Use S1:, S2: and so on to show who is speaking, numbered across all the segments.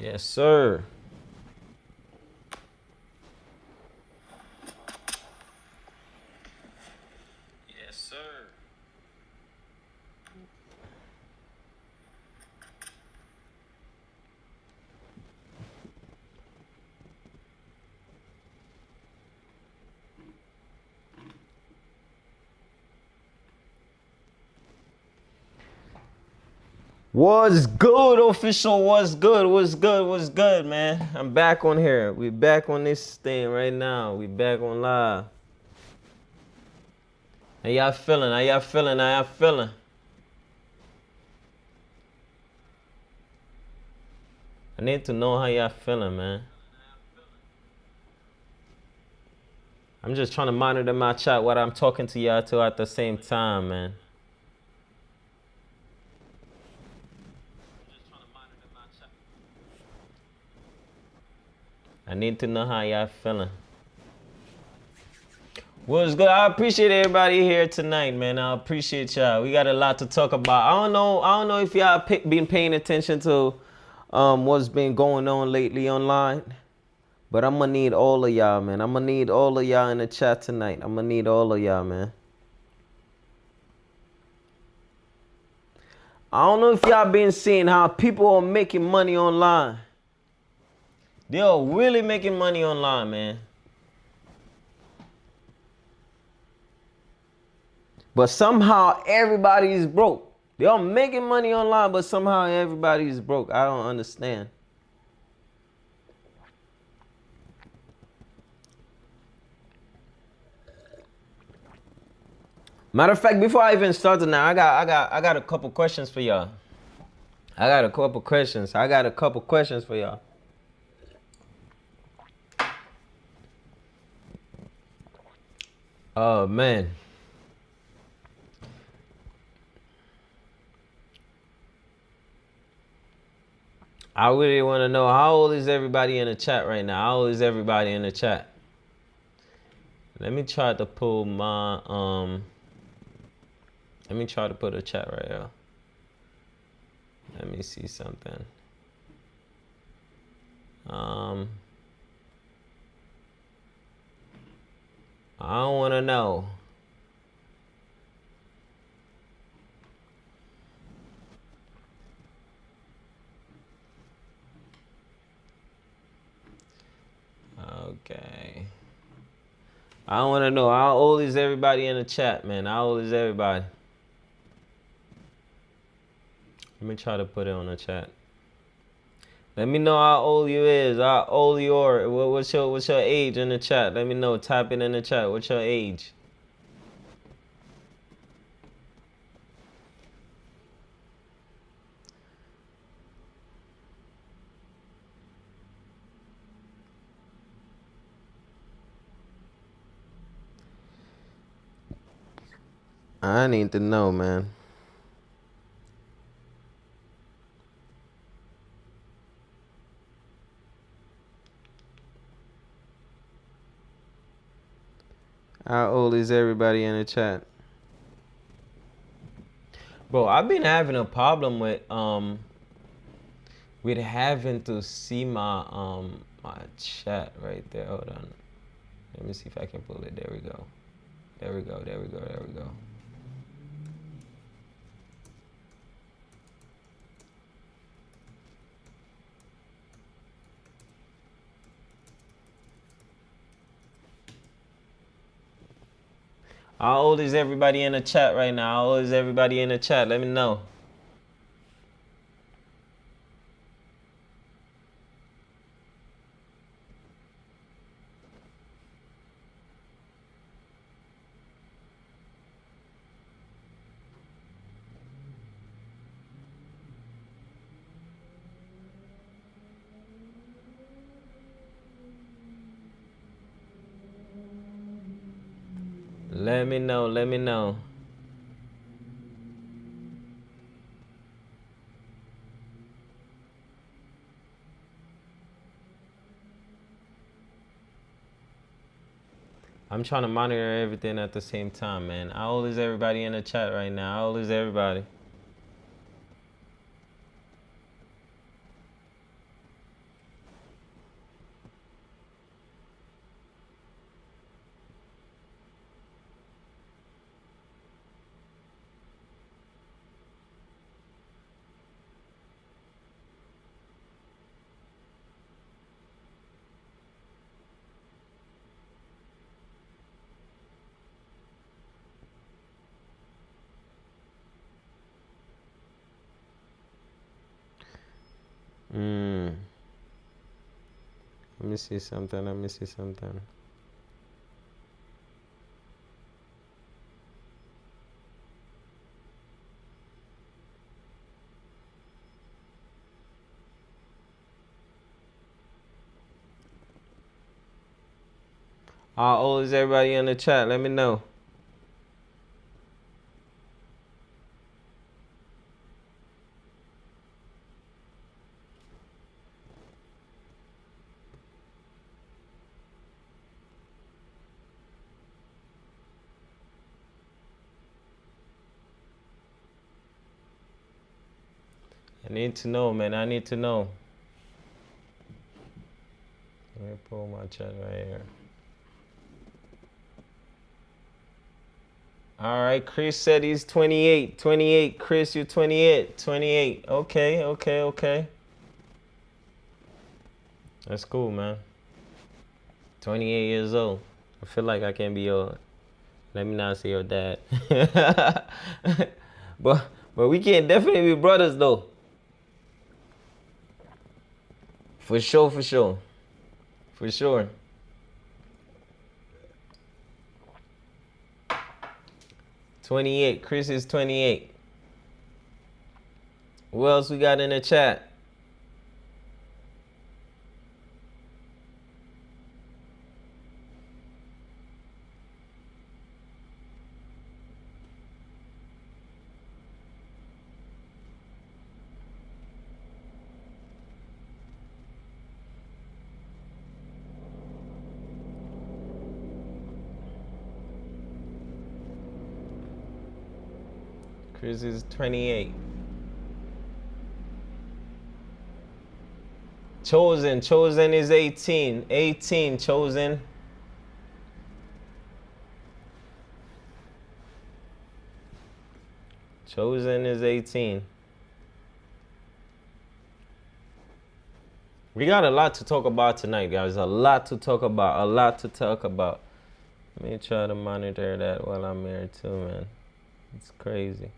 S1: Yes, sir. Yes, sir. What's good, official? What's good? What's good? What's good, man? I'm back on here. We back on this thing right now. We back on live. How y'all feeling? How y'all feeling? How y'all feeling? I need to know how y'all feeling, man. I'm just trying to monitor my chat while I'm talking to y'all too at the same time, man. I need to know how y'all feeling. What's good? I appreciate everybody here tonight, man. I appreciate y'all. We got a lot to talk about. I don't know if y'all been paying attention to what's been going on lately online, but I'm gonna need all of y'all, man. I'm gonna need all of y'all in the chat tonight. I'm gonna need all of y'all, man. I don't know if y'all been seeing how people are making money online. They are really making money online, man. But somehow everybody is broke. They are making money online, but somehow everybody is broke. I don't understand. Matter of fact, before I even start tonight, I got a couple questions for y'all. I got a couple questions for y'all. Oh man. I really want to know, how old is everybody in the chat right now? How old is everybody in the chat? Let me try to pull my let me try to put a chat right here. Let me see something. I don't want to know. Okay. I don't want to know, how old is everybody in the chat, man? How old is everybody? Let me try to put it on the chat. Let me know how old you is, how old you are. What's your age in the chat? Let me know. Type it in the chat. What's your age? I need to know, man. How old is everybody in the chat? Bro, I've been having a problem with having to see my my chat right there. Hold on. Let me see if I can pull it. There we go. There we go. There we go. There we go. How old is everybody in the chat right now? How old is everybody in the chat? Let me know. Let me know. Let me know. I'm trying to monitor everything at the same time, man. How old is everybody in the chat right now? How old is everybody? Let me see something. Let me see something. How old is everybody in the chat? Let me know. I need to know, man. I need to know. Let me pull my chat right here. All right, Chris said he's 28. 28. Chris, you're 28. 28. Okay, okay, okay. That's cool, man. 28 years old. I feel like I can be your... Let me not say your dad. but we can definitely be brothers, though. For sure, for sure. For sure. $28. Chris is 28. Who else we got in the chat? Chris is 28. Chosen is 18. 18, Chosen. Chosen is 18. We got a lot to talk about tonight, guys. A lot to talk about. A lot to talk about. Let me try to monitor that while I'm here too, man. It's crazy.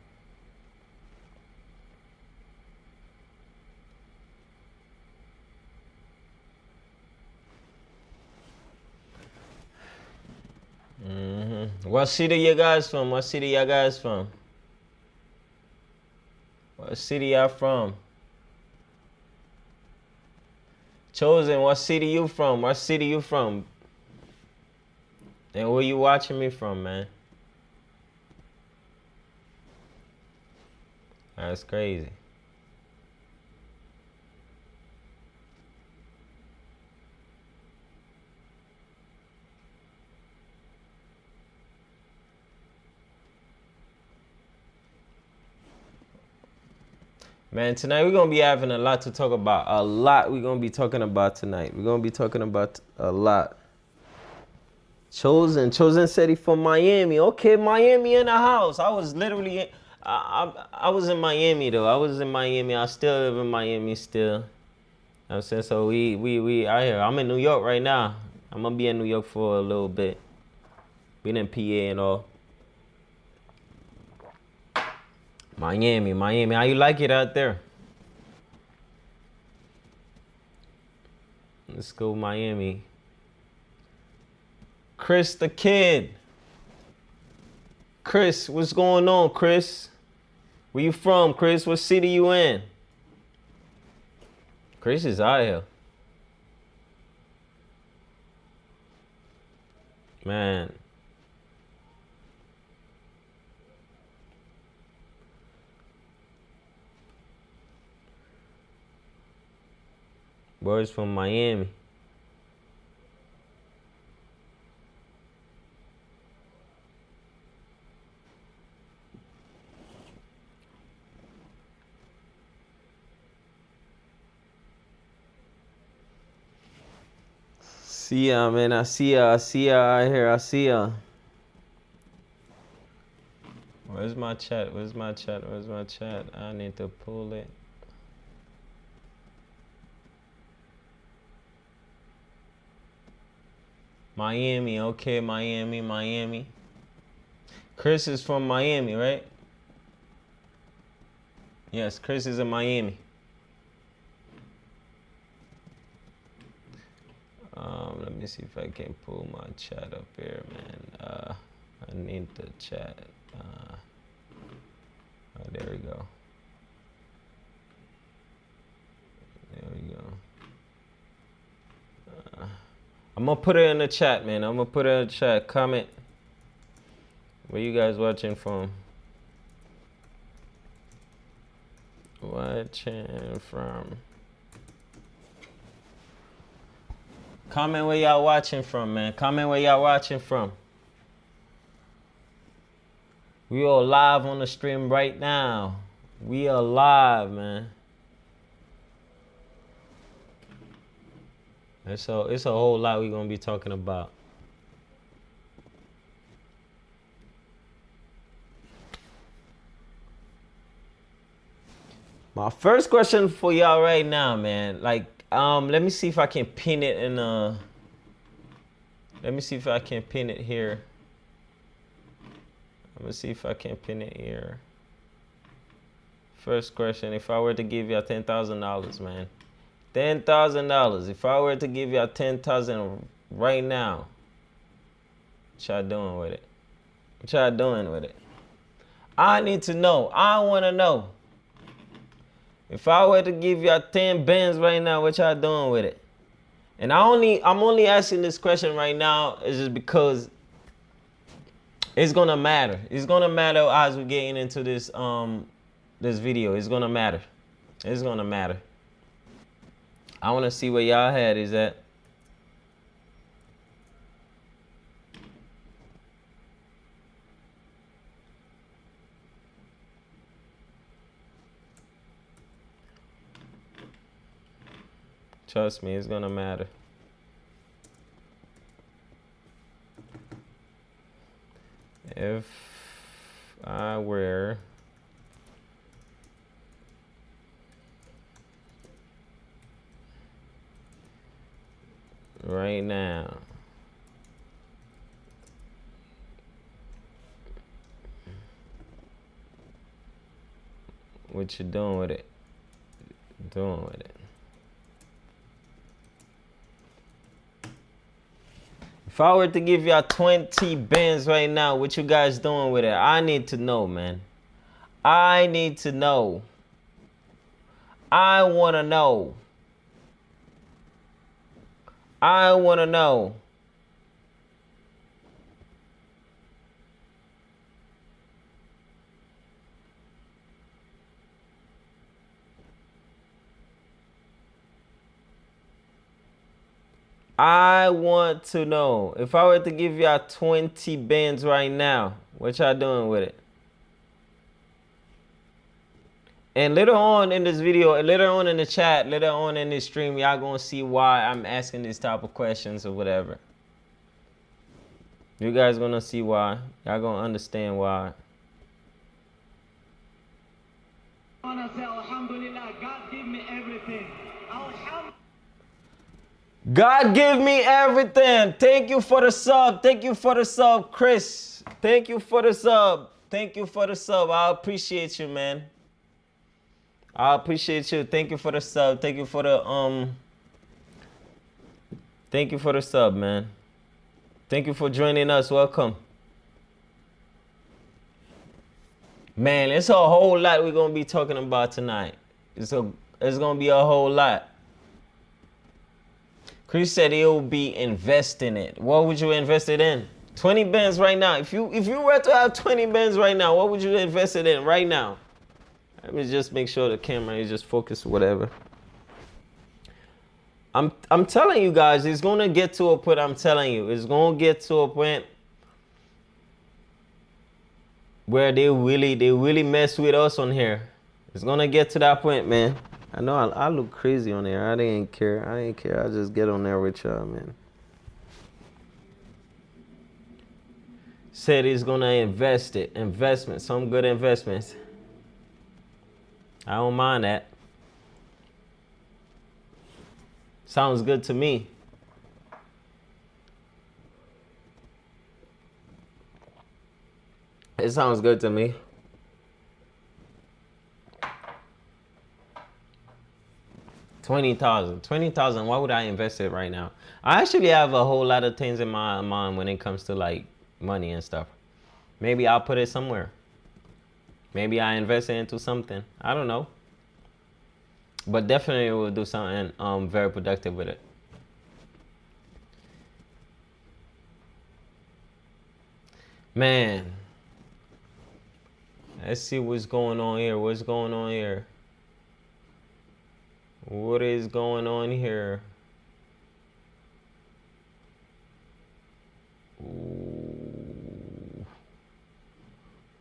S1: What city you guys from? What city you guys from? What city y'all from? Chosen, what city you from? What city you from? And where you watching me from, man? That's crazy. Man, tonight we're going to be having a lot to talk about. A lot we're going to be talking about tonight. We're going to be talking about a lot. Chosen said he from Miami. Okay, Miami in the house. I was literally, I was in Miami though. I was in Miami. I still live in Miami still. You know what I'm saying? So we out here. I'm in New York right now. I'm going to be in New York for a little bit. Been in PA and all. Miami. How you like it out there? Let's go Miami. Chris the Kid. Chris, what's going on, Chris? Where you from, Chris? What city you in? Chris is out here. Man. Boys from Miami. See ya, man. I see ya out here. I see ya. Where's my chat? I need to pull it. Miami, okay, Miami. Chris is from Miami, right? Yes, Chris is in Miami. Let me see if I can pull my chat up here, man. I need the chat. Oh, there we go. There we go. I'm gonna put it in the chat, man. I'm gonna put it in the chat. Comment. Where you guys watching from? Watching from. Comment where y'all watching from, man. Comment where y'all watching from. We are live on the stream right now. We are live, man. It's a whole lot we're gonna be talking about. My first question for y'all right now, man. Like, let me see if I can pin it in let me see if I can pin it here. Let me see if I can pin it here. First question, if I were to give you $10,000, man. $10,000. If I were to give you $10,000 right now, what y'all doing with it? What y'all doing with it? I need to know. I want to know. If I were to give you 10 bands right now, what y'all doing with it? And I'm only asking this question right now is just because it's gonna matter. It's gonna matter as we're getting into this this video. It's gonna matter. It's gonna matter. I wanna see where y'all head is at. Trust me, it's gonna matter. If I were right now what you doing with it? Doing with it. If I were to give y'all 20 bands right now, what you guys doing with it? I need to know, man. I need to know. I want to know. I want to know. I want to know. If I were to give y'all 20 bands right now, what y'all doing with it? And later on in this video, later on in the chat, later on in this stream, y'all gonna see why I'm asking these type of questions or whatever. You guys gonna see why. Y'all gonna understand why.
S2: I wanna say alhamdulillah, God give me everything.
S1: God give me everything. Thank you for the sub. Thank you for the sub, Chris. Thank you for the sub. Thank you for the sub. I appreciate you, man. I appreciate you. Thank you for the sub. Thank you for the Thank you for the sub, man. Thank you for joining us. Welcome. Man, it's a whole lot we're gonna be talking about tonight. It's gonna be a whole lot. Chris said he'll be investing it. What would you invest it in? 20 bands right now. If you were to have 20 bands right now, what would you invest it in right now? Let me just make sure the camera is just focused, whatever. I'm telling you guys, it's gonna get to a point. I'm telling you, it's gonna get to a point where they really mess with us on here. It's gonna get to that point, man. I know I look crazy on there. I didn't care. I just get on there with y'all, man. Said he's gonna invest it. Investment. Some good investments. I don't mind that. Sounds good to me. It sounds good to me. 20,000. 20,000. Why would I invest it right now? I actually have a whole lot of things in my mind when it comes to like money and stuff. Maybe I'll put it somewhere. Maybe I invest it into something. I don't know. But definitely we'll do something very productive with it. Man. Let's see what's going on here. What's going on here? What is going on here? Ooh.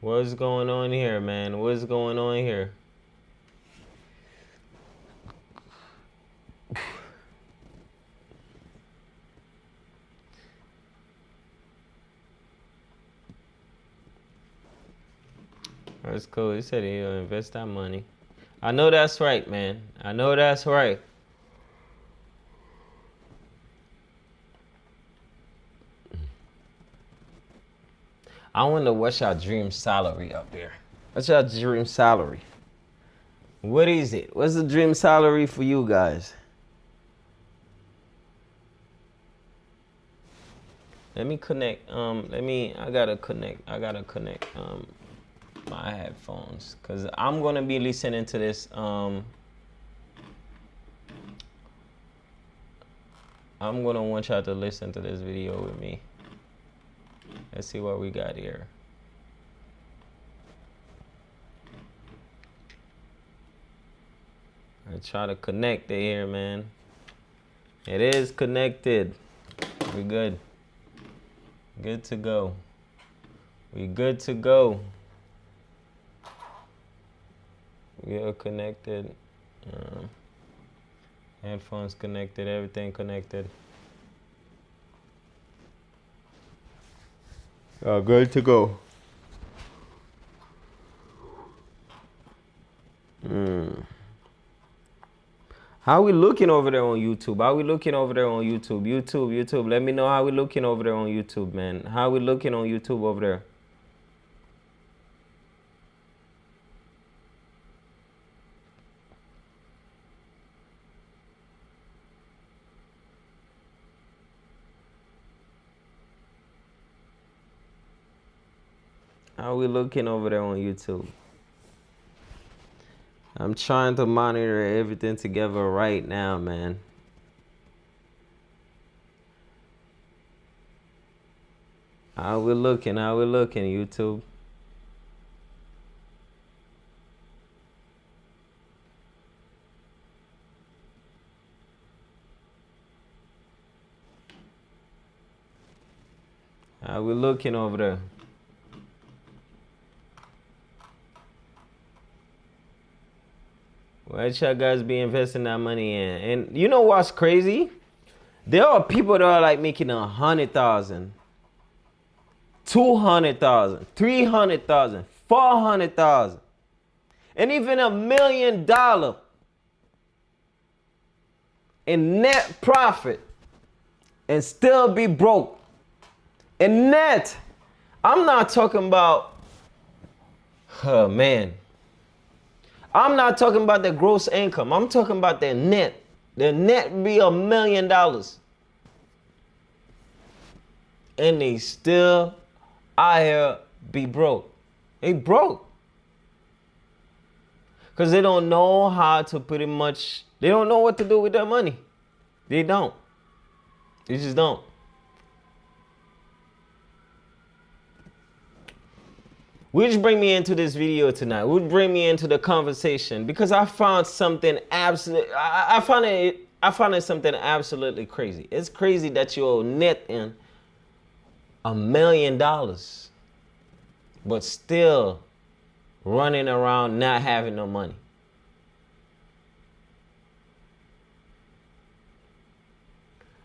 S1: What's going on here, man? What's going on here? That's cool. He said he'll invest that money. I know that's right, man. I know that's right. I wonder what's your dream salary up there. What's your dream salary? What is it? What's the dream salary for you guys? Let me connect. I gotta connect my headphones because I'm gonna be listening to this. I'm gonna want y'all to listen to this video with me. Let's see what we got here. I try to connect it here, man. It is connected. We good. Good to go. We good to go. We are connected. Headphones connected. Everything connected. Good to go. How we looking over there on YouTube? How we looking over there on YouTube? YouTube. Let me know how we looking over there on YouTube, man. How we looking on YouTube over there? How we looking over there on YouTube? I'm trying to monitor everything together right now, man. How we looking, YouTube? How we looking over there? What y'all guys be investing that money in? And you know what's crazy? There are people that are like making 100,000, 200,000, 300,000, 400,000, and even $1 million in net profit and still be broke. And net, I'm not talking about, oh man. I'm not talking about the gross income. I'm talking about their net. Their net be $1 million. And they still out here be broke. They broke. Because they don't know how to pretty much, they don't know what to do with their money. They don't. They just don't. Which bring me into this video tonight. Which bring me into the conversation because I found something absolute. I found it something absolutely crazy. It's crazy that you're netting $1 million, but still running around not having no money.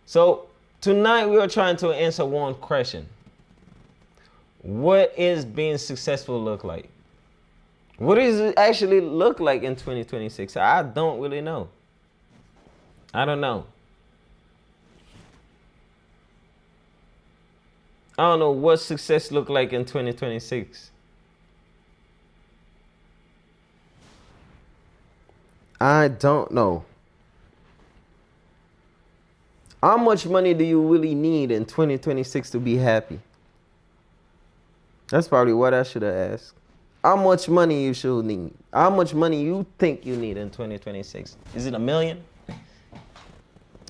S1: So tonight we are trying to answer one question. What is being successful look like? What does it actually look like in 2026? I don't really know. I don't know. I don't know what success look like in 2026. I don't know. How much money do you really need in 2026 to be happy? That's probably what I should have asked. How much money you should need? How much money you think you need in 2026? Is it $1 million?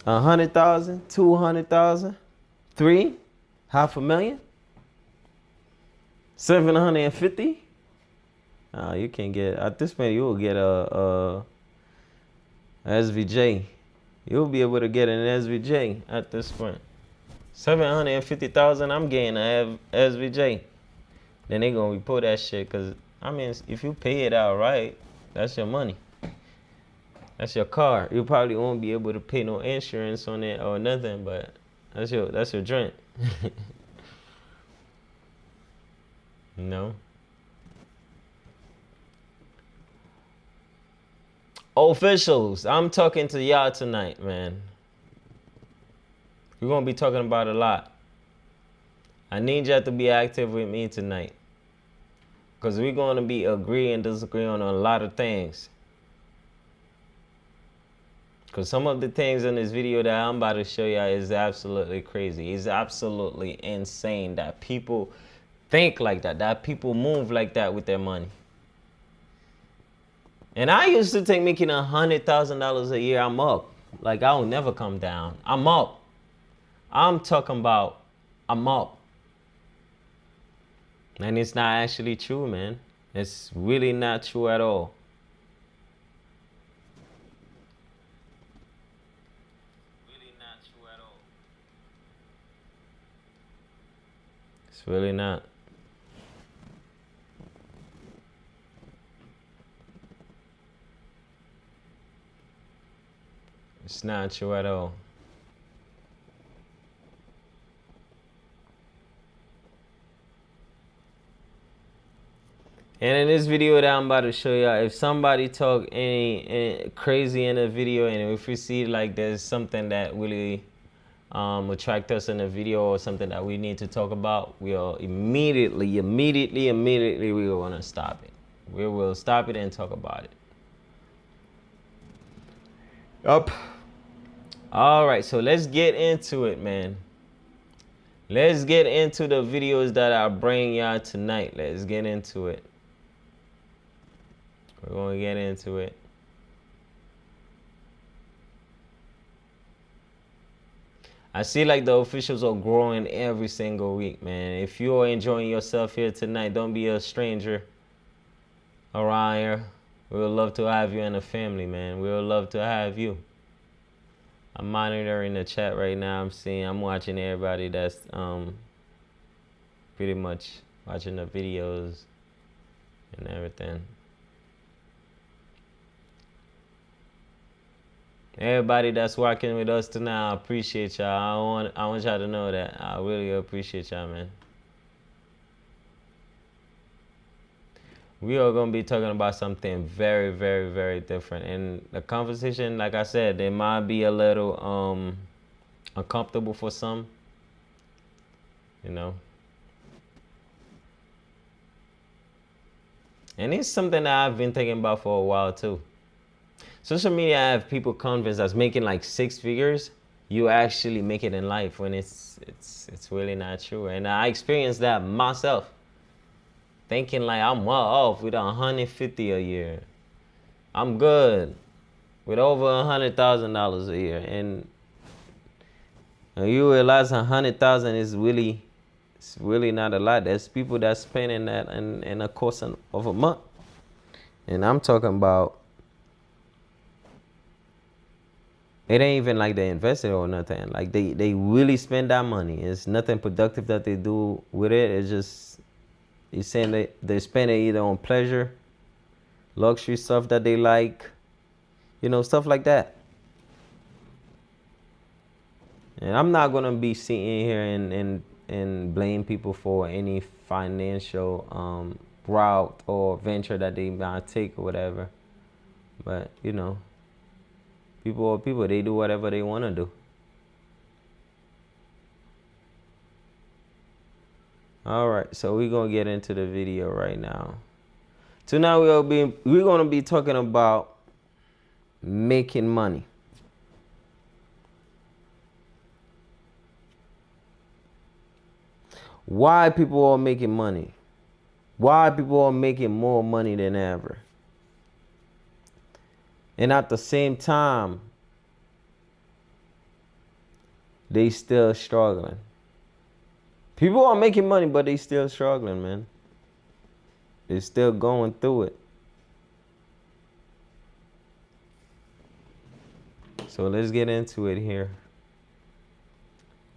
S1: 100,000? 200,000? 3? $500,000? 750? You can get, at this point, you will get a SVJ. You'll be able to get an SVJ at this point. 750,000, I'm getting a SVJ. Then they gonna report that shit, cause I mean, if you pay it out right, that's your money. That's your car. You probably won't be able to pay no insurance on it or nothing, but that's your joint. No. Officials, I'm talking to y'all tonight, man. We're gonna be talking about a lot. I need y'all to be active with me tonight, because we're gonna be agree and disagree on a lot of things. Because some of the things in this video that I'm about to show y'all is absolutely crazy. It's absolutely insane that people think like that, that people move like that with their money. And I used to think making $100,000 a year, I'm up. Like, I will never come down. I'm up. I'm talking about I'm up. And it's not actually true, man. It's really not true at all. Really not true at all. It's really not. It's not true at all. And in this video that I'm about to show y'all, if somebody talk any crazy in a video, and if we see like there's something that really attract us in the video or something that we need to talk about, we'll immediately we want to stop it. We will stop it and talk about it. Up. All right, so let's get into it, man. Let's get into the videos that I bring y'all tonight. Let's get into it. We're going to get into it. I see like the officials are growing every single week, man. If you're enjoying yourself here tonight, don't be a stranger around here. We would love to have you in the family, man. We would love to have you. I'm monitoring the chat right now. I'm watching everybody that's pretty much watching the videos and everything. Everybody that's working with us tonight, I appreciate y'all. I want y'all to know that I really appreciate y'all, man. We are going to be talking about something very, very, very different. And the conversation, like I said, it might be a little uncomfortable for some, you know. And it's something that I've been thinking about for a while, too. Social media have people convinced that's making like 6 figures, you actually make it in life, when it's really not true. And I experienced that myself. Thinking like I'm well off with $150 a year. I'm good with over $100,000 a year. And you realize $100,000 is really not a lot. There's people that's spending that in a course of a month. And I'm talking about, it ain't even like they invested or nothing. Like they really spend that money. It's nothing productive that they do with it. It's just, you're saying they spend it either on pleasure, luxury stuff that they like, you know, stuff like that. And I'm not gonna be sitting here and blame people for any financial route or venture that they might take or whatever. But you know, people are people. They do whatever they want to do. All right, so we're gonna get into the video right now. Tonight we're gonna be talking about making money. Why people are making money? Why people are making more money than ever? And at the same time, they still struggling. People are making money, but they still struggling, man. They're still going through it. So let's get into it here.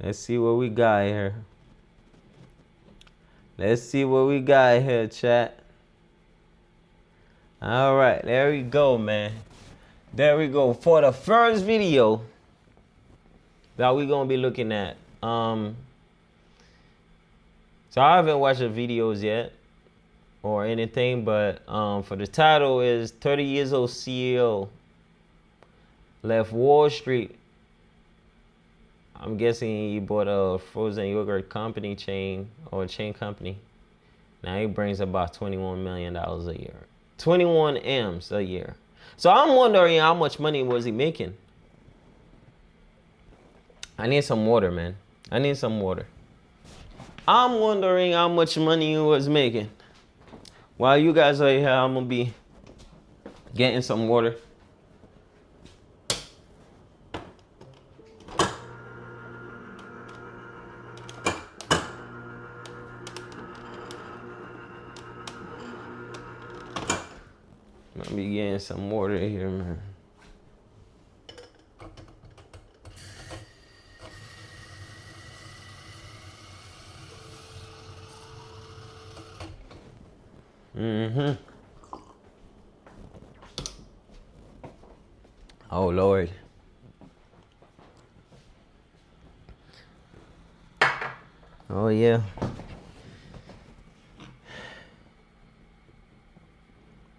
S1: Let's see what we got here. Let's see what we got here, chat. All right, there we go, man. There we go. For the first video that we're gonna be looking at. So I haven't watched the videos yet or anything, but for the title is 30 years old CEO left Wall Street. I'm guessing he bought a frozen yogurt company chain or a chain company. Now he brings about $21 million a year. 21 M's a year. So I'm wondering how much money was he making? I need some water, man. I need some water. I'm wondering how much money he was making. While you guys are here, I'm gonna be getting some water. I'll be getting some water here, man. Oh, Lord. Oh, yeah.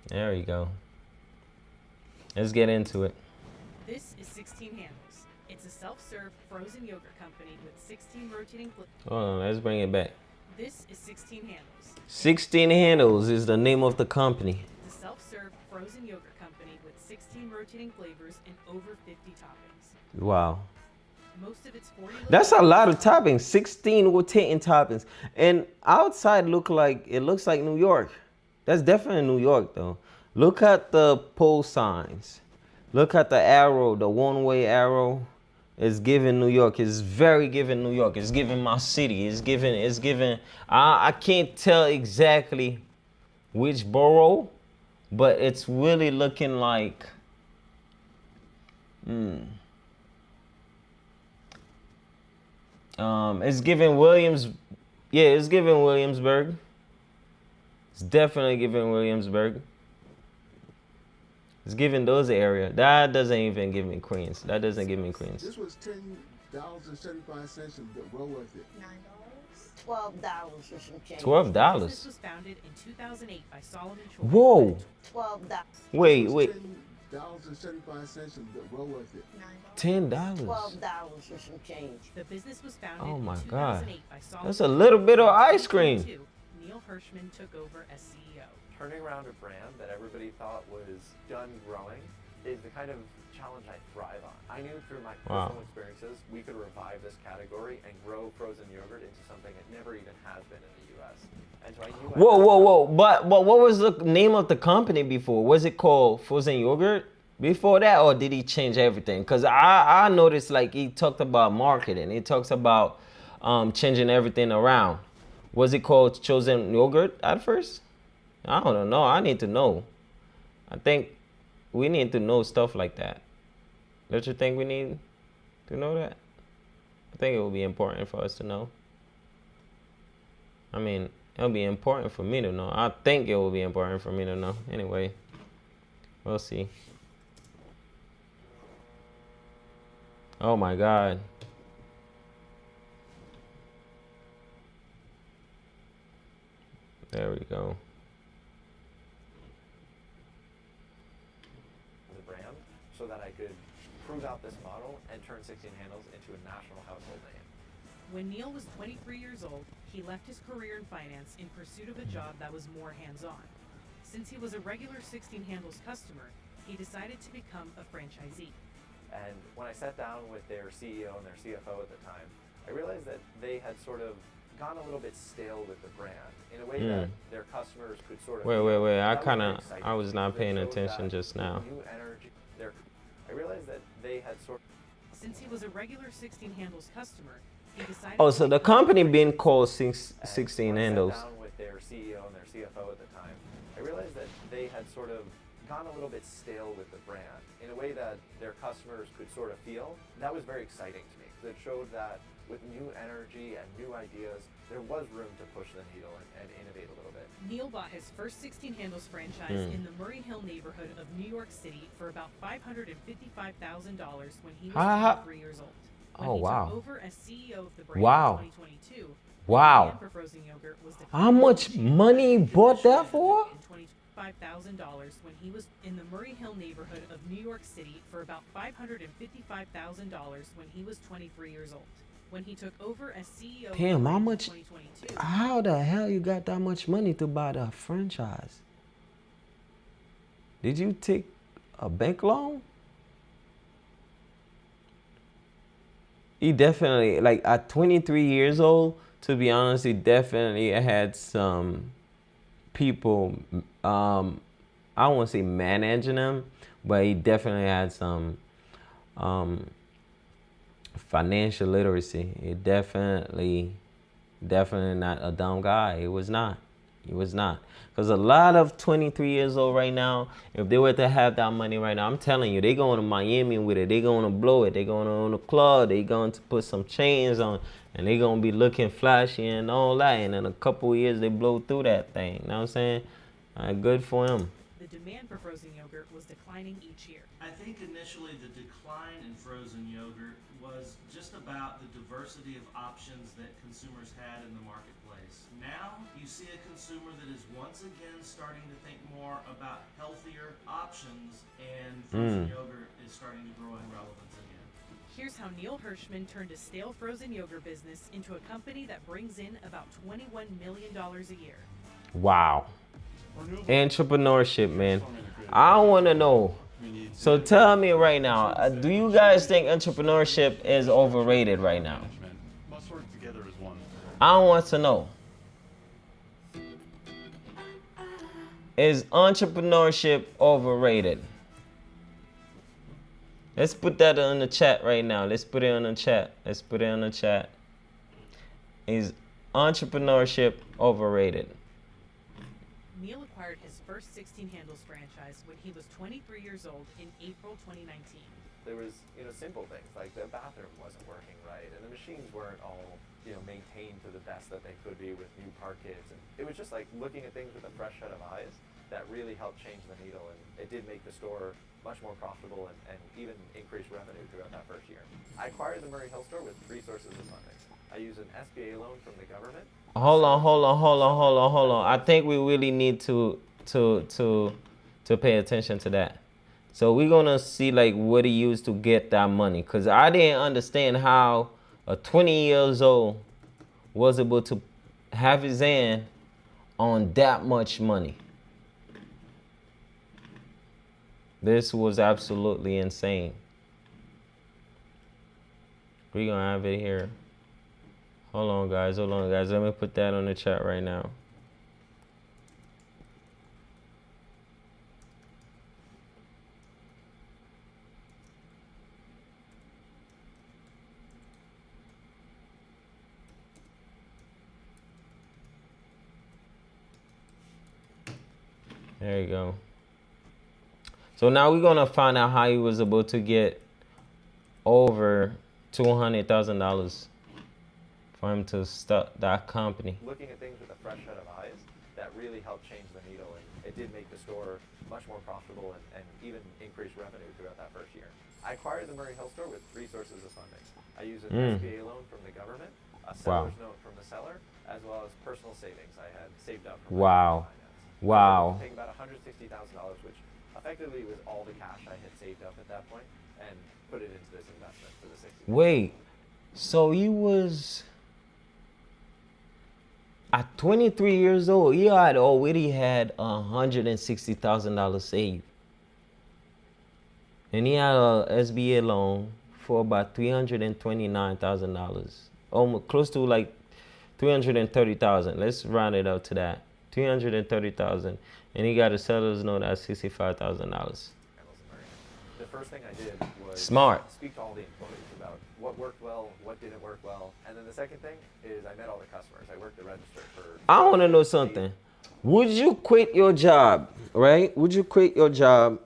S1: There we go. Let's get into it.
S3: This is 16 Handles. It's a self-serve frozen yogurt company with 16 rotating
S1: Hold on, let's bring it back.
S3: This is 16 Handles.
S1: 16 Handles is the name of the company.
S3: It's a self-serve frozen yogurt company with 16 rotating flavors and over 50 toppings.
S1: Wow.
S3: Most of its 40.
S1: That's a lot of toppings. 16 rotating toppings. And outside looks like New York. That's definitely New York though. Look at the pole signs. Look at the arrow, the one-way arrow. It's giving New York. It's very giving New York. It's giving my city. It's giving. I can't tell exactly which borough, but it's really looking like. It's giving Williams. Yeah, it's giving Williamsburg. It's definitely giving Williamsburg. It's giving those area. That doesn't even give me Queens. That doesn't give me Queens.
S4: This was $10.75 and well worth it.
S5: $9, $12 or some change.
S1: $12.
S3: This was founded in 2008 by Solomon Choi.
S1: Whoa.
S5: $12.
S1: Wait.
S4: $10.75 and well worth it.
S1: $10.
S5: $12 or some change.
S3: The business was founded
S1: Oh my
S3: in
S1: God.
S3: 2008 by Solomon.
S1: That's a little bit of ice cream.
S3: 2022, Neil Hirschman took over as CEO.
S6: Turning around a brand that everybody thought was done growing is the kind of challenge I thrive on. I knew through my personal experiences we could revive this category and grow frozen yogurt into something it never even has been in the US. And so I knew
S1: Whoa. But what was the name of the company before? Was it called Frozen Yogurt before that, or did he change everything? Because I noticed like he talked about marketing. He talks about changing everything around. Was it called Chosen Yogurt at first? I don't know. I need to know. I think we need to know stuff like that. Don't you think we need to know that? I think it will be important for us to know. I mean, it'll be important for me to know. I think it will be important for me to know. Anyway, we'll see. Oh my God. There we go.
S6: the brand so that I could prove out this model and turn 16 Handles into a national household name.
S3: When Neil was 23 years old, he left his career in finance in pursuit of a job that was more hands-on. Since he was a regular 16 Handles customer, he decided to become a franchisee.
S6: And when I sat down with their CEO and their CFO at the time, I realized that they had sort of gone a little bit stale with the brand in a way that their customers could sort of.
S1: Wait.
S6: That was very exciting
S1: I was
S6: to me,
S1: not
S6: because it
S1: paying
S6: showed
S1: attention
S6: that
S1: just
S6: with
S1: now.
S6: New energy. I realized that they had sort.
S3: Since he was a regular 16 Handles customer, he decided.
S1: Oh,
S3: to
S1: so the
S3: become a
S1: company being
S3: franchisee.
S1: called
S6: And
S1: 16
S6: when I
S1: Handles.
S6: sat down with their CEO and their CFO at the time, I realized that they had sort of gone a little bit stale with the brand in a way that their customers could sort of feel. That was very exciting to me, because it showed that with new energy and new ideas, there was room to push the needle and innovate a little bit.
S3: Neil bought his first 16 Handles franchise in the Murray Hill neighborhood of New York City for about $555,000 when he was 23 years old. When
S1: Oh,
S3: he
S1: wow.
S3: took over as CEO of the brand
S1: Wow.
S3: in 2022,
S1: Wow.
S3: the demand for frozen yogurt was
S1: How much money he bought that for?
S3: $25,000 when he was in the Murray Hill neighborhood of New York City for about $555,000 when he was 23 years old. When he took over as CEO of the
S1: Damn, how
S3: brand in
S1: much?
S3: 2022,
S1: How the hell you got that much money to buy the franchise? Did you take a bank loan? He definitely, like at 23 years old, to be honest, he definitely had some people, I don't want to say managing him, but he definitely had some financial literacy. He definitely not a dumb guy. He was not. Because a lot of 23 years old right now, if they were to have that money right now, I'm telling you, they going to Miami with it. They going to blow it. They going to own a club. They going to put some chains on, and they going to be looking flashy and all that. And in a couple of years, they blow through that thing. You know what I'm saying? Good for him.
S3: the demand for frozen yogurt was declining each year.
S7: I think initially the decline in frozen yogurt was just about the diversity of options that consumers had in the marketplace. Now you see a consumer that is once again starting to think more about healthier options, and frozen yogurt is starting to grow in relevance again.
S3: Here's how Neil Hirschman turned a stale frozen yogurt business into a company that brings in about $21 million a year.
S1: Wow. Entrepreneurship, man. I want to know. So tell me right now, do you guys think entrepreneurship is overrated right now?
S8: Must work together as one.
S1: I want to know. Is entrepreneurship overrated? Let's put that in the chat right now. Let's put it in the chat. Is entrepreneurship overrated?
S3: Neil acquired his first 16 Handles franchise when he was 23 years old in April 2019.
S6: There was, simple things like the bathroom wasn't working right, and the machines weren't all, maintained to the best that they could be with new parquets. And it was just like looking at things with a fresh set of eyes that really helped change the needle, and it did make the store much more profitable and even increase revenue throughout that first year. I acquired the Murray Hill store with 3 sources of funding. I used an SBA loan from the government.
S1: Hold on. I think we really need to pay attention to that. So we're gonna see like what he used to get that money, cause I didn't understand how a 20 years old was able to have his hand on that much money. This was absolutely insane. We're gonna have it here. Hold on, guys. Let me put that on the chat right now. There you go. So now we're gonna find out how he was able to get over $200,000 for him to start that company.
S6: Looking at things with a fresh set of eyes that really helped change the needle, and it did make the store much more profitable and even increase revenue throughout that first year. I acquired the Murray Hill store with 3 sources of funding. I used an SBA loan from the government, a seller's note from the seller, as well as personal savings I had saved up from my finance.
S1: Wow.
S6: Taking about $160,000, which effectively was all the cash I had saved up at that point, and put it into this investment for the 60.
S1: Wait, so he was at 23 years old. He had already had $160,000 saved, and he had a SBA loan for about $329,000, almost close to like $330,000. Let's round it up to that. $330,000, and he got a seller's note at $65,000.
S6: The first thing I did was
S1: Smart.
S6: speak to all the employees about what worked well, what didn't work well, and then the second thing is I met all the customers. I worked the register for.
S1: I want to know something. Would you quit your job, right? Would you quit your job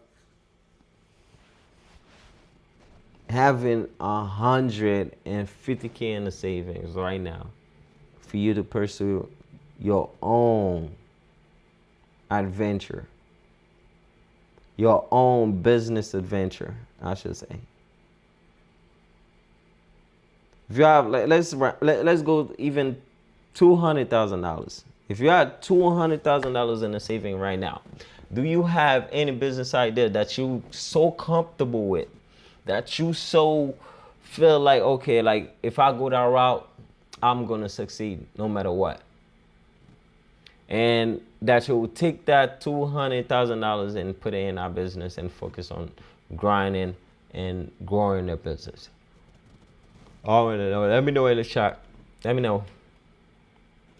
S1: having $150K in the savings right now for you to pursue your own adventure, your own business adventure, I should say? If you have, let's go even $200,000. If you had $200,000 in the saving right now, do you have any business idea that you so comfortable with, that you so feel like, okay, like if I go that route, I'm gonna succeed no matter what? And that you'll take that $200,000 and put it in our business and focus on grinding and growing the business. Oh, let me know in the chat. Let me know.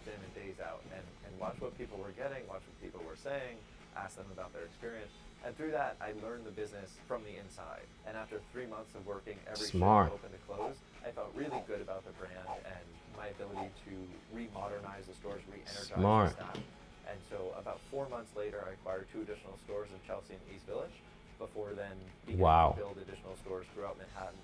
S6: In and days out, and watch what people were getting, watch what people were saying, ask them about their experience. And through that, I learned the business from the inside. And after 3 months of working every shift open to close, I felt really good about the brand and my ability to re-modernize the stores, re-energize the staff. And so about 4 months later, I acquired 2 additional stores in Chelsea and East Village, before then beginning to build additional stores throughout Manhattan.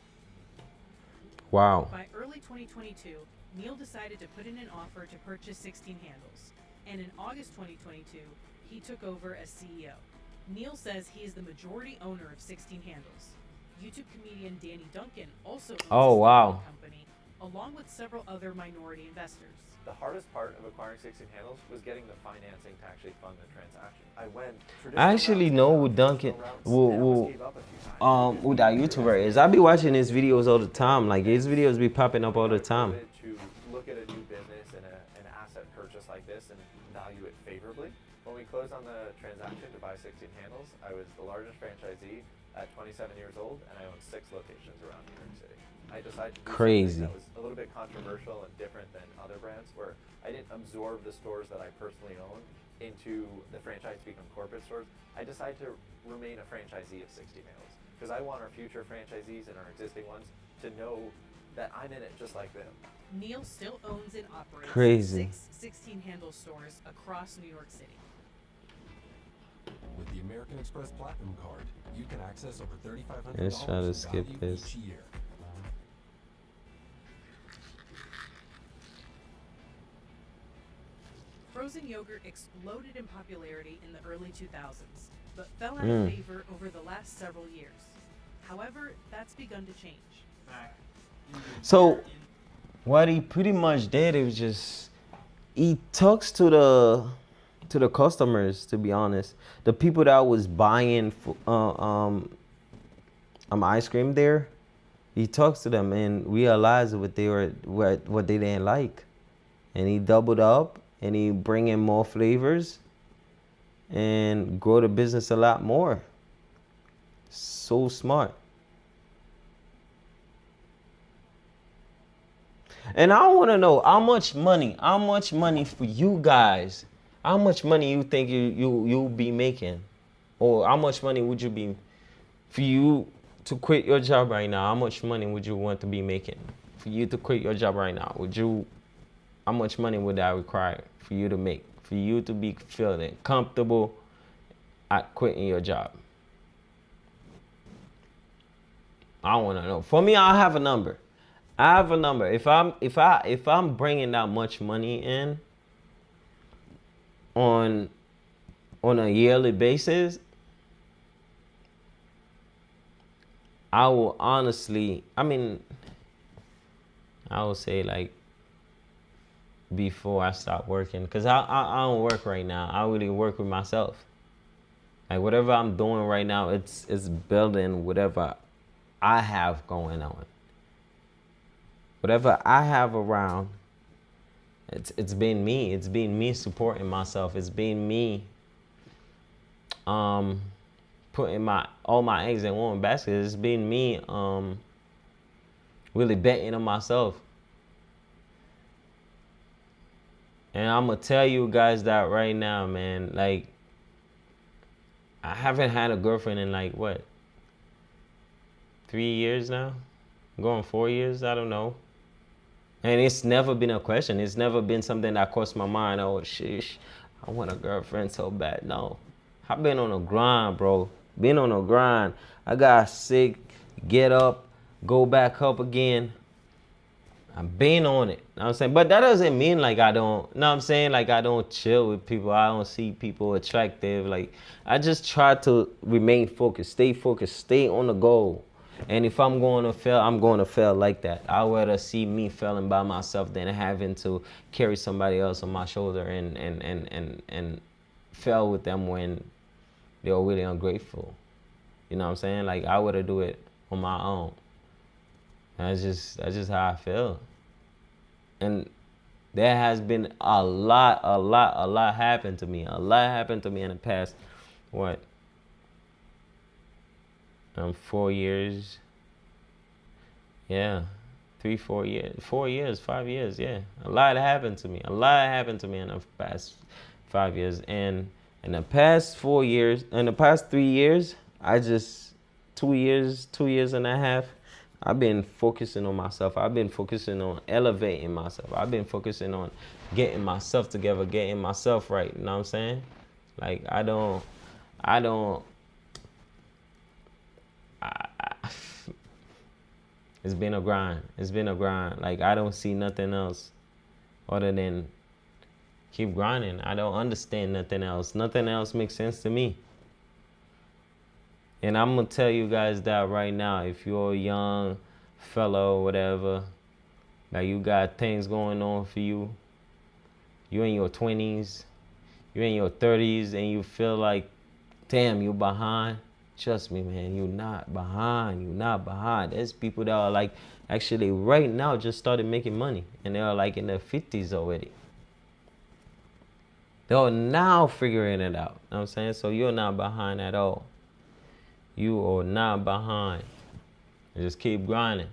S1: Wow.
S3: By early 2022, Neil decided to put in an offer to purchase 16 Handles. And in August 2022, he took over as CEO. Neil says he is the majority owner of 16 Handles. YouTube comedian Danny Duncan also owns the company, along with several other minority investors.
S6: The hardest part of acquiring 16 Handles was getting the financing to actually fund the transaction.
S1: I actually know who Duncan, who that YouTuber is. I be watching his videos all the time. Like his videos be popping up all the time.
S6: To look at a new business and an asset purchase like this and value it favorably. When we closed on the transaction to buy 16 Handles, I was the largest franchisee at 27 years old, and I own 6 locations around New York City. I decided to do something that was a little bit controversial and different than other brands, where I didn't absorb the stores that I personally own into the franchise to become corporate stores. I decided to remain a franchisee of 16 Handles because I want our future franchisees and our existing ones to know that I'm in it just like them.
S3: Neil still owns and operates 6 16 Handle stores across New York City.
S9: With the American Express Platinum Card, you can access over $3,500
S1: Let's try to skip this.
S9: each year.
S3: Frozen yogurt exploded in popularity in the early 2000s, but fell out of favor over the last several years. However, that's begun to change.
S1: So, what he pretty much did, it was just, he talks to the customers, to be honest. The people that was buying ice cream there, he talks to them and realized what they didn't like. And he doubled up and he bring in more flavors and grow the business a lot more. So smart. And I want to know how much money for you guys, how much money you think you'll be making, or how much money would you be, for you to quit your job right now, how much money would you want to be making? For you to quit your job right now, how much money would that require for you to make, for you to be feeling comfortable at quitting your job? I want to know. For me, I have a number. If I'm bringing that much money in on a yearly basis, I will honestly, I will say like before I start working, because I don't work right now. I really work with myself. Like whatever I'm doing right now, it's building whatever I have going on. Whatever I have around, it's been me. It's been me supporting myself. It's been me putting all my eggs in one basket. It's been me really betting on myself. And I'm gonna tell you guys that right now, man. Like, I haven't had a girlfriend in like what, 3 years now? Going 4 years, I don't know. And it's never been a question. It's never been something that crossed my mind. Oh, sheesh, I want a girlfriend so bad. No. I've been on a grind, bro. Been on a grind. I got sick, get up, go back up again. I've been on it. Know what I'm saying? But that doesn't mean like I don't, know what I'm saying? Like I don't chill with people. I don't see people attractive. Like I just try to remain focused, stay on the goal. And if I'm going to fail, I'm going to fail like that. I'd rather see me failing by myself than having to carry somebody else on my shoulder and fail with them when they're really ungrateful. You know what I'm saying? Like I would do it on my own. That's just how I feel. And there has been a lot happened to me. A lot happened to me in the past, what? 4 years. Yeah. 3, 4 years. 4 years, 5 years, yeah. A lot happened to me. A lot happened to me in the past 5 years. And in the past 4 years, in the past 3 years, 2 years and a half, I've been focusing on myself. I've been focusing on elevating myself. I've been focusing on getting myself together, getting myself right. You know what I'm saying? Like it's been a grind. It's been a grind. Like I don't see nothing else other than keep grinding. I don't understand nothing else. Nothing else makes sense to me. And I'm going to tell you guys that right now. If you're a young fellow or whatever, like you got things going on for you, you're in your 20s, you're in your 30s, and you feel like, damn, you're behind. Trust me, man, you're not behind. You're not behind. There's people that are like, actually right now just started making money. And they're like in their 50s already. They're now figuring it out. You know what I'm saying? So you're not behind at all. You are not behind. Just keep grinding.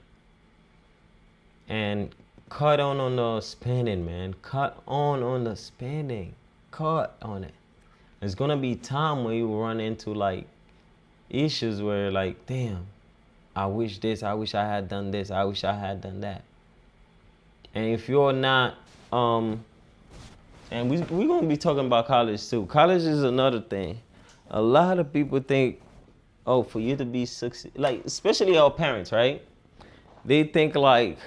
S1: And cut on the spending, man. Cut on the spending. Cut on it. There's gonna be time where you run into like issues where like, damn, I wish this, I wish I had done this, I wish I had done that. And if you're not, and we're gonna be talking about college too. College is another thing. A lot of people think, oh, for you to be success, like especially our parents, right? They think like,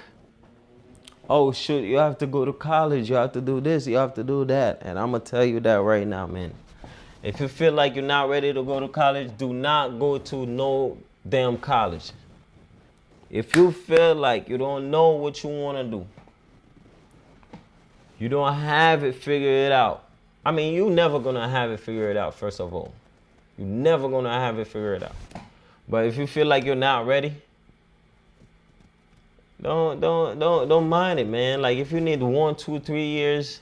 S1: oh shoot, you have to go to college, you have to do this, you have to do that. And I'm gonna tell you that right now, man. If you feel like you're not ready to go to college, do not go to no damn college. If you feel like you don't know what you want to do, you don't have it figured out. I mean, you're never gonna have it figured out, first of all. You're never gonna have it figured out. But if you feel like you're not ready, don't mind it, man. Like if you need 1, 2, 3 years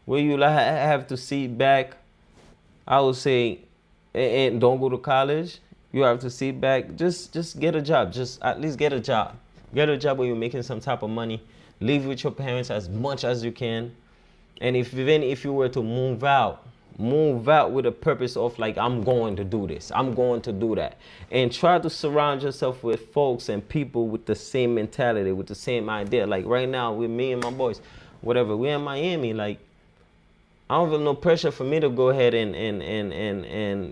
S1: where you have to sit back, I would say, and don't go to college. You have to sit back. Just get a job. Just at least get a job. Get a job where you're making some type of money. Live with your parents as much as you can. And even if you were to move out with a purpose of like, I'm going to do this, I'm going to do that. And try to surround yourself with folks and people with the same mentality, with the same idea. Like right now with me and my boys, whatever, we're in Miami, like I don't feel no pressure for me to go ahead and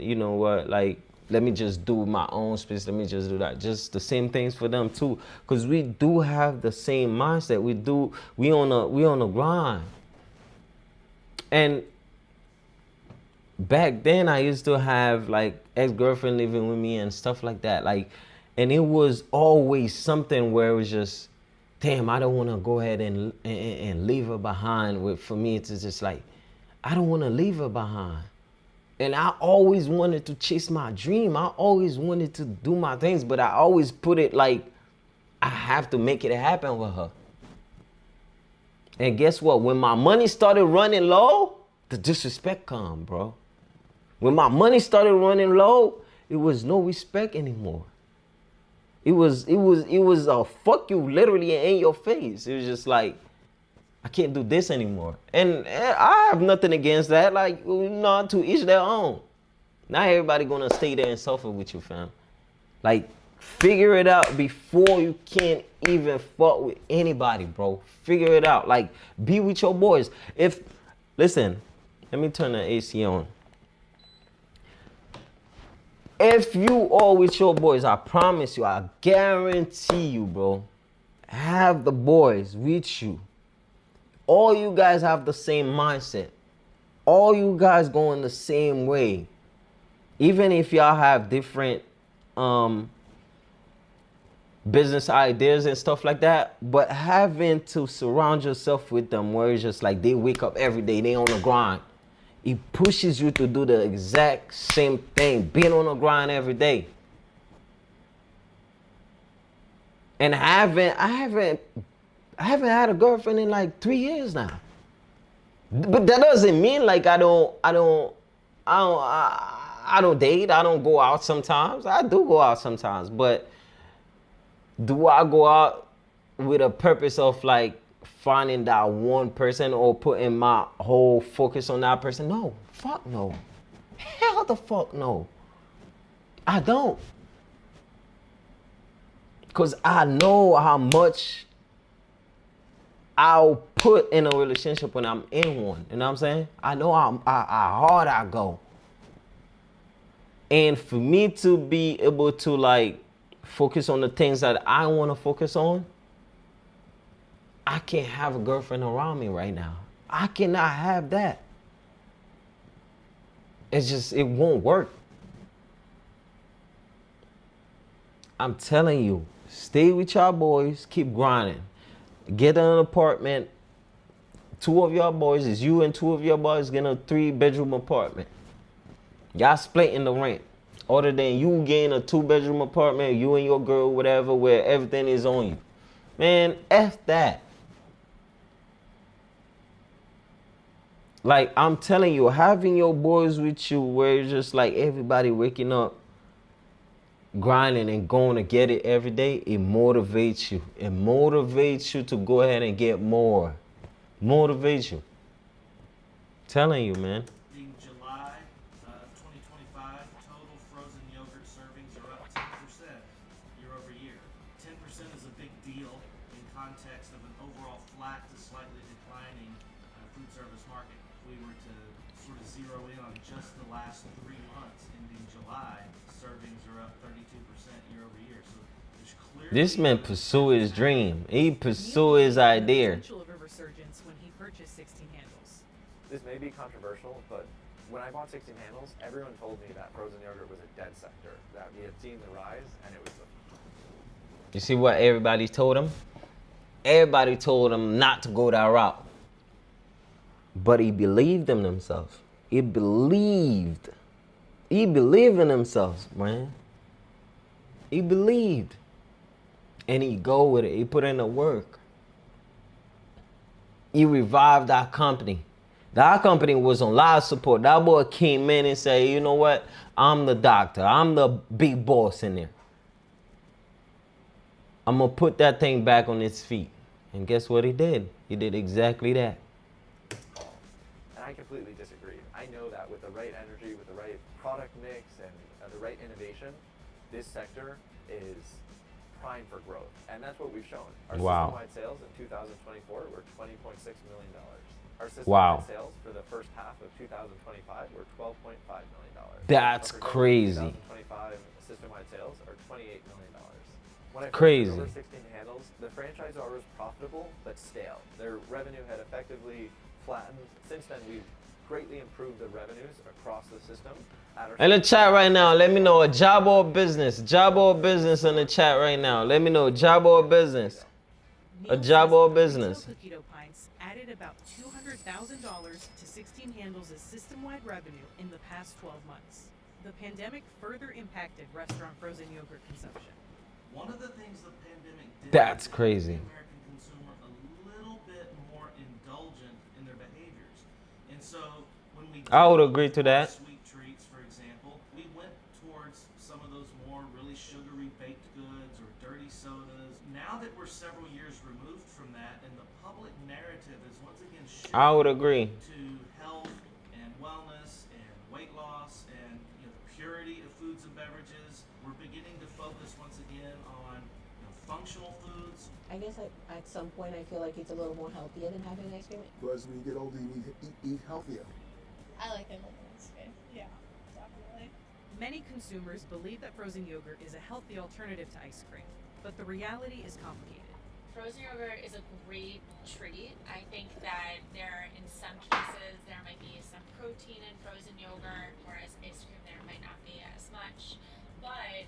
S1: you know what, like let me just do my own space, let me just do that. Just the same things for them too. Cause we do have the same mindset. We on a grind. And back then I used to have like ex-girlfriend living with me and stuff like that. Like, and it was always something where it was just, damn, I don't want to go ahead and leave her behind. For me, it's just like, I don't want to leave her behind. And I always wanted to chase my dream. I always wanted to do my things, but I always put it like, I have to make it happen with her. And guess what? When my money started running low, the disrespect come, bro. When my money started running low, it was no respect anymore. It was a fuck you literally in your face. It was just like, I can't do this anymore. And I have nothing against that. Like, to each their own. Not everybody gonna stay there and suffer with you, fam. Like, figure it out before you can't even fuck with anybody, bro. Figure it out. Like, be with your boys. Listen, let me turn the AC on. If you are with your boys, I promise you, I guarantee you, bro, have the boys with you. All you guys have the same mindset. All you guys going the same way. Even if y'all have different business ideas and stuff like that, but having to surround yourself with them where it's just like they wake up every day, they on the grind. It pushes you to do the exact same thing, being on the grind every day. And I haven't had a girlfriend in like 3 years now. But that doesn't mean like I don't date. I don't go out sometimes. I do go out sometimes, but do I go out with a purpose of like finding that one person or putting my whole focus on that person? No, fuck no. Hell the fuck no. I don't. Because I know how much I'll put in a relationship when I'm in one. You know what I'm saying? I know how hard I go. And for me to be able to like focus on the things that I want to focus on, I can't have a girlfriend around me right now. I cannot have that. It won't work. I'm telling you, stay with y'all boys, keep grinding. Get an apartment. 2 of y'all boys, is you and 2 of your boys get a 3-bedroom apartment. Y'all splitting the rent. Other than you getting a 2-bedroom apartment, you and your girl, whatever, where everything is on you. Man, F that. Like, I'm telling you, having your boys with you where it's just like everybody waking up, grinding and going to get it every day, it motivates you. It motivates you to go ahead and get more. Motivates you. Telling you, man.
S7: In July of 2025, total frozen yogurt servings are up 10% year over year. 10% is a big deal in context of an overall flat to slightly declining food service market. If we were to sort of zero in on just the last 3 months ending July, servings are up 32% year over year. So there's clearly
S1: This man pursue his dream. He pursue his idea.
S3: Potential of a resurgence when he purchased 16 handles.
S6: This may be controversial, but when I bought 16 handles, everyone told me that frozen yogurt was a dead sector, that we had seen the rise, and it was
S1: You see what everybody told him? Everybody told him not to go that route. But he believed in himself. He believed in himself, man. He believed. And he go with it. He put in the work. He revived our company. That company was on live support. That boy came in and said, you know what? I'm the doctor. I'm the big boss in there. I'm going to put that thing back on its feet. And guess what he did? He did exactly that.
S6: And I completely disagree. I know that with the right energy, with the right product mix, and the right innovation, this sector is primed for growth. And that's what we've shown. Our system-wide sales in 2024 were $20.6 million. Our system-wide sales for the first half of 2025 were $12.5 million.
S1: That's crazy.
S6: 2025 system-wide sales are $28 million. When I
S1: Crazy.
S6: over 16 handles, the franchisor was profitable but stale. Their revenue had effectively flattened. Since then, we've greatly improved the revenues across the system.
S1: In the chat right now, let me know a job or business. Job or business in the chat right now. Let me know job or business. A job or business.
S3: Cookie dough pints added about $200,000 to 16 handles' system-wide revenue in the past 12 months. The pandemic further impacted restaurant frozen yogurt consumption.
S7: one of the things the pandemic did
S1: That's
S7: was
S1: crazy.
S7: make the American consumer a little bit more indulgent in their behaviors. And so when we
S1: I would agree to that.
S7: sweet treats, for example, we went towards some of those more really sugary baked goods or dirty sodas. Now that we're several years removed from that, and the public narrative is once again shifting
S1: I would agree.
S7: to health and wellness and weight loss and the purity of foods and beverages, we're beginning to focus once again on functional foods.
S10: I guess at some point I feel like it's a little more healthier than having ice cream.
S4: Whereas when you get older, you need to eat healthier.
S11: I like the golden ice cream. Yeah, definitely.
S3: Many consumers believe that frozen yogurt is a healthy alternative to ice cream, but the reality is complicated.
S11: Frozen yogurt is a great treat. I think that in some cases, there might be some protein in frozen yogurt, whereas ice cream there might not be as much. But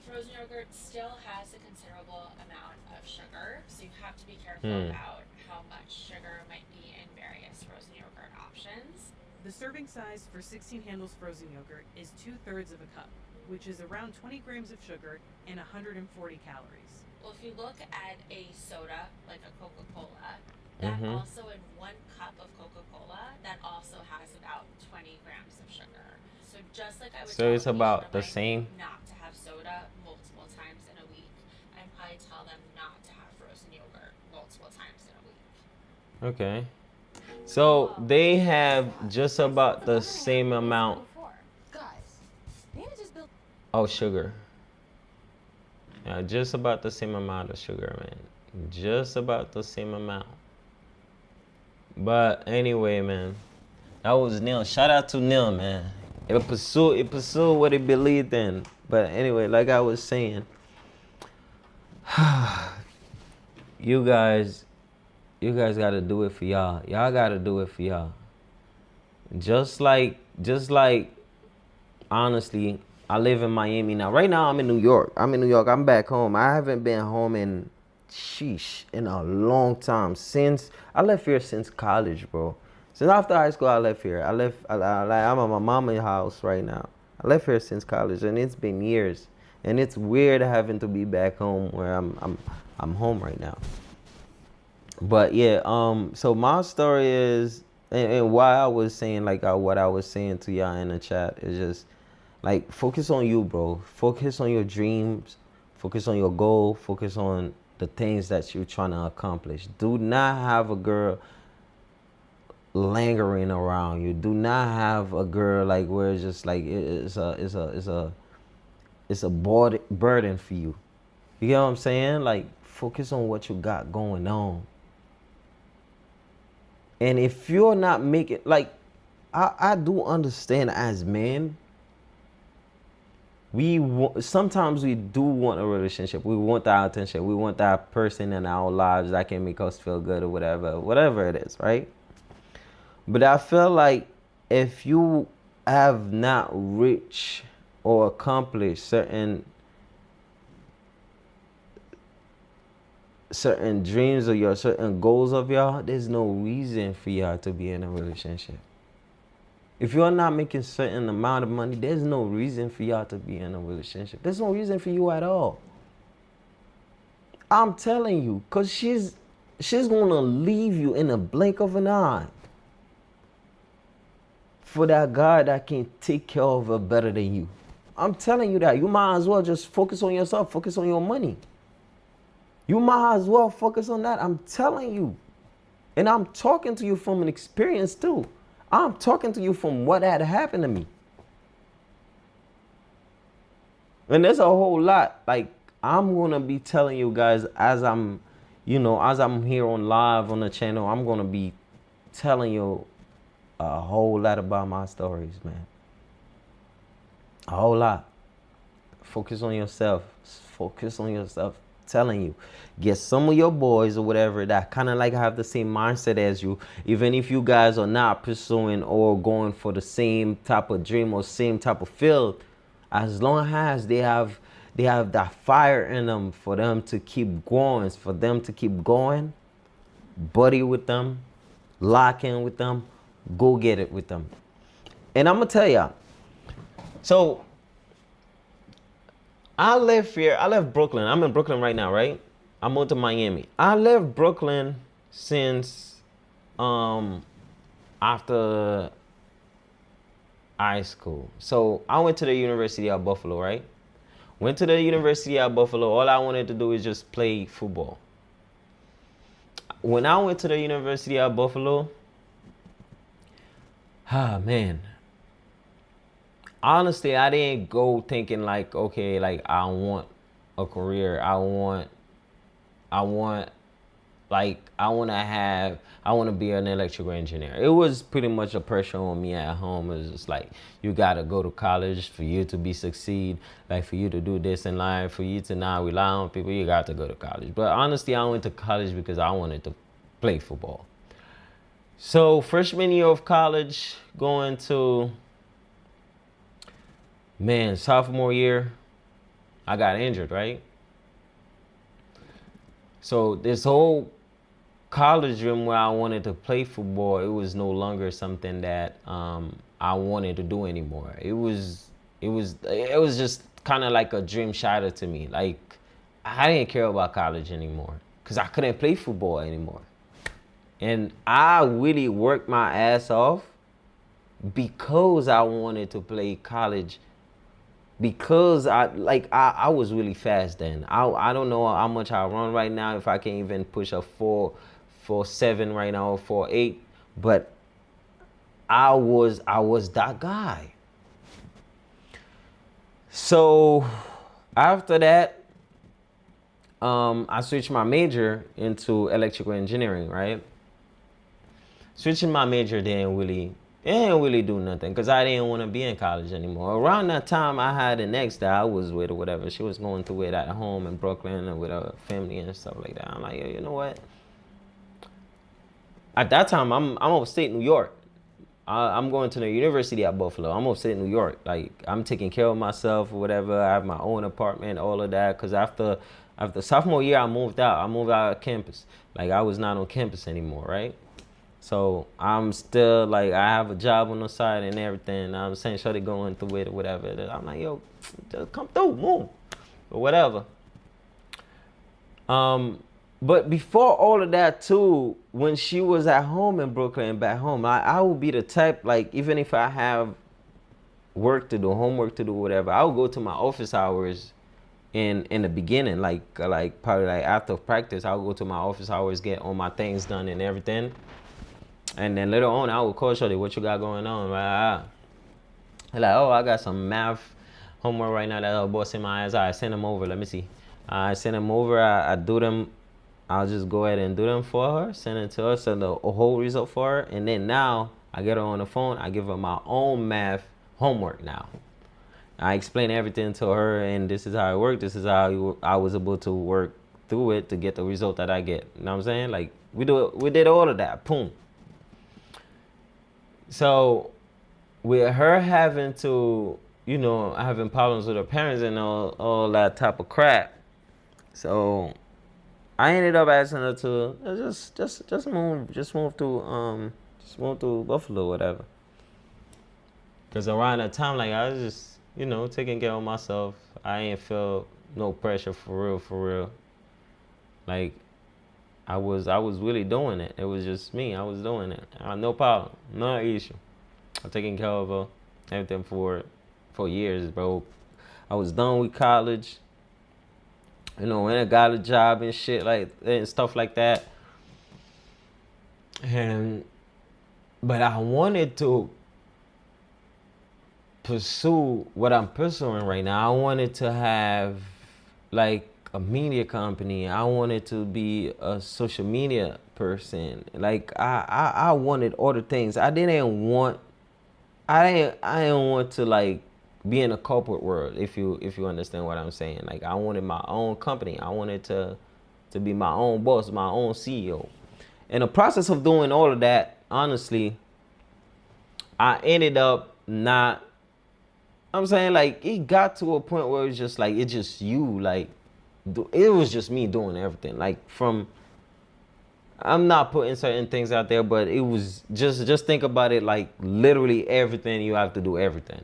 S11: frozen yogurt still has a considerable amount of sugar, so you have to be careful about how much sugar might be in various frozen yogurt options.
S3: The serving size for 16 handles frozen yogurt is 2/3 of a cup, which is around 20 grams of sugar and 140 calories.
S11: Well, if you look at a soda, like a Coca-Cola, that also in 1 cup of Coca-Cola, that also has about 20 grams of sugar. So just like I would
S1: So it's about the same.
S11: not to have soda multiple times in a week, I'd probably tell them not to have frozen yogurt multiple times in a week.
S1: Okay. So they have just about the same amount of sugar. Yeah, just about the same amount of sugar, man. Just about the same amount. But anyway, man, that was Neil. Shout out to Neil, man. It pursue what he believed in. But anyway, like I was saying, you guys gotta do it for y'all. Y'all gotta do it for y'all. Just like, honestly, I live in Miami now. Right now, I'm in New York. I'm back home. I haven't been home in a long time. I left here since college, bro. Since after high school, I left here. I'm at my mama's house right now. I left here since college, and it's been years. And it's weird having to be back home where I'm home right now. But yeah, so my story is, and why I was saying what I was saying to y'all in the chat is just like, focus on you, bro. Focus on your dreams. Focus on your goal. Focus on the things that you're trying to accomplish. Do not have a girl lingering around you. Do not have a girl like where it's just like it's a burden for you. You get what I'm saying? Like, focus on what you got going on. And if you're not making, like, I do understand as men, sometimes we do want a relationship. We want that attention. We want that person in our lives that can make us feel good or whatever it is, right? But I feel like if you have not reached or accomplished certain dreams or your certain goals of y'all, there's no reason for y'all to be in a relationship. If you're not making certain amount of money, there's no reason for y'all to be in a relationship. There's no reason for you at all. I'm telling you, because she's gonna leave you in a blink of an eye for that guy that can take care of her better than you. I'm telling you that. You might as well just focus on yourself, focus on your money. You might as well focus on that. I'm telling you. And I'm talking to you from an experience too. I'm talking to you from what had happened to me. And there's a whole lot. Like, I'm going to be telling you guys as I'm here on live on the channel, I'm going to be telling you a whole lot about my stories, man. A whole lot. Focus on yourself. Focus on yourself. Telling you, get some of your boys or whatever that kind of like have the same mindset as you, even if you guys are not pursuing or going for the same type of dream or same type of field, as long as they have that fire in them for them to keep going, buddy with them, lock in with them, go get it with them. And I'm gonna tell y'all, so I left Brooklyn. I'm in Brooklyn right now, right? I moved to Miami. I left Brooklyn since after high school. So I went to the University of Buffalo, right? Went to the University of Buffalo. All I wanted to do is just play football. When I went to the University of Buffalo, man. Honestly, I didn't go thinking like, okay, like I want a career. I want to be an electrical engineer. It was pretty much a pressure on me at home. It was just like, you got to go to college for you to succeed, like for you to do this in life, for you to not rely on people, you got to go to college. But honestly, I went to college because I wanted to play football. So freshman year of college, going to, sophomore year, I got injured, right? So this whole college dream where I wanted to play football, it was no longer something that I wanted to do anymore. It was just kind of like a dream shattered to me. Like, I didn't care about college anymore because I couldn't play football anymore. And I really worked my ass off because I wanted to play college. Because I was really fast then. I don't know how much I run right now, if I can even push a 4.7 right now or 4.8, but I was that guy. So after that, I switched my major into electrical engineering, right? Switching my major didn't really do nothing because I didn't want to be in college anymore. Around that time, I had an ex that I was with or whatever. She was going through it at home in Brooklyn or with her family and stuff like that. I'm like, yo, you know what? At that time, I'm upstate New York. I'm going to the University at Buffalo. I'm upstate New York. Like, I'm taking care of myself or whatever. I have my own apartment, all of that. Because after sophomore year, I moved out. I moved out of campus. Like, I was not on campus anymore, right? So I'm still like, I have a job on the side and everything. I'm saying, shorty going through it or whatever. I'm like, yo, just come through, move, or whatever. But before all of that too, when she was at home in Brooklyn and back home, I would be the type, like, even if I have work to do, homework to do, whatever, I would go to my office hours in the beginning, like probably like after practice, I would go to my office hours, get all my things done and everything. And then later on, I would call shorty, what you got going on? Like, oh, I got some math homework right now that her boss in my eyes. I send them over. Let me see. I send them over. I do them. I'll just go ahead and do them for her. Send it to her. Send the whole result for her. And then now I get her on the phone. I give her my own math homework now. I explain everything to her, and this is how it worked. This is how I was able to work through it to get the result that I get. You know what I'm saying? Like, we did all of that. Boom. So with her having to, having problems with her parents and all that type of crap, so I ended up asking her to just move to Buffalo, or whatever. Cause around that time, like, I was just, taking care of myself. I ain't feel no pressure for real. Like, I was really doing it. It was just me. I was doing it. No problem. No issue. I'm taking care of her. Everything for years, bro. I was done with college. And I got a job and shit and stuff like that. But I wanted to pursue what I'm pursuing right now. I wanted to have like a media company. I wanted to be a social media person. Like, I wanted all the things. I didn't want to like be in a corporate world, if you understand what I'm saying. Like, I wanted my own company. I wanted to be my own boss, my own CEO. In the process of doing all of that, honestly, I ended up not, I'm saying, like, it got to a point where it's just like, it's just you, like, it was just me doing everything. Like, I'm not putting certain things out there, but it was just think about it, like, literally everything, you have to do everything.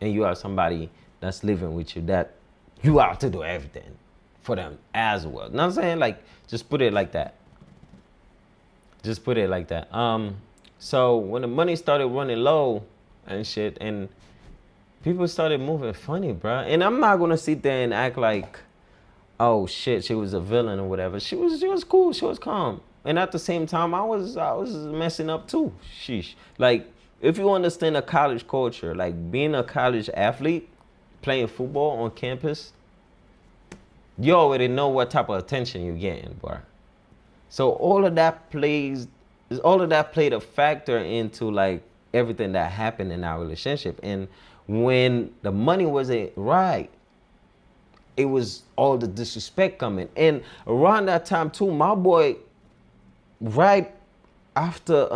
S1: And you have somebody that's living with you that you have to do everything for them as well. You know what I'm saying? Like, just put it like that. So when the money started running low and shit, and people started moving funny, bro. And I'm not gonna sit there and act like, oh shit, she was a villain or whatever. She was cool. She was calm. And at the same time, I was messing up too. Sheesh. Like, if you understand the college culture, like being a college athlete, playing football on campus, you already know what type of attention you're getting, bro. So all of that played a factor into like everything that happened in our relationship. And when the money wasn't right, it was all the disrespect coming. And around that time too, my boy, right after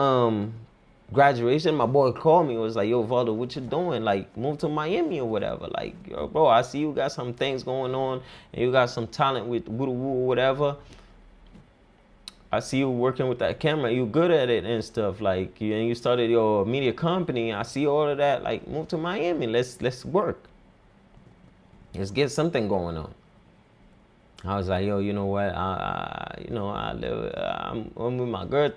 S1: graduation, my boy called me and was like, yo, Valdo, what you doing? Like, move to Miami or whatever. Like, yo, bro, I see you got some things going on and you got some talent with woo or whatever. I see you working with that camera. You good at it and stuff. Like, and you started your media company. I see all of that. Like, move to Miami. Let's work. Let's get something going on. I was like, yo, you know what? I'm with my girl,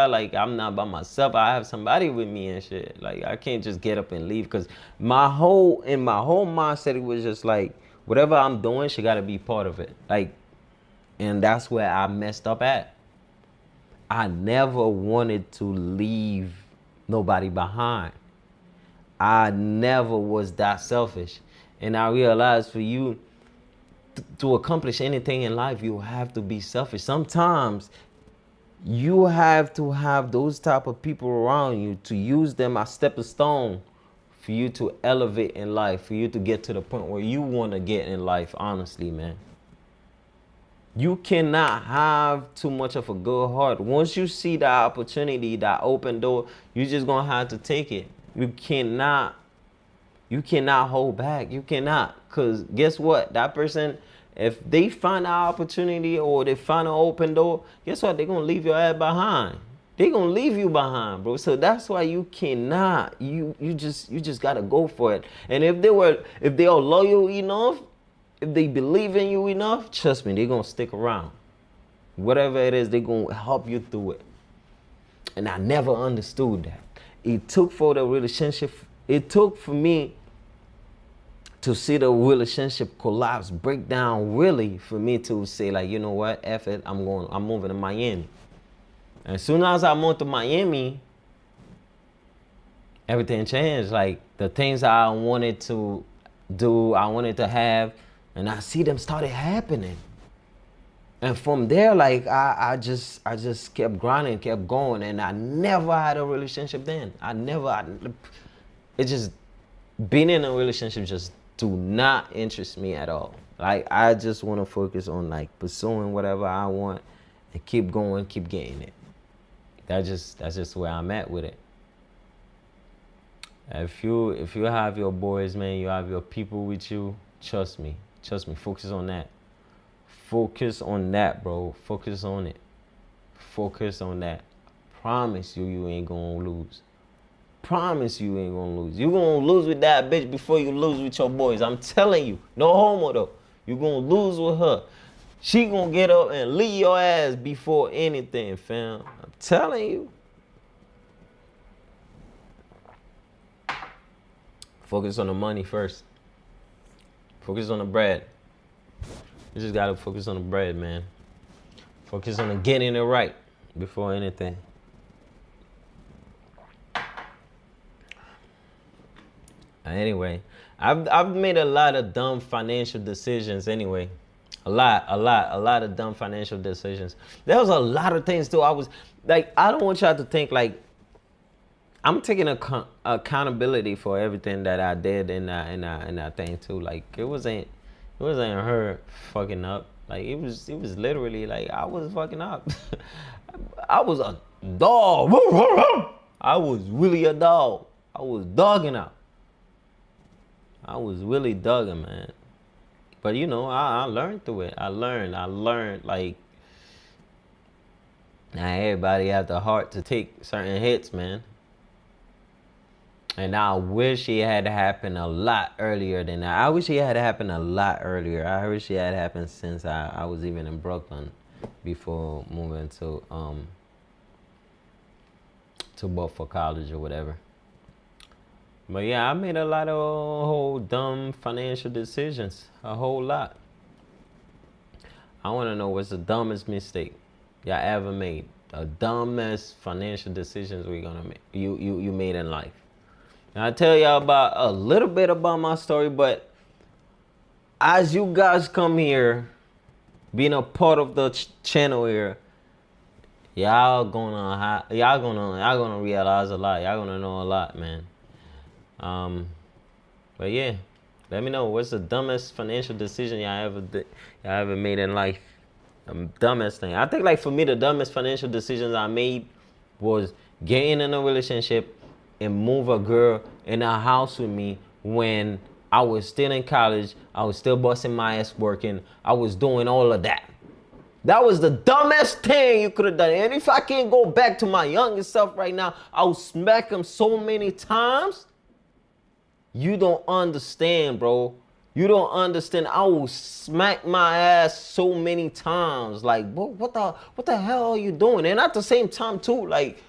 S1: Like, I'm not by myself. I have somebody with me and shit. Like, I can't just get up and leave, because my whole mindset, it was just like, whatever I'm doing, she got to be part of it. Like, and that's where I messed up at. I never wanted to leave nobody behind. I never was that selfish. And I realized for you to accomplish anything in life, you have to be selfish. Sometimes you have to have those type of people around you, to use them as stepping stone for you to elevate in life, for you to get to the point where you want to get in life, honestly, man. You cannot have too much of a good heart. Once you see that opportunity, that open door, you're just going to have to take it. You cannot hold back. You cannot. Because guess what? That person, if they find an opportunity or they find an open door, guess what? They're going to leave your ass behind. They're going to leave you behind, bro. So that's why you cannot. You just got to go for it. And if they are loyal enough, if they believe in you enough, trust me, they're going to stick around. Whatever it is, they're going to help you through it. And I never understood that. It took for me to see the relationship collapse, break down, really, for me to say, like, you know what, F it, I'm moving to Miami. And as soon as I moved to Miami, everything changed. Like, the things I wanted to do, I wanted to have, and I see them started happening. And from there, like, I just kept grinding, kept going, and I never had a relationship then. Being in a relationship just do not interest me at all. Like, I just want to focus on, like, pursuing whatever I want and keep going, keep getting it. That's just where I'm at with it. If you have your boys, man, you have your people with you, trust me, focus on that. Focus on that, bro. Focus on it. Focus on that. Promise you ain't gonna lose. Promise you ain't gonna lose. You gonna lose with that bitch before you lose with your boys. I'm telling you. No homo though. You gonna lose with her. She gonna get up and leave your ass before anything, fam. I'm telling you. Focus on the money first. Focus on the bread. You just gotta focus on the bread, man. Focus on the getting it right before anything. Anyway, I've made a lot of dumb financial decisions anyway. A lot of dumb financial decisions. There was a lot of things too. I was like, I don't want y'all to think like I'm taking accountability for everything that I did in that thing too. Like, it wasn't her fucking up. Like, it was literally like I was fucking up. I was a dog. I was really a dog. I was dogging out. I was really dogging, man. But you know, I learned through it. I learned like, not everybody has the heart to take certain hits, man. And I wish it had happened a lot earlier than that. I wish it had happened a lot earlier. I wish it had happened since I was even in Brooklyn before moving to both for college or whatever. But yeah, I made a lot of whole dumb financial decisions. A whole lot. I want to know what's the dumbest mistake y'all ever made. The dumbest financial decisions we're gonna make. You made in life. And I tell y'all about a little bit about my story, but as you guys come here, being a part of the channel here, y'all gonna realize a lot. Y'all gonna know a lot, man. But yeah, let me know what's the dumbest financial decision y'all ever made in life. The dumbest thing. I think, like, for me, the dumbest financial decisions I made was getting in a relationship and move a girl in a house with me when I was still in college. I was still busting my ass working. I was doing all of that. That was the dumbest thing you could have done. And if I can't go back to my youngest self right now, I would smack him so many times. You don't understand, bro. You don't understand. I will smack my ass so many times. Like, what the hell are you doing? And at the same time, too, like,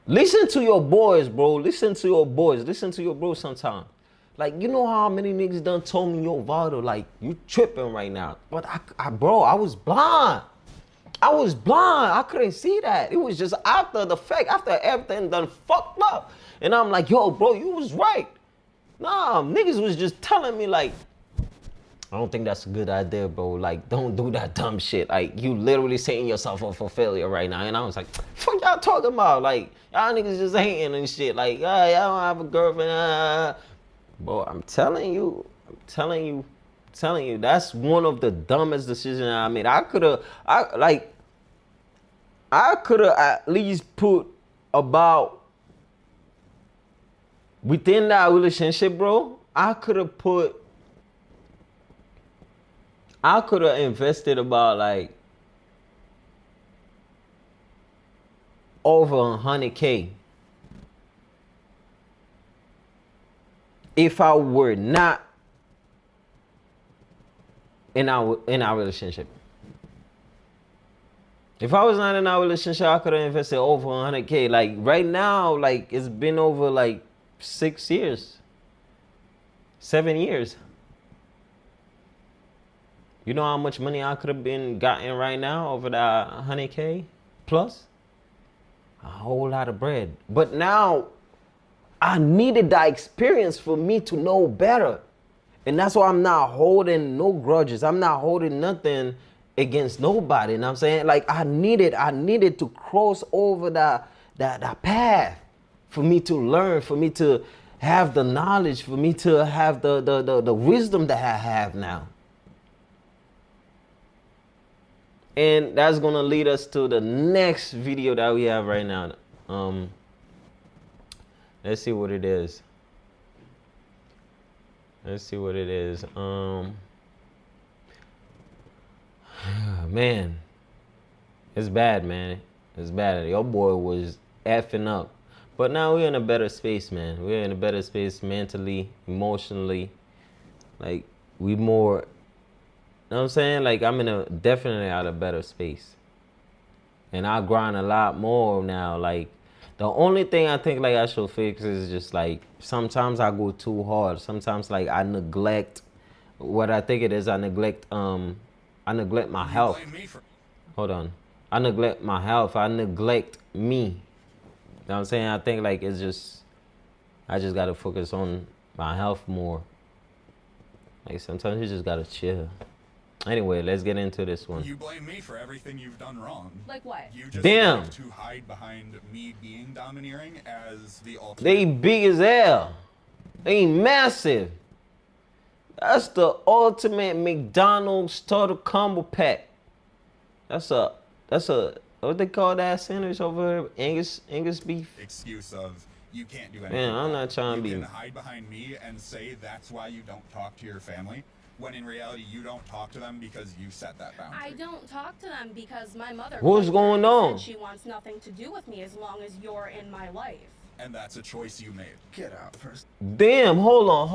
S1: listen to your boys, bro. Listen to your boys. Listen to your bro sometimes. Like, you know how many niggas done told me, yo, Vado, like, you tripping right now. But bro, I was blind. I couldn't see that. It was just after the fact, after everything done fucked up. And I'm like, yo, bro, you was right. Nah, niggas was just telling me, like, I don't think that's a good idea, bro. Like, don't do that dumb shit. Like, you literally setting yourself up for failure right now. And I was like, fuck y'all talking about? Like, y'all niggas just hating and shit. Like, y'all don't have a girlfriend. Bro, I'm telling you, that's one of the dumbest decisions I made. I could have at least put about, within that relationship, bro, I could have invested about, like, over $100K. If I were not in our relationship. If I was not in our relationship, I could have invested over $100K. Like, right now, like, it's been over, like, 6 years. 7 years. You know how much money I could have been gotten right now over that $100K plus? A whole lot of bread. But now, I needed that experience for me to know better. And that's why I'm not holding no grudges. I'm not holding nothing against nobody. You know what I'm saying? Like, I needed to cross over that path for me to learn, for me to have the knowledge, for me to have the wisdom that I have now. And that's gonna lead us to the next video that we have right now. Let's see what it is. Man, it's bad, man. It's bad. Your boy was effing up. But now we're in a better space, man. We're in a better space mentally, emotionally. Like, we more, you know what I'm saying? Like, I'm definitely out of better space. And I grind a lot more now. Like, the only thing I think, like, I should fix is just, like, sometimes I go too hard. Sometimes, like, I neglect what I think it is. I neglect my health. Hold on. I neglect my health. I neglect me. You know what I'm saying? I think, like, it's just, I just got to focus on my health more. Like, sometimes you just got to chill. Anyway, let's get into this one.
S8: You blame me for everything you've done wrong.
S10: Like what?
S8: You just
S1: Damn.
S8: like to hide behind me being domineering as the ultimate.
S1: They big as hell. They massive. That's the ultimate McDonald's total combo pack. That's a what they call that sandwich over here? Angus beef.
S8: Excuse of you can't do anything.
S1: Man, I'm not trying to be.
S8: You can hide behind me and say that's why you don't talk to your family, when in reality you don't talk to them because you set that boundary.
S10: I don't talk to them because my mother.
S1: What's going on?
S10: She wants nothing to do with me as long as you're in my life.
S8: And that's a choice you made. Get out first.
S1: Damn, hold on.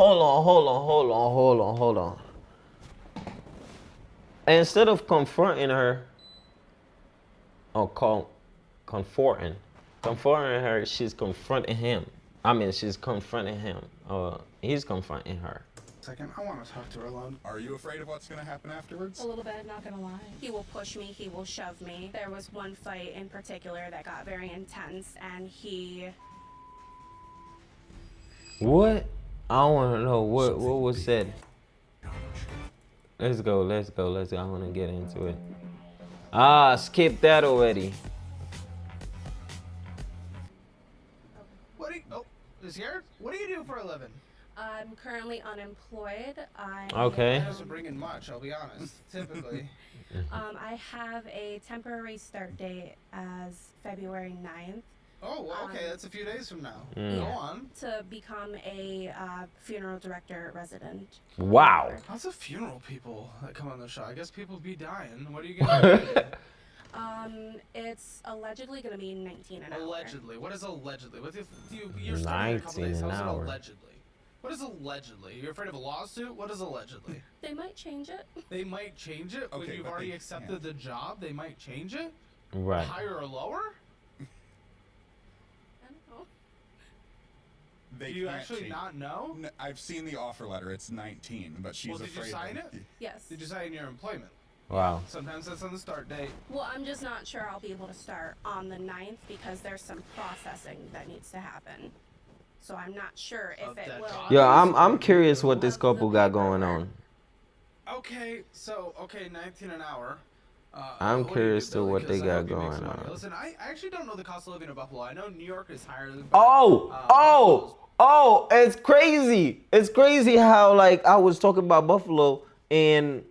S1: Instead of confronting her, or comforting, Confronting her, she's confronting him. I mean, she's confronting him. He's confronting her.
S12: Second, I want to talk to her alone.
S8: Are you afraid of what's going to happen afterwards?
S10: A little bit, not gonna lie.
S13: He will push me, he will shove me. There was one fight in particular that got very intense, and he...
S1: What? I want to know what was said. Let's go. I want to get into it. Skip that already.
S12: Oh, is here? What do you do for a living?
S13: I'm currently unemployed.
S1: Okay.
S12: That doesn't bring in much, I'll be honest, typically.
S13: I have a temporary start date as February 9th.
S12: Oh, well, okay, that's a few days from now.
S1: Mm.
S12: Go on.
S13: To become a funeral director resident.
S1: Wow.
S12: Lots of funeral people that come on the show. I guess people be dying. What are you gonna do?
S13: It's allegedly gonna be 19 an hour.
S12: Allegedly. What is allegedly? What if you're starting in a couple
S1: 19
S12: days?
S1: an
S12: How's it
S1: hour.
S12: allegedly? What is allegedly? You're afraid of a lawsuit? What is allegedly?
S13: They might change it.
S12: They might change it when
S8: Okay,
S12: you've
S8: but
S12: already
S8: they
S12: accepted the job. They might change it.
S1: Right.
S12: Higher or lower?
S13: I don't know.
S8: They
S12: Do you
S8: can't
S12: actually
S8: change-
S12: not know?
S8: I've seen the offer letter. It's 19, but she's
S12: Well, did you
S8: afraid.
S12: sign
S8: of,
S12: it?
S13: Yes.
S12: Did you sign your employment?
S1: Wow.
S12: Sometimes that's on the start date.
S13: Well, I'm just not sure I'll be able to start on the 9th because there's some processing that needs to happen. So I'm not sure if
S12: Of
S13: it
S12: that
S13: will.
S12: document?
S1: Yeah, I'm curious what this couple got going on.
S12: Okay, so 19 an hour.
S1: I'm
S12: what do you
S1: curious
S12: do,
S1: to
S12: Billy?
S1: what they
S12: 'Cause I
S1: got
S12: hope you make
S1: going
S12: some money.
S1: on.
S12: Listen, I actually don't know the cost of living in Buffalo. I know New York is higher than.
S1: It's crazy. It's crazy how like I was talking about Buffalo and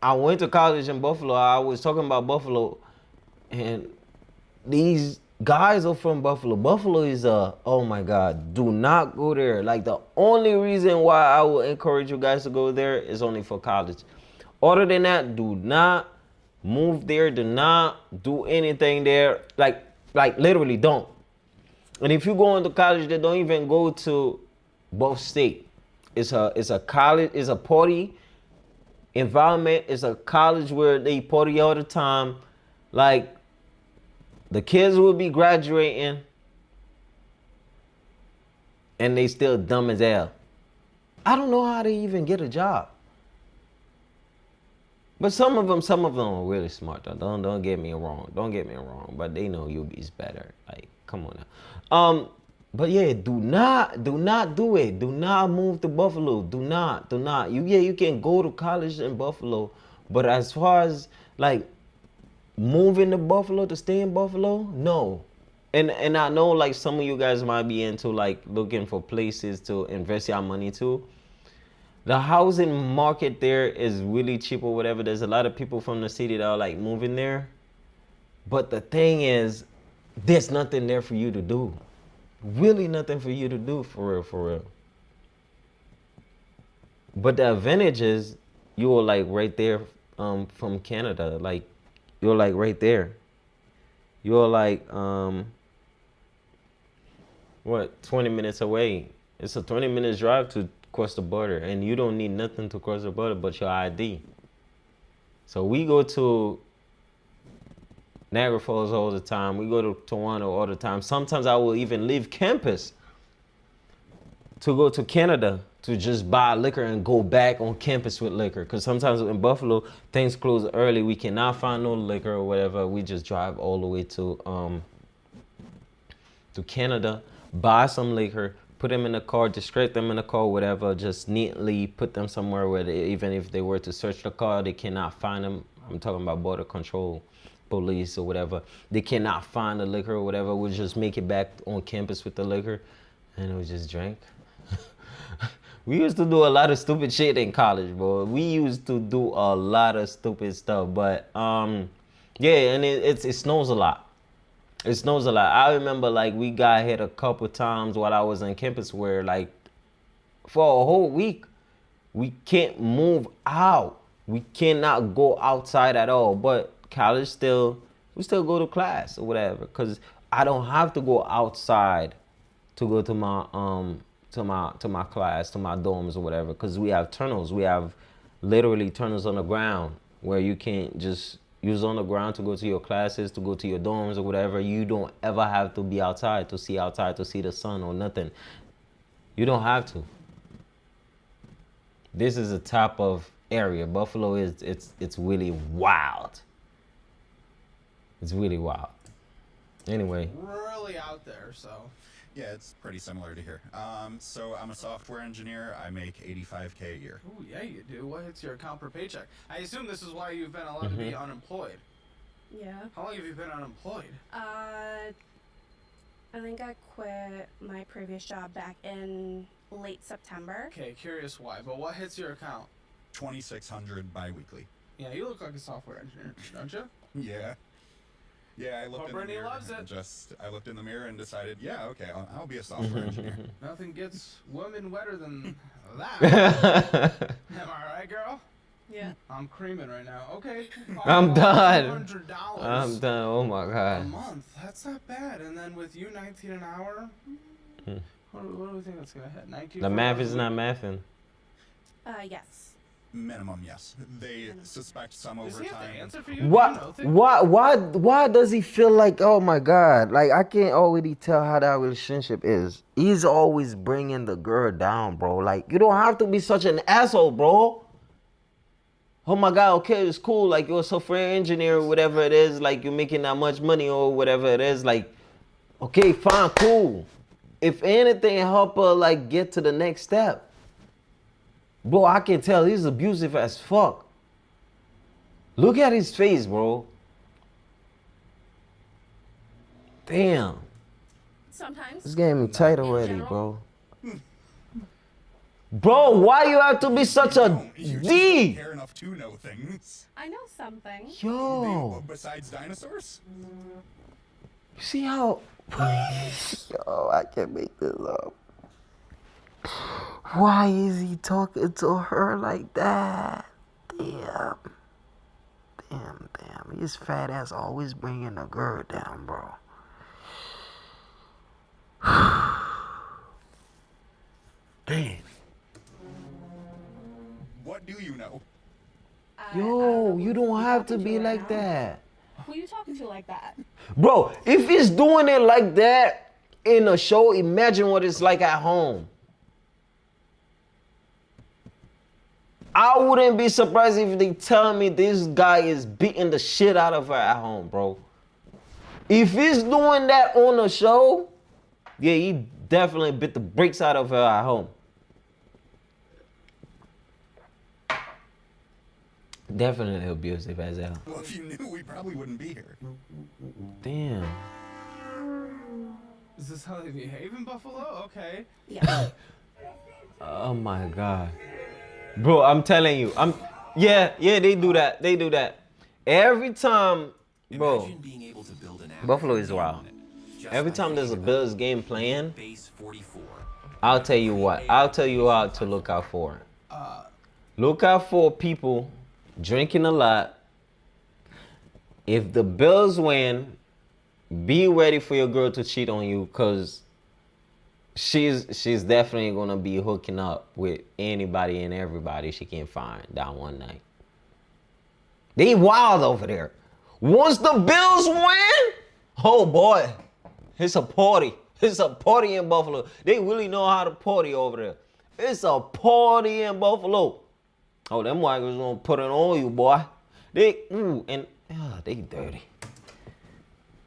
S1: I went to college in Buffalo. I was talking about Buffalo and these guys are from Buffalo. Buffalo is oh my God, do not go there. Like the only reason why I will encourage you guys to go there is only for college. Other than that, do not move there. Do not do anything there. Like literally don't. And if you go into college, they don't even go to both state. It's a college, it's a party environment. It's a college where they party all the time. Like the kids will be graduating and they still dumb as hell. I don't know how they even get a job. But some of them are really smart though. Don't get me wrong. Don't get me wrong. But they know UB's better. Like, come on now. But yeah, do not do it. Do not move to Buffalo. Do not. You can go to college in Buffalo, but as far as like moving to Buffalo to stay in Buffalo, no. And I know like some of you guys might be into like looking for places to invest your money to. The housing market there is really cheap or whatever. There's a lot of people from the city that are like moving there. But the thing is, there's nothing there for you to do. Really nothing for you to do, for real. But the advantage is you are like right there from Canada. Like you're like right there. You're like 20 minutes away. It's a 20 minutes drive to cross the border, and you don't need nothing to cross the border but your ID. So we go to Niagara Falls all the time. We go to Toronto all the time. Sometimes I will even leave campus to go to Canada to just buy liquor and go back on campus with liquor. Because sometimes in Buffalo, things close early. We cannot find no liquor or whatever. We just drive all the way to Canada, buy some liquor, put them in the car, discreet them in the car, whatever, just neatly put them somewhere where even if they were to search the car, they cannot find them. I'm talking about border control, police or whatever. They cannot find the liquor or whatever. We'll just make it back on campus with the liquor and we just drink. We used to do a lot of stupid shit in college, bro. We used to do a lot of stupid stuff, but yeah, and it snows a lot. It snows a lot. I remember like we got hit a couple times while I was on campus where like for a whole week we can't move out. We cannot go outside at all. But college we still go to class or whatever, because I don't have to go outside to go to my class, to my dorms or whatever, because we have tunnels. We have literally tunnels on the ground where you can't just You're on the ground to go to your classes, to go to your dorms or whatever. You don't ever have to be outside, to see the sun or nothing. You don't have to. This is a type of area. Buffalo is it's really wild. It's really wild. Anyway.
S12: Really out there, so.
S8: Yeah, it's pretty similar to here. So I'm a software engineer. I make $85K a year.
S12: Oh yeah, you do. What hits your account per paycheck? I assume this is why you've been allowed to be unemployed.
S13: Yeah.
S12: How long have you been unemployed?
S13: I think I quit my previous job back in late September.
S12: Okay, curious why, but what hits your account?
S8: $2,600 biweekly.
S12: Yeah, you look like a software engineer, don't you?
S8: Yeah. Yeah, I looked in the
S12: Brittany
S8: mirror
S12: loves it.
S8: I looked in the mirror and decided, yeah, okay, I'll be a software engineer.
S12: Nothing gets women wetter than that. Am I right, girl?
S13: Yeah.
S12: I'm creaming right now. Okay.
S1: I'm done.
S12: $200
S1: I'm done. Oh my
S12: a
S1: God.
S12: month. That's not bad. And then with you, 19 an hour. What do we think that's gonna hit? 19.
S1: The math is not mathing.
S13: Yes.
S8: Minimum, yes. They suspect some
S12: Does he have
S8: overtime.
S12: to answer for you?
S1: Why does he feel like, oh my God, like I can't already tell how that relationship is. He's always bringing the girl down, bro. Like, you don't have to be such an asshole, bro. Oh my God, okay, it's cool. Like, you're a software engineer or whatever it is. Like, you're making that much money or whatever it is. Like, okay, fine, cool. If anything, help her, like, get to the next step. Bro, I can tell he's abusive as fuck. Look at his face, bro. Damn.
S13: Sometimes.
S1: This getting me tight already, bro. Bro, why you have to be such a
S8: You
S1: D?
S8: care enough to know things.
S13: I know something.
S1: Yo.
S8: Besides dinosaurs?
S1: See how... Yo, I can't make this up. Why is he talking to her like that? Damn. His fat ass always bringing the girl down, bro. Damn.
S8: What do you know?
S1: Yo, you don't have to be like that.
S13: Who you talking to like that?
S1: Bro, if he's doing it like that in a show, imagine what it's like at home. I wouldn't be surprised if they tell me this guy is beating the shit out of her at home, bro. If he's doing that on the show, yeah, he definitely bit the brakes out of her at home. Definitely abusive as hell.
S8: Well, if you knew, we probably wouldn't be here.
S1: Damn.
S12: Is this how they behave in Buffalo? Okay.
S13: Yeah.
S1: Oh my God. Bro, I'm telling you. Yeah, they do that. They do that. Every time, bro. Buffalo is wild. Every time there's a Bills game playing, I'll tell you what. I'll tell you how to look out for. Look out for people drinking a lot. If the Bills win, be ready for your girl to cheat on you, because she's definitely gonna be hooking up with anybody and everybody she can find that one night. They wild over there. Once the Bills win, oh boy, it's a party. It's a party in Buffalo. They really know how to party over there. It's a party in Buffalo. Oh, them white girls gonna put it on you, boy. They dirty.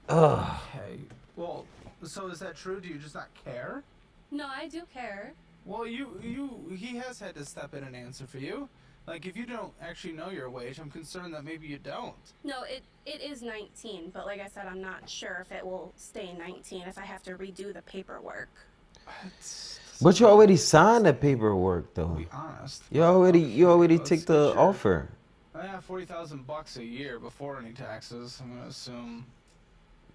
S1: Ugh.
S12: Okay. Well, so is that true? Do you just not care?
S13: No, I do care.
S12: Well, he has had to step in and answer for you. Like, if you don't actually know your wage, I'm concerned that maybe you don't.
S13: No, it is 19, but like I said, I'm not sure if it will stay 19 if I have to redo the paperwork.
S1: But you already signed the paperwork, though.
S12: To be honest.
S1: You already took the offer.
S12: I have $40,000 a year before any taxes. I'm gonna assume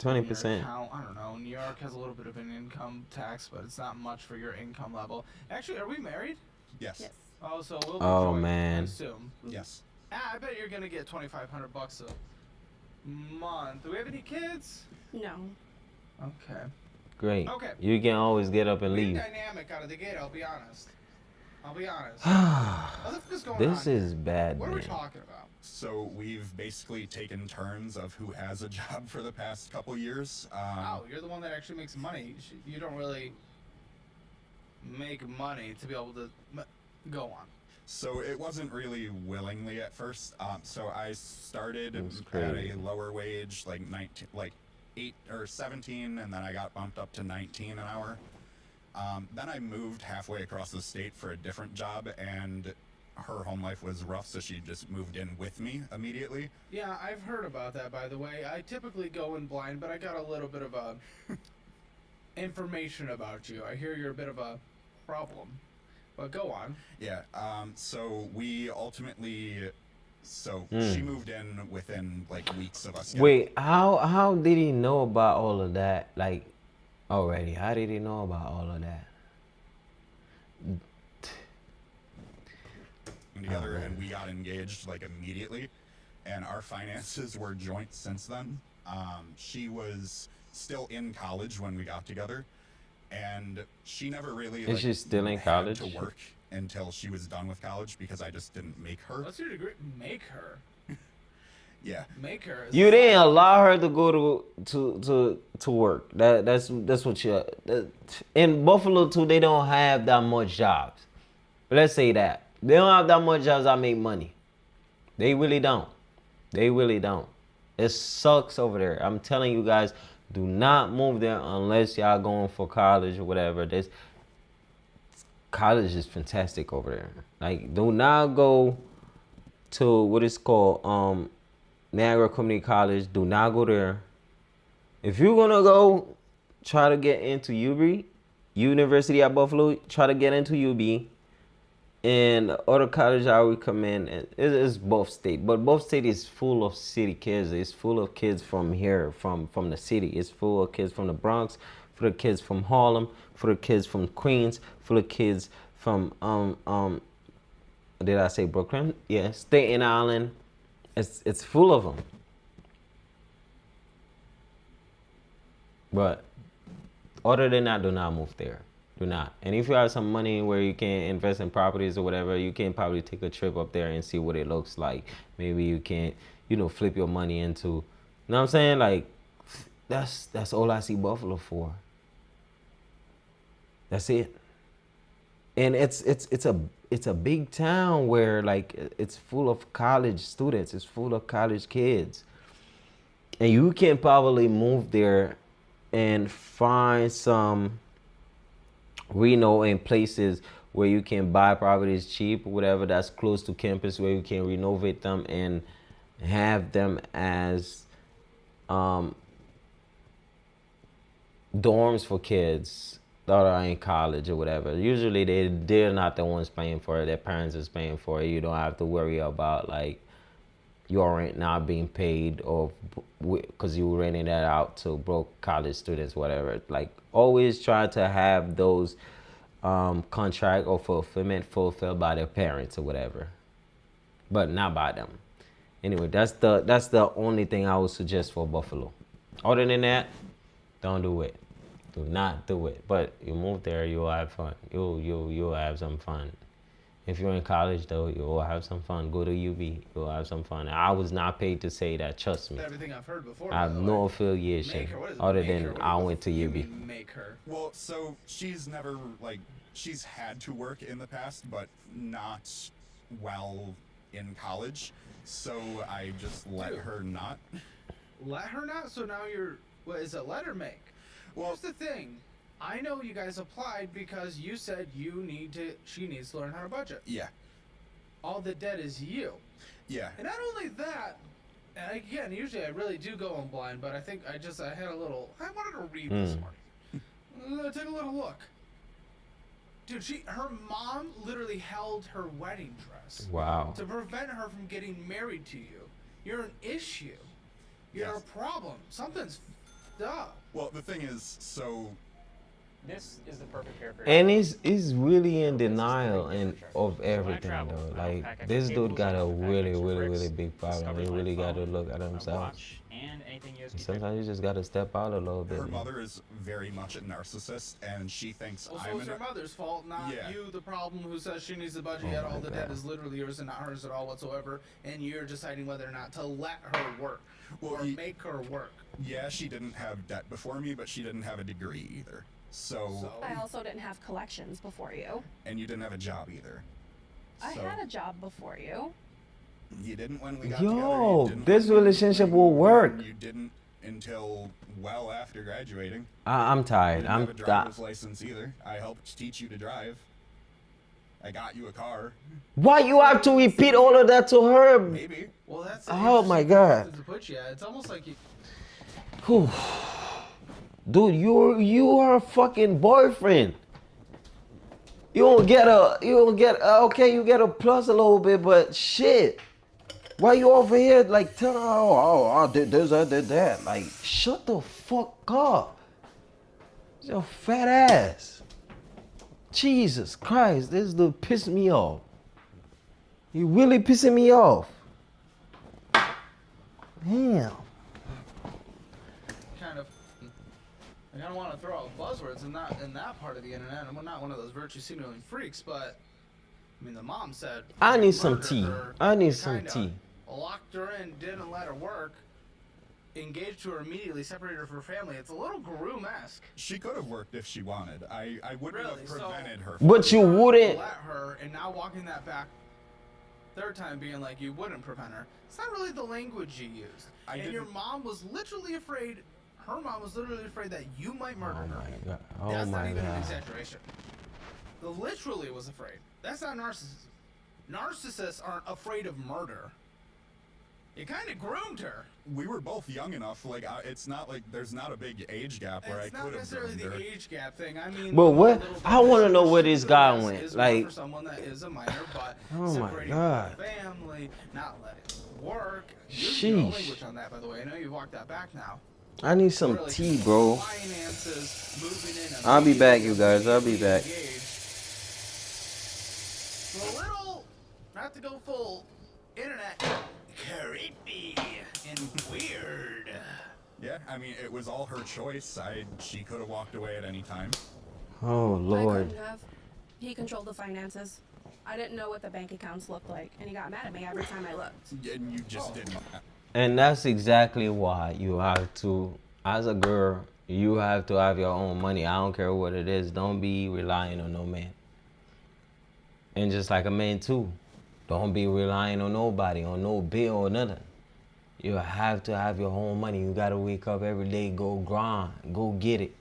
S1: 20%.
S12: I don't know. New York has a little bit of an income tax, but it's not much for your income level. Actually, are we married?
S8: Yes.
S12: Oh, so we'll be
S1: Oh,
S12: joint,
S1: man.
S12: I assume.
S8: Yes.
S12: I bet you're gonna get $2,500 a month. Do we have any kids?
S13: No.
S12: Okay.
S1: Great.
S12: Okay.
S1: You can always get up and
S12: Weird
S1: leave.
S12: dynamic out of the gate, I'll be honest. I'll be honest. What the fuck is going
S1: This
S12: on
S1: is
S12: here?
S1: bad,
S12: What are we
S1: man.
S12: talking about?
S8: So we've basically taken turns of who has a job for the past couple years.
S12: Oh, you're the one that actually makes money. You don't really make money to be able to go on.
S8: So it wasn't really willingly at first. So I started
S1: That's
S8: at
S1: crazy.
S8: a lower wage, like 19, like 8 or 17, and then I got bumped up to 19 an hour. Then I moved halfway across the state for a different job, and her home life was rough, so she just moved in with me immediately.
S12: Yeah, I've heard about that, by the way. I typically go in blind, but I got a little bit of a information about you. I hear you're a bit of a problem, but go on.
S8: Yeah. So we ultimately, she moved in within like weeks of us.
S1: Wait, how did he know about all of that? Like, already, how did he know about all of that?
S8: Together, and we got engaged like immediately, and our finances were joint since then. She was still in college when we got together, and she never really
S1: Is she still in
S8: had
S1: college?
S8: to work until she was done with college because I just didn't make her.
S12: What's your degree? Make her.
S8: Yeah.
S12: Make her.
S1: You didn't allow her to go to work. That's what you. In Buffalo too, they don't have that much jobs. Let's say that they don't have that much jobs that make money. They really don't. They really don't. It sucks over there. I'm telling you guys, do not move there unless y'all going for college or whatever. This college is fantastic over there. Like, do not go to what is called Niagara Community College. Do not go there. If you're gonna go try to get into UB, University at Buffalo, try to get into UB. And other college I recommend, it's both state, but both state is full of city kids. It's full of kids from here, from the city. It's full of kids from the Bronx, full of kids from Harlem, full of kids from Queens, full of kids from did I say Brooklyn? Yeah, Staten Island. It's full of them. But other than that, do not move there. Do not. And if you have some money where you can invest in properties or whatever, you can probably take a trip up there and see what it looks like. Maybe you can, flip your money into, you know what I'm saying? Like, that's all I see Buffalo for. That's it. And it's a big town where like it's full of college students. It's full of college kids. And you can probably move there and find some in places where you can buy properties cheap, whatever, that's close to campus, where you can renovate them and have them as dorms for kids that are in college or whatever. Usually they're not the ones paying for it. Their parents is paying for it. You don't have to worry about like your rent not being paid or because you were renting that out to broke college students, whatever. Like, always try to have those contract or fulfillment fulfilled by their parents or whatever, but not by them. Anyway, that's the only thing I would suggest for Buffalo. Other than that, don't do it. Do not do it. But you move there, you'll have fun. You'll have some fun. If you're in college, though, you'll have some fun. Go to UB. You'll have some fun. I was not paid to say that. Trust me.
S12: Everything I've heard before.
S1: I have no affiliation other than I went to UB.
S12: Make her.
S8: Well, so she's never she's had to work in the past, but not while in college. So I just let her not.
S12: Let her not? So now what is it, let her make? Well, here's the thing. I know you guys applied because you said she needs to learn how to budget.
S8: Yeah.
S12: All the debt is you.
S8: Yeah.
S12: And not only that, and again, usually I really do go in blind, but I think I wanted to read this one. Take a little look. Dude, her mom literally held her wedding dress.
S1: Wow.
S12: To prevent her from getting married to you. You're an issue. You're a problem. Something's up.
S8: Well, the thing is, so
S14: This is the perfect pair for
S1: And he's really in denial and of everything though. Like this dude got a really big problem. He really got to look at himself.
S14: and anything USB.
S1: Sometimes you just got to step out a little bit.
S8: Her
S1: man.
S8: mother is very much a narcissist, and she thinks
S12: Also,
S8: I'm
S12: it's her mother's fault, not
S8: Yeah.
S12: you, the problem, who says she needs the budget,
S1: Oh
S12: yet
S1: my
S12: all the debt
S1: God.
S12: is literally yours and not hers at all whatsoever, and you're deciding whether or not to let her work or make her work.
S8: Yeah, she didn't have debt before me, but she didn't have a degree either. So
S13: I also didn't have collections before you.
S8: and you didn't have a job either.
S13: I
S8: So
S13: had a job before you.
S8: you didn't when we got together.
S1: Yo,
S8: You didn't
S1: this
S8: when we
S1: relationship
S8: were
S1: will
S8: dating,
S1: work.
S8: and you didn't until well after graduating.
S1: I'm tired.
S8: You didn't have a driver's license either. I helped teach you to drive. I got you a car.
S1: Why you have to repeat all of that to her?
S8: Maybe.
S12: Well, that's
S1: Oh my
S12: interesting
S1: God.
S12: to put you at. It's almost like you.
S1: Whew. Dude, you are a fucking boyfriend. You don't get okay, you get a plus a little bit, but shit. Why you over here like telling her, I did this, I did that? Like, shut the fuck up. Your fat ass. Jesus Christ, this dude pissed me off. You really pissing me off. Damn.
S12: Kind of. I kind of want to throw out buzzwords in that part of the internet. I'm not one of those virtue signaling freaks, but I mean, the mom said
S1: I need some
S12: murdered
S1: tea.
S12: her,
S1: I need some
S12: kinda
S1: tea.
S12: Locked her in, didn't let her work, engaged to her immediately, separated her from her family. It's a little Groom-esque.
S8: She could have worked if she wanted. I wouldn't
S12: Really?
S8: have
S12: So-
S8: prevented her.
S1: But you wouldn't.
S12: Let her, and now walking that back third time being like you wouldn't prevent her. It's not really the language you used. And your mom was literally afraid, her mom was literally afraid that you might murder her.
S1: God. Oh
S12: That's not
S1: my
S12: even an
S1: God.
S12: exaggeration. Literally was afraid. That's not narcissism. Narcissists aren't afraid of murder. You kind of groomed her.
S8: We were both young enough. Like it's not like there's not a big age gap where
S12: It's
S8: I
S12: not
S8: could have
S12: necessarily
S8: groomed
S12: the
S8: her.
S12: age gap thing. I mean,
S1: But what?
S12: the little
S1: I want to know where
S12: punishment
S1: this guy
S12: is
S1: went.
S12: more
S1: Like,
S12: for someone that is a minor, but
S1: Oh my
S12: separating
S1: God.
S12: from the family, not letting work. You know
S1: Sheesh.
S12: language on that, by the way. I know you've walked that back now.
S1: I need some
S12: Really,
S1: tea, bro.
S12: Finances, moving in.
S1: I'll be back, you
S12: immediately,
S1: guys. I'll be back.
S12: engaged. A little, not to go full internet creepy and weird.
S8: Yeah, I mean it was all her choice. She could have walked away at any time.
S1: Oh
S13: I
S1: Lord.
S13: couldn't have. He controlled the finances. I didn't know what the bank accounts looked like, and he got mad at me every time I looked.
S8: And you just didn't.
S1: And that's exactly why you have to, as a girl, you have to have your own money. I don't care what it is. Don't be relying on no man. And just like a man too, don't be relying on nobody, on no bill or nothing. You have to have your own money. You gotta wake up every day, go grind, go get it.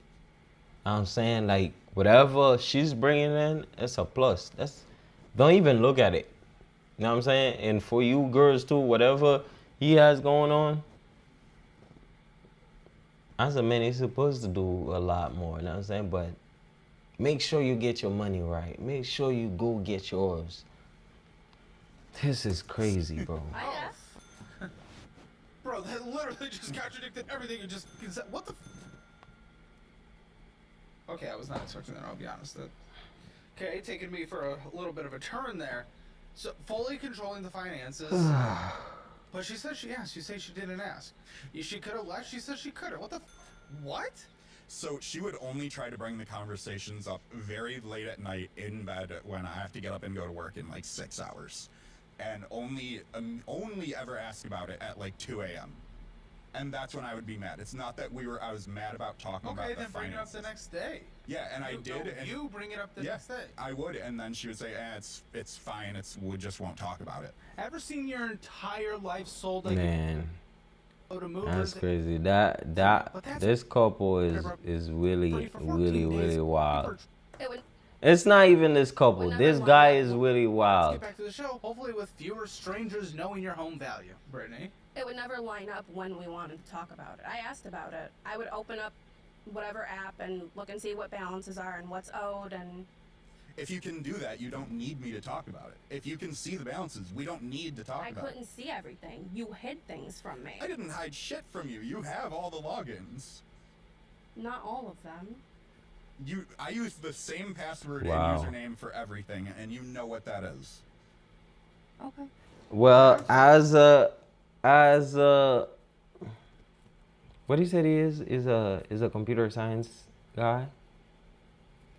S1: Know what I'm saying, like whatever she's bringing in, it's a plus. Don't even look at it. You know what I'm saying? And for you girls too, whatever he has going on, as a man, he's supposed to do a lot more. You know what I'm saying? But make sure you get your money right. Make sure you go get yours. This is crazy, bro.
S12: Bro, that literally just contradicted everything you just said. What the? Okay, I was not expecting that, I'll be honest. Okay, taking me for a little bit of a turn there. So, fully controlling the finances. But she said she asked. You say she didn't ask. She could have left. She said she couldn't. What the? What?
S8: So she would only try to bring the conversations up very late at night in bed when I have to get up and go to work in like 6 hours. And only ever ask about it at like 2 a.m. And that's when I would be mad. It's not that I was mad about talking about
S12: Okay,
S8: the
S12: then bring it up
S8: finances.
S12: the next day.
S8: Yeah, and I did.
S12: No,
S8: And
S12: you bring it up the
S8: yeah,
S12: next day.
S8: I would, and then she would say, it's fine. We just won't talk about it.
S12: Ever seen your entire life sold like
S1: Man,
S12: to move?
S1: that's crazy. This couple is really wild. It's not even this couple. This guy is really
S12: Let's
S1: wild.
S12: get back to the show. Hopefully with fewer strangers knowing your home value. Brittany.
S13: It would never line up when we wanted to talk about it. I asked about it. I would open up whatever app and look and see what balances are and what's owed, and
S8: If you can do that, you don't need me to talk about it. If you can see the balances, we don't need to talk
S13: I
S8: about it.
S13: couldn't see everything. You hid things from me.
S8: I didn't hide shit from you. You have all the logins.
S13: Not all of them.
S8: I use the same password
S1: Wow.
S8: and username for everything, and you know what that is.
S13: Okay.
S1: Well, what he said he is a computer science guy.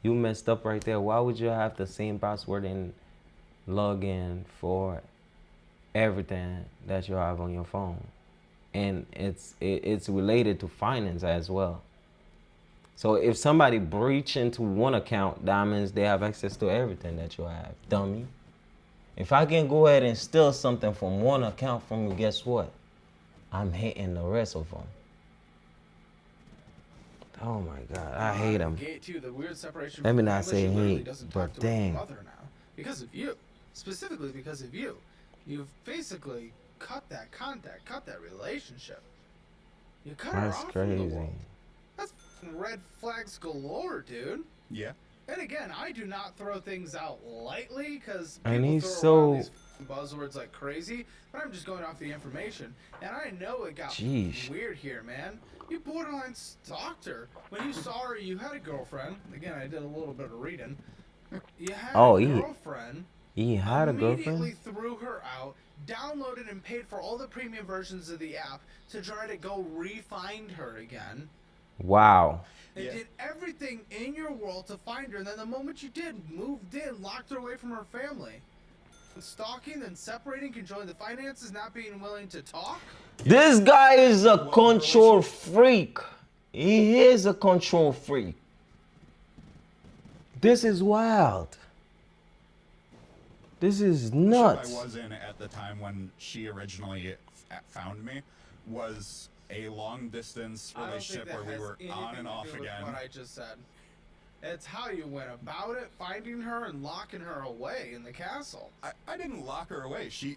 S1: You messed up right there. Why would you have the same password and log in for everything that you have on your phone? And it's related to finance as well. So if somebody breach into one account, that means they have access to everything that you have, dummy. If I can go ahead and steal something from one account from you, guess what? I'm hitting the rest of them. Oh my God, I hate them.
S12: The weird separation
S1: Let me
S12: from
S1: not
S12: family,
S1: say
S12: she literally
S1: hate,
S12: doesn't
S1: but
S12: talk to her
S1: dang.
S12: mother now because of you, specifically because of you. You've basically cut that contact, cut that relationship. You cut her
S1: That's
S12: off from the
S1: crazy.
S12: world. That's red flags galore, dude.
S8: Yeah.
S12: And again, I do not throw things out lightly because
S1: And
S12: people
S1: he's
S12: throw around
S1: so-
S12: these buzzwords like crazy. But I'm just going off the information, and I know it got
S1: Jeez.
S12: weird here, man. You borderline stalked her. When you saw her, you had a girlfriend. Again, I did a little bit of reading. You had a girlfriend.
S1: He had a
S12: Immediately
S1: girlfriend?
S12: threw her out, downloaded and paid for all the premium versions of the app to try to go re-find her again.
S1: Wow.
S12: And did everything in your world to find her, and then the moment you did, moved in, locked her away from her family. Stalking, then separating, controlling the finances, not being willing to talk?
S1: This guy is a control freak. He is a control freak. This is wild. This is nuts.
S8: I was in at the time when she originally found me was a long distance relationship where we were on and off again.
S12: What I just said. It's how you went about it, finding her and locking her away in the castle.
S8: I didn't lock her away. She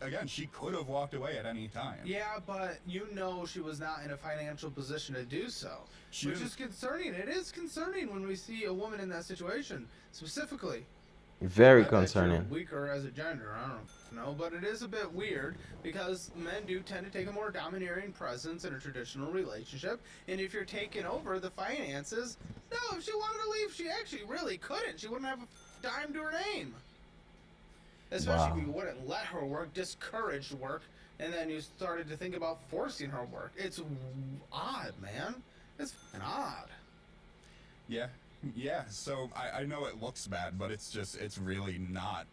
S8: could have walked away at any time.
S12: Yeah, but you know she was not in a financial position to do so. Which is concerning. It is concerning when we see a woman in that situation, specifically.
S1: Very
S12: I bet you're
S1: concerning.
S12: weaker as a gender, I don't know, but it is a bit weird because men do tend to take a more domineering presence in a traditional relationship, and if you're taking over the finances, no, if she wanted to leave, she actually really couldn't. She wouldn't have a dime to her name. Especially if you wouldn't let her work, discouraged work, and then you started to think about forcing her work. It's odd, man. It's fucking odd.
S8: Yeah, so I know it looks bad, but it's really not.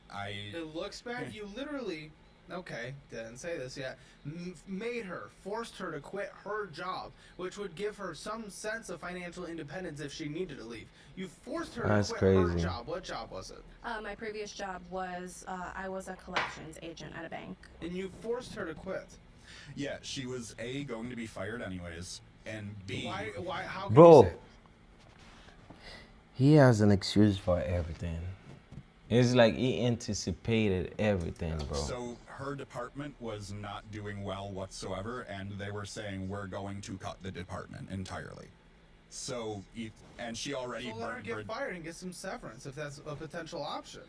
S12: It looks bad? You literally, okay, didn't say this yet, made her, forced her to quit her job, which would give her some sense of financial independence if she needed to leave. You forced her to quit her
S1: crazy.
S12: job. What job was it?
S13: My previous job was I was a collections agent at a bank.
S12: And you forced her to quit.
S8: Yeah, she was A, going to be fired anyways, and B...
S12: Why, how can
S1: Bro.
S12: you say?
S1: He has an excuse for everything. It's like he anticipated everything, bro.
S8: So her department was not doing well whatsoever, and they were saying, we're going to cut the department entirely. So, and she already
S12: So let her get fired and get some severance if that's a potential option.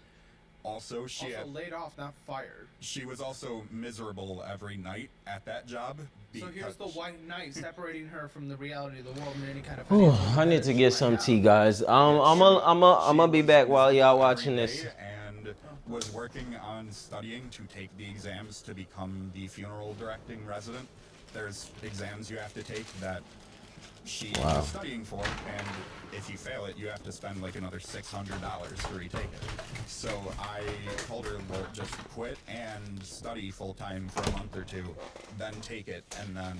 S8: Also, she
S12: Also laid off, not fired.
S8: She was also miserable every night at that job.
S12: So here's the white knight separating her from the reality of the world and any kind of
S1: Whew,
S12: financial
S1: I need to
S12: independence
S1: get
S12: she
S1: some
S12: might
S1: tea,
S12: have.
S1: guys. I'm gonna be back while y'all watching this.
S8: And was working on studying to take the exams to become the funeral directing resident. There's exams you have to take that she was studying for, and if you fail it, you have to spend like another $600 to retake it. So I told her, well, just quit and study full-time for a month or two, then take it, and then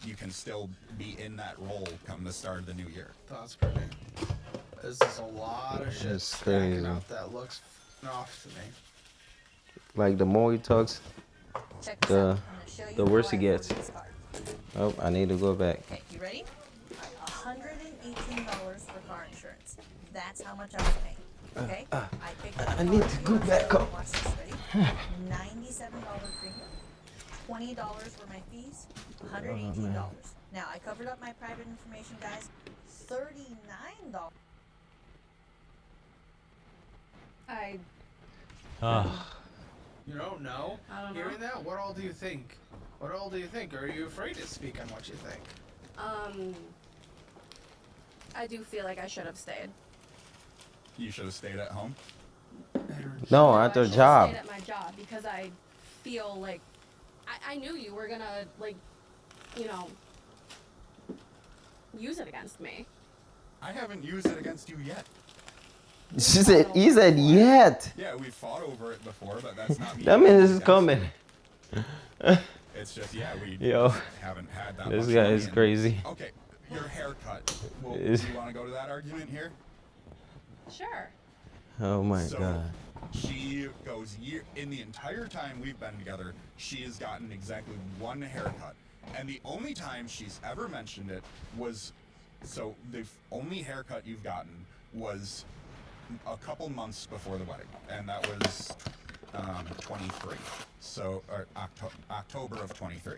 S8: you can still be in that role come the start of the new year.
S12: That's crazy. This is a lot of shit
S1: That's
S12: stacking
S1: crazy.
S12: up that looks off to me.
S1: Like the more he talks,
S5: Check this out. I'm gonna show you
S1: the worse he
S5: how I
S1: gets.
S5: afford this car.
S1: Oh, I need to go back.
S5: Okay, you ready? $118 for car insurance. That's how much I was paying. Okay? I picked up
S1: I
S5: the
S1: need
S5: car
S1: to
S5: with
S1: go
S5: you.
S1: back up.
S5: Watch this, ready? $97 premium. $20 were my fees. $118. Now I covered up my private information, guys. $39.
S12: You don't know?
S13: I don't know.
S12: Hearing that, what all do you think? What all do you think? Or are you afraid to speak on what you think?
S13: I do feel like I should have stayed.
S8: You should have stayed at home.
S1: No,
S13: I
S1: at their
S13: should've
S1: job.
S13: stayed at my job because I feel like I knew you were gonna like, you know, use it against me.
S8: I haven't used it against you yet.
S1: He said yet.
S8: Yeah, we fought over it before, but that's not me.
S1: That means it's coming.
S8: It's just, yeah, we
S1: Yo,
S8: haven't had that
S1: this
S8: much
S1: guy
S8: money
S1: is
S8: in-
S1: crazy.
S8: Okay, your haircut. Well, do
S1: Is-
S8: you want to go to that argument here?
S13: Sure.
S1: Oh my
S8: So,
S1: God.
S8: She goes, in the entire time we've been together, she has gotten exactly one haircut. And the only time she's ever mentioned it was, so the only haircut you've gotten was a couple months before the wedding. And that was 23. So, or October of 23.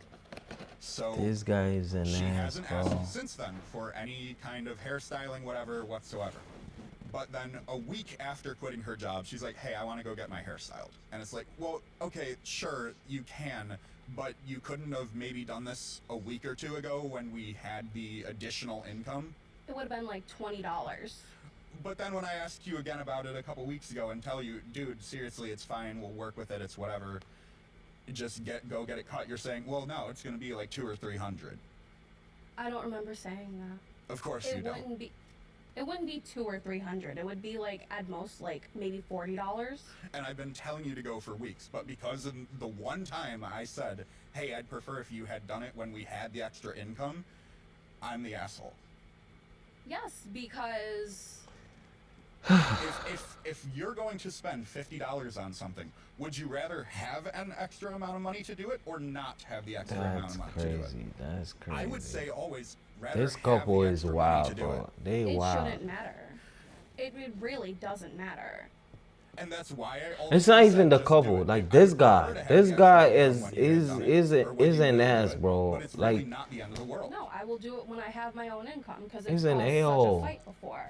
S8: So
S1: This guy is an
S8: she
S1: ass,
S8: hasn't
S1: bro.
S8: asked since then for any kind of hairstyling, whatever, whatsoever. But then a week after quitting her job, she's like, hey, I want to go get my hair styled. And it's like, well, okay, sure, you can, but you couldn't have maybe done this a week or two ago when we had the additional income?
S13: It would have been like $20.
S8: But then when I asked you again about it a couple weeks ago and tell you, dude, seriously, it's fine, we'll work with it, it's whatever, just go get it cut, you're saying, well, no, it's going to be like $200 or $300.
S13: I don't remember saying that.
S8: Of course you don't.
S13: It wouldn't be $200 or $300. It would be like at most like maybe $40.
S8: And I've been telling you to go for weeks, but because of the one time I said, hey, I'd prefer if you had done it when we had the extra income, I'm the asshole.
S13: Yes, because
S8: if you're going to spend $50 on something, would you rather have an extra amount of money to do it or not have the extra amount
S1: That's
S8: of money to do it?
S1: crazy. That's crazy.
S8: I would say always rather
S1: This
S8: have
S1: couple
S8: the
S1: is
S8: extra money
S1: wild,
S8: to do
S1: bro.
S8: it.
S1: They
S13: it
S1: wild.
S13: shouldn't matter. It really doesn't matter.
S8: And that's why I
S1: It's
S8: also
S1: not
S8: said
S1: even the
S8: just do
S1: couple.
S8: it.
S1: Like
S8: I
S1: this
S8: prefer
S1: guy.
S8: to have
S1: This
S8: the
S1: guy
S8: extra
S1: is
S8: income when you had done it, or when
S1: is
S8: you
S1: an
S8: really
S1: ass,
S8: do it,
S1: bro.
S8: But it's really
S1: Like
S8: not the end of the world.
S13: No, I will do it when I have my own income because
S1: He's
S13: it's
S1: an
S13: caused
S1: a-hole.
S13: such a fight before.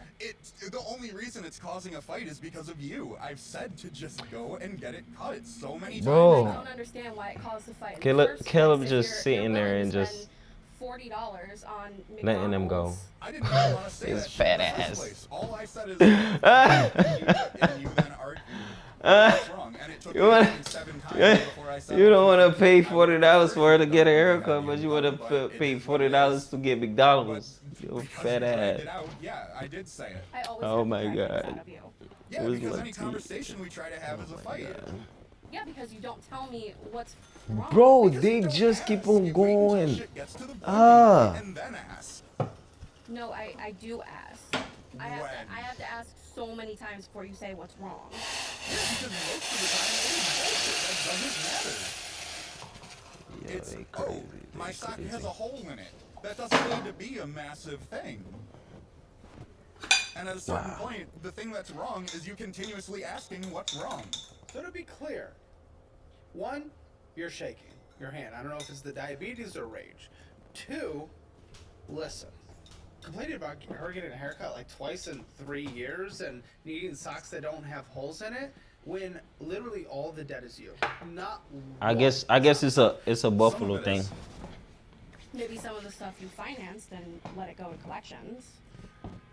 S8: The only reason it's causing a fight is because of you. I've said to just go and get it cut so many times.
S1: Bro.
S13: I don't understand why it caused the fight. In
S1: Caleb-
S13: the first
S1: Caleb
S13: place,
S1: just
S13: if
S1: sitting there
S13: willing
S1: and
S13: to
S1: just
S13: spend $40 on McDonald's.
S1: letting him go.
S8: I didn't even want to say
S1: His
S8: that shit
S1: fat
S8: in the first
S1: ass.
S8: place. All I said is and you then argued what's wrong. And it took
S1: You
S8: me
S1: wanna-
S8: 7 times before I said
S1: You don't
S8: what's
S1: want to
S8: wrong.
S1: pay
S8: I would
S1: $40
S8: prefer
S1: for her to
S8: you
S1: get a
S8: don't
S1: haircut,
S8: have
S1: but
S8: the
S1: you would
S8: income,
S1: have
S8: but it
S1: paid
S8: is what it
S1: $40
S8: is.
S1: to get McDonald's.
S8: But
S1: You
S8: because
S1: fat
S8: you dragged
S1: ass.
S8: it out, yeah, I did say it.
S13: I always
S1: Oh
S13: have
S1: my
S13: to drag things
S1: God.
S13: out of you.
S8: Yeah,
S1: Where's
S8: because
S1: my
S8: any
S1: tea?
S8: conversation we try to have is a fight.
S13: Yeah, because you don't tell me what's wrong.
S1: Bro,
S8: Because
S1: they
S8: you don't
S1: just
S8: ask.
S1: keep
S8: You
S1: on
S8: wait until
S1: going.
S8: shit gets to the point and then ask.
S13: No, I do ask. I have to ask so many times before you say what's wrong.
S8: Yeah, because most of the time it is bullshit. That doesn't matter. It's,
S1: they
S8: oh,
S1: crazy,
S8: my
S1: they
S8: sock
S1: crazy.
S8: has a hole in it. That doesn't need to be a massive thing. And at a certain point, the thing that's wrong is you continuously asking what's wrong.
S12: So to be clear, one, you're shaking your hand. I don't know if it's the diabetes or rage. Two, listen. Complaining about her getting a haircut like twice in 3 years and needing socks that don't have holes in it, when literally all the debt is you. Not
S1: I
S12: one.
S1: guess it's a Buffalo
S8: it
S1: thing.
S8: is.
S13: Maybe some of the stuff you financed and let it go to collections.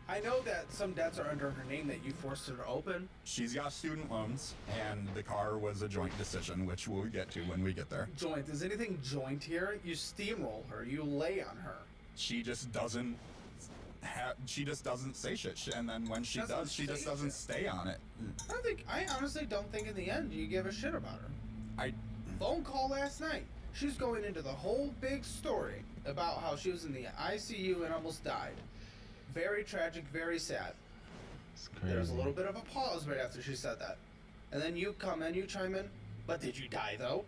S12: I know that some debts are under her name that you forced her to open.
S8: She's got student loans, and the car was a joint decision, which we'll get to when we get there.
S12: Joint. Is anything joint here? You steamroll her. You lay on her.
S8: She just doesn't say shit, and then when she
S12: Doesn't
S8: does, she just
S12: say
S8: doesn't
S12: shit.
S8: stay on it.
S12: I honestly don't think in the end you give a shit about her.
S8: I
S12: Phone call last night. She's going into the whole big story about how she was in the ICU and almost died. Very tragic, very sad. There was a little bit of a pause right after she said that. And then you come in, you chime in, but did you die though?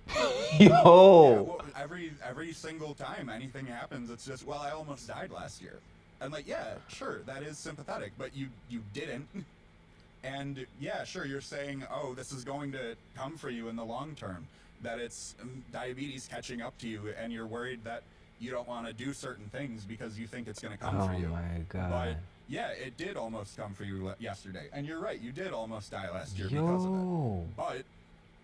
S1: Yo.
S8: Yeah, well, every single time anything happens, it's just, well, I almost died last year. And like, yeah, sure, that is sympathetic, but you didn't. And yeah, sure, you're saying, oh, this is going to come for you in the long term, that it's diabetes catching up to you, and you're worried that you don't want to do certain things because you think it's going to come for you.
S1: Oh my God.
S8: But yeah, it did almost come for you yesterday. And you're right, you did almost die last year because of it.
S1: Yo.
S8: But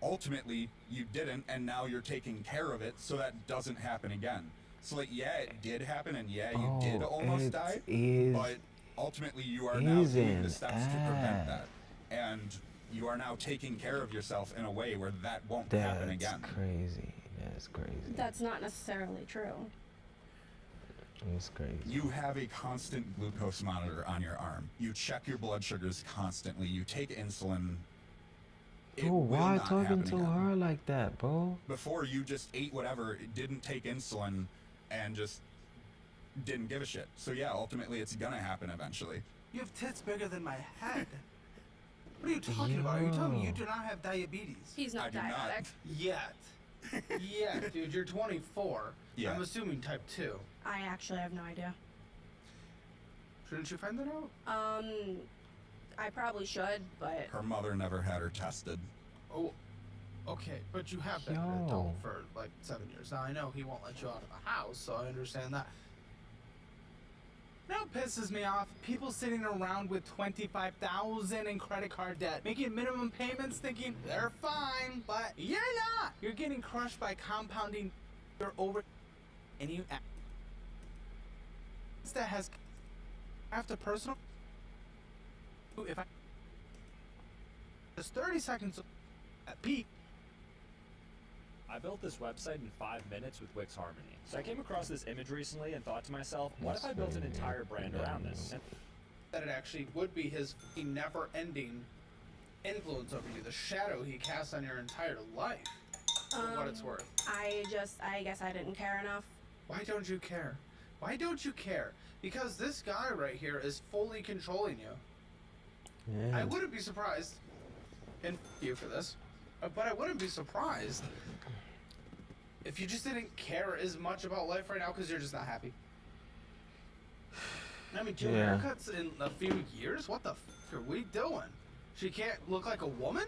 S8: ultimately, you didn't, and now you're taking care of it so that doesn't happen again. So like, yeah, it did happen, and yeah, you did almost
S1: it
S8: die,
S1: is-
S8: but ultimately you are now
S1: He's
S8: taking
S1: an
S8: the steps to prevent that.
S1: ass.
S8: And you are now taking care of yourself in a way where that won't happen again.
S1: That's crazy. That's crazy.
S13: That's not necessarily true.
S1: That's crazy.
S8: You have a constant glucose monitor on your arm. You check your blood sugars constantly. You take insulin. It
S1: Bro,
S8: will
S1: why
S8: not
S1: talking
S8: happen
S1: to
S8: again.
S1: her like that, bro?
S8: Before, you just ate whatever, didn't take insulin, and just didn't give a shit. So yeah, ultimately it's gonna happen eventually.
S12: You have tits bigger than my head. What are you talking about? Are you telling me you do not have diabetes?
S13: He's not
S8: I do not.
S13: diabetic.
S12: Yet. Yeah, dude, you're 24.
S8: Yeah.
S12: I'm assuming type 2.
S13: I actually have no idea.
S12: Shouldn't you find that out?
S13: I probably should, but
S8: Her mother never had her tested.
S12: Oh, okay, but you have been
S1: Yo.
S12: an adult for like 7 years. Now I know he won't let you out of the house, so I understand that. Now it pisses me off. People sitting around with $25,000 in credit card debt, making minimum payments, thinking they're fine, but you're not. You're getting crushed by compounding your over, and you. That has after personal. If I just 30 seconds at peak.
S14: I built this website in 5 minutes with Wix Harmony. So I came across this image recently and thought to myself, what if I built an entire brand around this?
S12: That it actually would be his never-ending influence over you, the shadow he casts on your entire life. For what it's worth.
S13: I guess I didn't care enough.
S12: Why don't you care? Why don't you care? Because this guy right here is fully controlling you.
S1: Yeah.
S12: I wouldn't be surprised, and you for this, but I wouldn't be surprised if you just didn't care as much about life right now because you're just not happy. I mean, 2 haircuts in a few years? What the f are we doing? She can't look like a woman?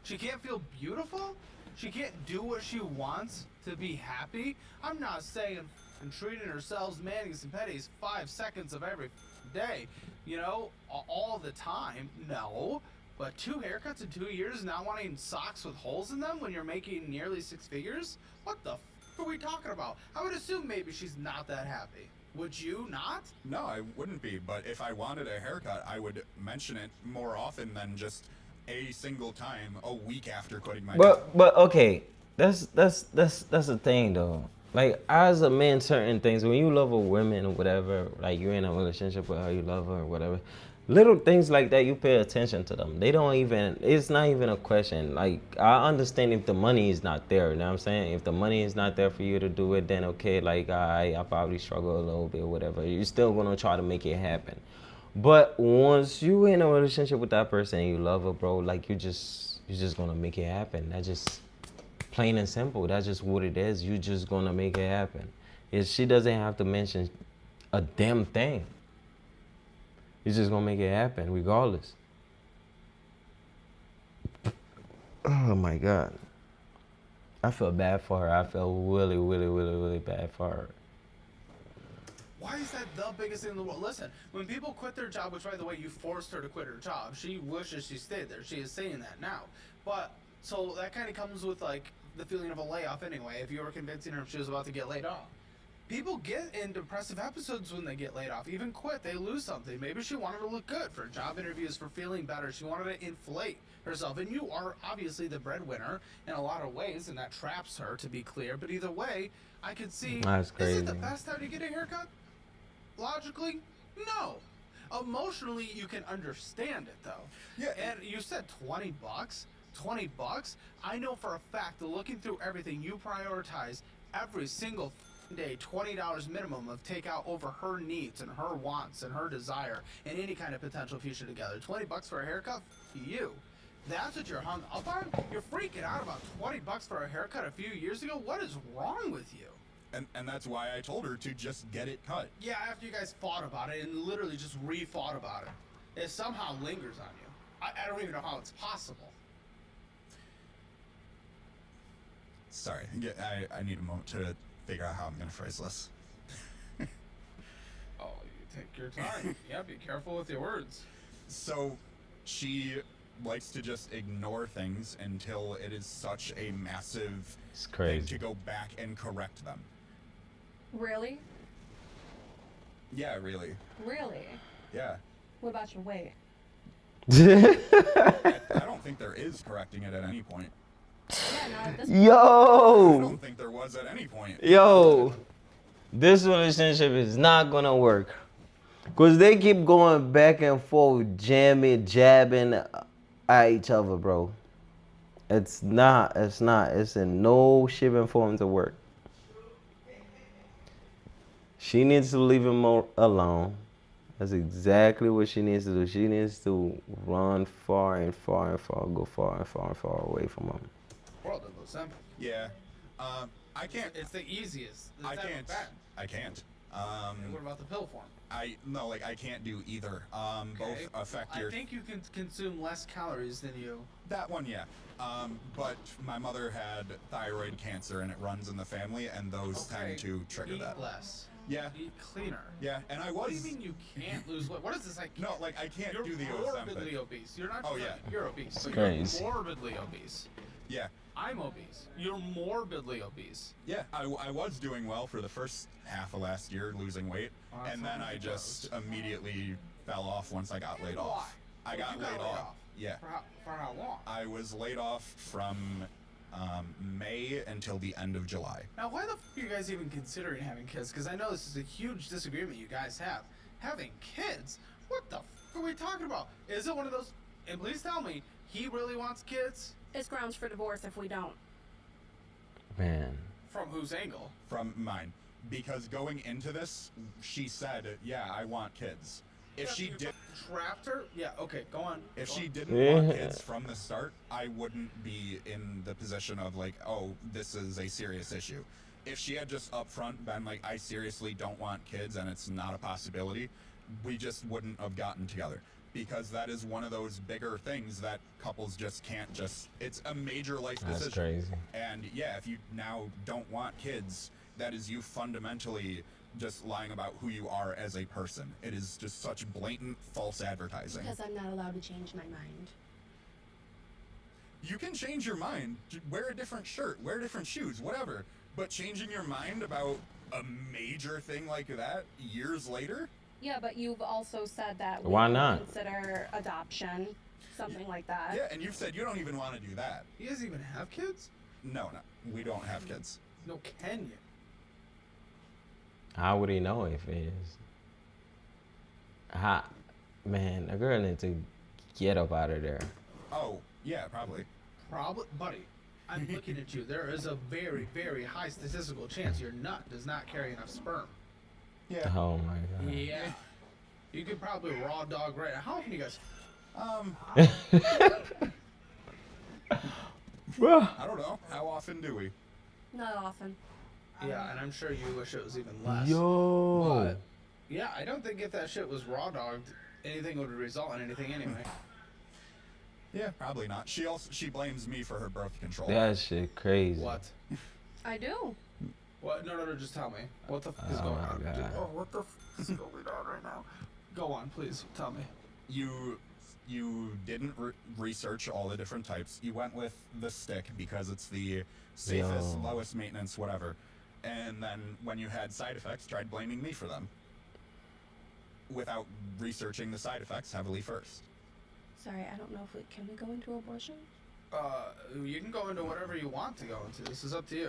S12: She can't feel beautiful? She can't do what she wants to be happy? I'm not saying and treating herself manis and petties 5 seconds of every day, you know, all the time. No. But 2 haircuts in 2 years, not wanting socks with holes in them when you're making nearly 6 figures? What the f are we talking about? I would assume maybe she's not that happy. Would you not?
S8: No, I wouldn't be, but if I wanted a haircut, I would mention it more often than just a single time a week after quitting my job.
S1: But okay, that's the thing though. Like as a man, certain things when you love a woman or whatever, like you're in a relationship with her, you love her or whatever. Little things like that, you pay attention to them. They don't even, it's not even a question. Like, I understand if the money is not there, you know what I'm saying? If the money is not there for you to do it, then okay, like, I probably struggle a little bit or whatever. You're still gonna try to make it happen. But once you in a relationship with that person and you love her, bro, like, you're just gonna make it happen. That's just plain and simple. That's just what it is. You're just gonna make it happen. She doesn't have to mention a damn thing. He's just gonna make it happen regardless. Oh my God. I feel bad for her. I feel really, really, really, really bad for her.
S12: Why is that the biggest thing in the world? Listen, when people quit their job, which by the way, you forced her to quit her job, she wishes she stayed there. She is saying that now. But, so that kind of comes with like the feeling of a layoff anyway, if you were convincing her she was about to get laid off. People get in depressive episodes when they get laid off. Even quit, they lose something. Maybe she wanted to look good for job interviews, for feeling better. She wanted to inflate herself. And you are obviously the breadwinner in a lot of ways, and that traps her, to be clear. But either way, I could see,
S1: That's
S12: is
S1: crazy.
S12: it the best time to get a haircut? Logically, no. Emotionally, you can understand it, though.
S8: Yeah.
S12: And you said 20 bucks? 20 bucks? I know for a fact that looking through everything, you prioritize every single day $20 minimum of takeout over her needs and her wants and her desire and any kind of potential future together. 20 bucks for a haircut? You. That's what you're hung up on? You're freaking out about 20 bucks for a haircut a few years ago? What is wrong with you?
S8: And that's why I told her to just get it cut.
S12: Yeah, after you guys fought about it and literally just re-fought about it. It somehow lingers on you. I don't even know how it's possible.
S8: Sorry, I need a moment to figure out how I'm gonna phrase this.
S12: Oh, you take your time. Yeah, be careful with your words.
S8: So, she likes to just ignore things until it is such a massive
S1: It's crazy.
S8: thing to go back and correct them.
S13: Really?
S8: Yeah, really.
S13: Really?
S8: Yeah.
S13: What about your weight?
S8: I don't think there is correcting it at any point.
S13: Yeah, not at this
S8: I
S1: Yo,
S8: don't think there was at any point.
S1: yo, this relationship is not gonna work. Cause they keep going back and forth, jabbing at each other, bro. It's in no shape and form to work. She needs to leave him alone. That's exactly what she needs to do. She needs to run far and far and far, go far and far and far away from him.
S12: World of those simple.
S8: Yeah. I can't.
S12: It's the easiest.
S8: I can't. I can't.
S12: And what about the pill form?
S8: I can't do either. Both affect your.
S12: I think you can consume less calories than you.
S8: That one, yeah. But my mother had thyroid cancer, and it runs in the family, and those tend to trigger
S12: Eat
S8: that.
S12: less.
S8: Yeah.
S12: Eat cleaner.
S8: Yeah, and I was.
S12: What do you mean you can't lose weight? What is this like?
S8: No, like I can't
S12: You're
S8: do the
S12: morbidly
S8: Ozempic.
S12: obese. You're not. Just
S8: Oh, yeah.
S12: You're obese. But
S1: Crazy.
S12: You're morbidly obese.
S8: Yeah.
S12: I'm obese. You're morbidly obese.
S8: Yeah, I was doing well for the first half of last year, losing weight,
S12: Oh, that's
S8: and then
S12: not
S8: I
S12: what it
S8: just immediately fell off once I got laid off. I
S12: Oh,
S8: got
S12: you
S8: laid off. Yeah.
S12: For how long?
S8: I was laid off from May until the end of July.
S12: Now, why the f are you guys even considering having kids? Because I know this is a huge disagreement you guys have. Having kids? What the f are we talking about? Is it one of those? And please tell me, he really wants kids?
S13: It's grounds for divorce if we don't.
S1: Man.
S12: From whose angle?
S8: From mine. Because going into this, she said, yeah, I want kids. If she did
S12: trapped her, yeah, okay, go on.
S8: If
S12: Go
S8: she
S12: on.
S8: didn't want kids from the start, I wouldn't be in the position of like, oh, this is a serious issue. If she had just up front been like, I seriously don't want kids and it's not a possibility, we just wouldn't have gotten together. Because that is one of those bigger things that couples just can't it's a major life decision.
S1: That's crazy.
S8: And yeah, if you now don't want kids, that is you fundamentally just lying about who you are as a person. It is just such blatant false advertising.
S13: Because I'm not allowed to change my mind.
S8: You can change your mind. Wear a different shirt, wear different shoes, whatever. But changing your mind about a major thing like that years later?
S13: Yeah, but you've also said that we
S1: Why
S13: can
S1: not?
S13: consider adoption, something like that.
S8: Yeah, and you've said you don't even want to do that.
S12: He doesn't even have kids?
S8: No, we don't have kids.
S12: No, can you?
S1: How would he know if it is? Man, a girl needs to get up out of there.
S8: Oh, yeah, probably.
S12: Probably, buddy. I'm looking at you. There is a very, very high statistical chance your nut does not carry enough sperm.
S8: Yeah.
S1: Oh my god.
S12: Yeah. You could probably raw dog right. How often do you guys?
S8: I don't know. How often do we?
S13: Not often.
S12: Yeah, and I'm sure you wish it was even less.
S1: Yo.
S12: But, yeah, I don't think if that shit was raw dogged, anything would result in anything anyway.
S8: Yeah, probably not. She blames me for her birth control.
S1: That shit crazy.
S12: What?
S13: I do.
S12: What? No, just tell me. What the f is going on?
S1: God.
S12: Oh, what the f is going on right now? Go on, please. Tell me.
S8: You didn't research all the different types. You went with the stick because it's the safest, lowest maintenance, whatever. And then when you had side effects, tried blaming me for them. Without researching the side effects heavily first.
S13: Sorry, I don't know if can we go into abortion?
S12: You can go into whatever you want to go into. This is up to you.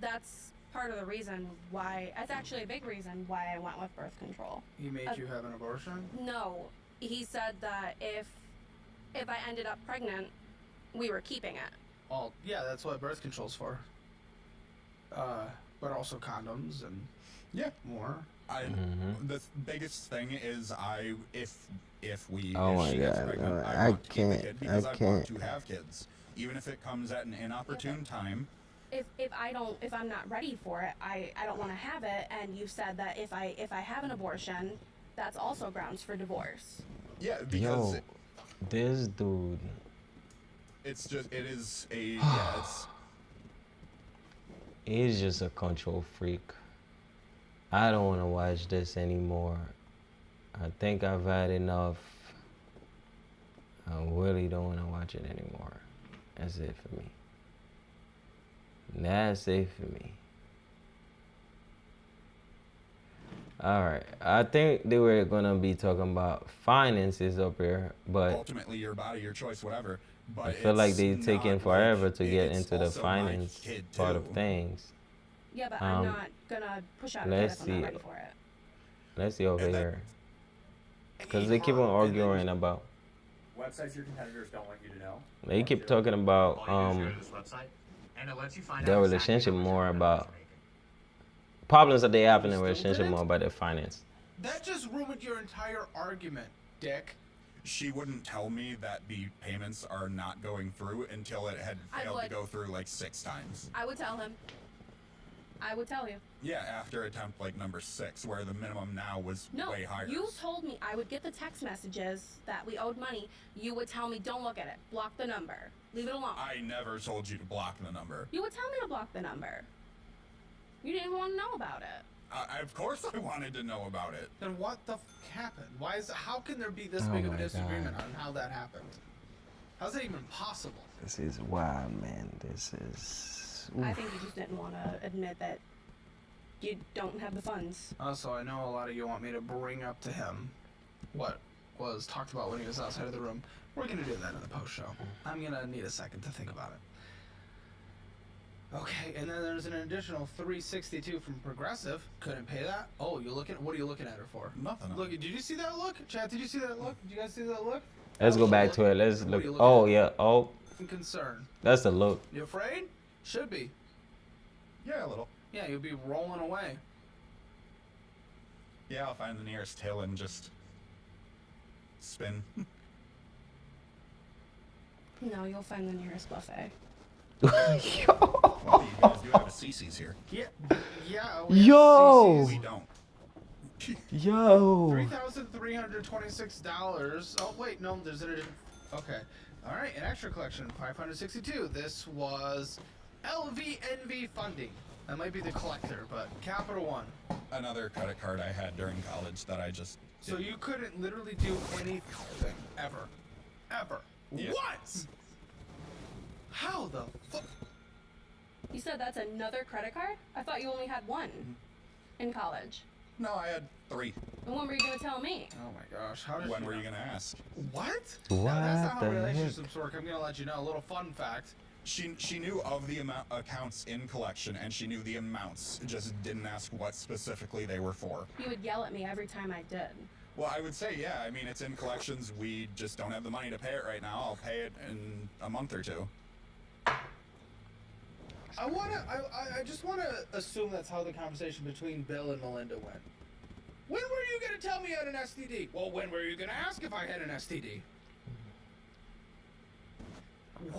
S13: That's part of the reason why. That's actually a big reason why I went with birth control.
S12: He made you have an abortion?
S13: No, he said that if I ended up pregnant, we were keeping it.
S12: Oh, yeah, that's what birth control's for. But also condoms and more.
S8: The biggest thing is if we
S1: Oh my
S8: she gets
S1: God,
S8: pregnant,
S1: no,
S8: I want to keep the
S1: can't,
S8: kid because
S1: I
S8: I want
S1: can't.
S8: to have kids, even if it comes at an inopportune time.
S13: If I'm not ready for it, I don't want to have it. And you said that if I have an abortion, that's also grounds for divorce.
S8: Yeah, because
S1: Yo, this dude.
S8: it's just
S1: He's just a control freak. I don't want to watch this anymore. I think I've had enough. I really don't want to watch it anymore. That's it for me. That's it for me. All right. I think they were gonna be talking about finances up here, but
S8: ultimately your body, your choice, whatever. But
S1: I feel like they
S8: it's
S1: taking
S8: not
S1: forever
S8: like
S1: to get
S8: it's
S1: into the
S8: also my
S1: finance
S8: kid,
S1: part of
S8: too.
S1: things.
S13: Yeah, but I'm not gonna push out a kid
S1: Let's
S13: if I'm not
S1: see.
S13: ready for it.
S1: Let's see over
S8: And that-
S1: here. Because they keep on arguing about.
S14: Websites your competitors don't want you to know.
S1: They keep talking about their relationship more about problems that they have in their relationship more about their finance.
S12: That just ruined your entire argument, Dick.
S8: She wouldn't tell me that the payments are not going through until it had failed to go through like 6 times.
S13: I would tell him. I would tell you.
S8: Yeah, after attempt like number 6, where the minimum now was
S13: No,
S8: way higher.
S13: you told me I would get the text messages that we owed money. You would tell me, don't look at it. Block the number. Leave it alone.
S8: I never told you to block the number.
S13: You would tell me to block the number. You didn't even want to know about it.
S8: Of course I wanted to know about it.
S12: Then what the happened? How can there be this
S1: Oh
S12: big of a
S1: my
S12: disagreement
S1: God.
S12: on how that happened? How's that even possible?
S1: This is wild, man. This is.
S13: I think you just didn't want to admit that you don't have the funds.
S12: Also, I know a lot of you want me to bring up to him what was talked about when he was outside of the room. We're gonna do that in the post show. I'm gonna need a second to think about it. Okay, and then there's an additional $362 from Progressive. Couldn't pay that. Oh, what are you looking at her for?
S8: Nothing.
S12: Look, did you see that look? Chat, did you see that look? Did you guys see that look?
S1: Let's go back to it. Let's look. Oh, yeah. Oh,
S12: I'm concerned.
S1: that's the look.
S12: You afraid? Should be.
S8: Yeah, a little.
S12: Yeah, you'll be rolling away.
S8: Yeah, I'll find the nearest hill and just spin.
S13: No, you'll find the nearest buffet.
S8: Well, you guys do have a CC's here.
S12: Yeah.
S1: Yo!
S8: We don't.
S1: Yo!
S12: $3,326. Oh wait, no, there's an addition. Okay, all right, an extra collection, 562. This was LVNV funding. That might be the collector, but Capital One.
S8: Another credit card I had during college that I just.
S12: So you couldn't literally do anything ever.
S8: Yeah.
S12: What? How the fuck?
S13: You said that's another credit card? I thought you only had one in college.
S8: No, I had 3.
S13: And when were you going to tell me?
S12: Oh my gosh, how did
S8: When
S12: you
S8: were
S12: know?
S8: you gonna ask?
S12: What?
S1: What
S12: No, that's not how
S1: the heck?
S12: relationships work. I'm gonna let you know a little fun fact.
S8: She knew of the accounts in collection, and she knew the amounts, just didn't ask what specifically they were for.
S13: You would yell at me every time I did.
S8: Well, I would say, yeah, I mean, it's in collections. We just don't have the money to pay it right now. I'll pay it in a month or 2.
S12: I just wanna assume that's how the conversation between Bill and Melinda went. When were you gonna tell me I had an STD? Well, when were you gonna ask if I had an STD?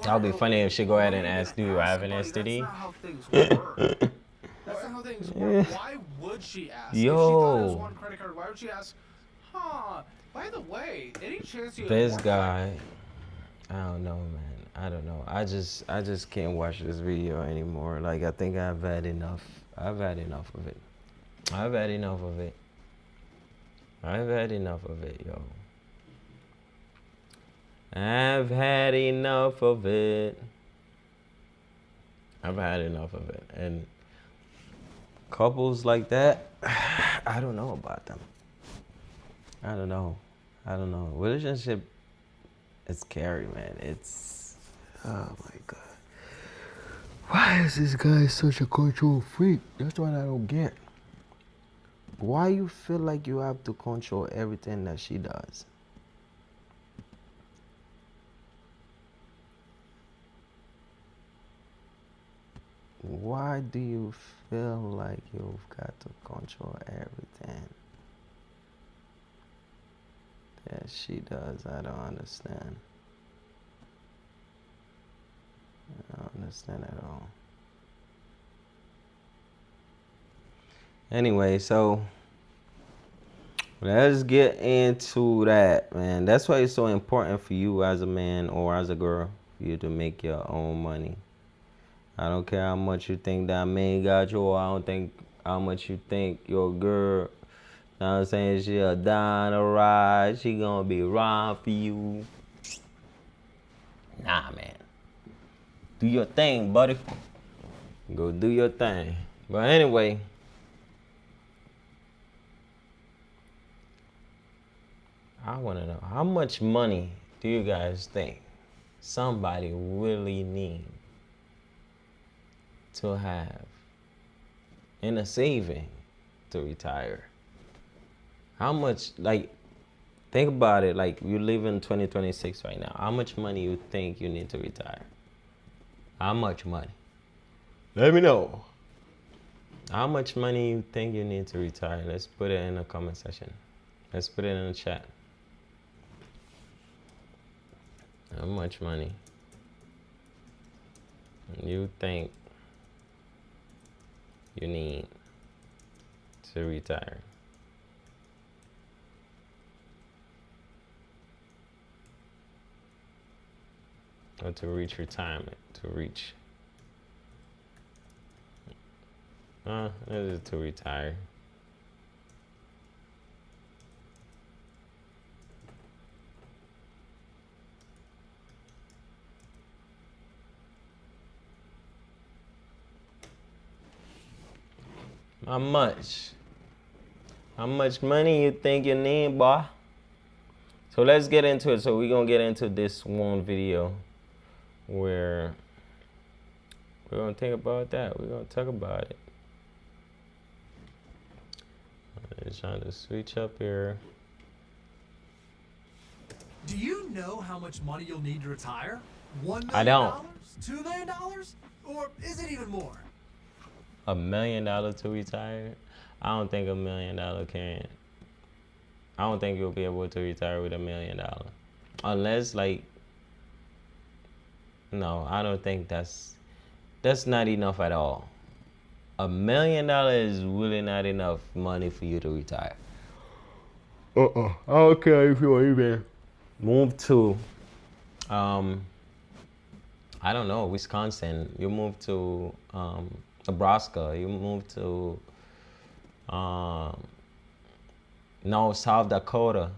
S1: That would be funny if she go ahead and ask, do you have an STD?
S12: That's not how things work. That's not how things work. Why would she ask? If she thought it was one credit card, why would she ask, by the way, any chance you
S1: This guy, I don't know, man. I don't know. I just can't watch this video anymore. Like, I think I've had enough. I've had enough of it. I've had enough of it. I've had enough of it, yo. I've had enough of it. I've had enough of it. And couples like that, I don't know about them. I don't know. Relationship is scary, man. It's, oh my God. Why is this guy such a control freak? That's what I don't get. Why you feel like you have to control everything that she does? Why do you feel like you've got to control everything that she does? I don't understand. I don't understand at all. Anyway, so let's get into that, man. That's why it's so important for you as a man or as a girl for you to make your own money. I don't care how much you think that man got you, or I don't think how much you think your girl, you know what I'm saying, she a down a ride, she gonna be around for you. Nah, man. Do your thing, buddy. Go do your thing. But anyway, I want to know, how much money do you guys think somebody really need to have in a saving to retire? How much, like, think about it, like you live in 2026 right now. How much money you think you need to retire? How much money? Let me know. How much money you think you need to retire? Let's put it in the comment section. Let's put it in the chat. How much money you think you need to retire? Or to reach retirement, to reach. This is to retire. How much? How much money you think you need, boy? So let's get into it. So we're gonna get into this one video where we're gonna think about that. We're gonna talk about it. I'm trying to switch up here.
S15: Do you know how much money you'll need to retire? $1 million?
S1: I don't.
S15: $2 million? Or is it even more?
S1: $1 million to retire? I don't think $1 million can. I don't think you'll be able to retire with $1 million. Unless, like, no, I don't think that's not enough at all. $1 million is really not enough money for you to retire. I don't care if you even move to, I don't know, Wisconsin. You move to Nebraska. You move to, no, South Dakota.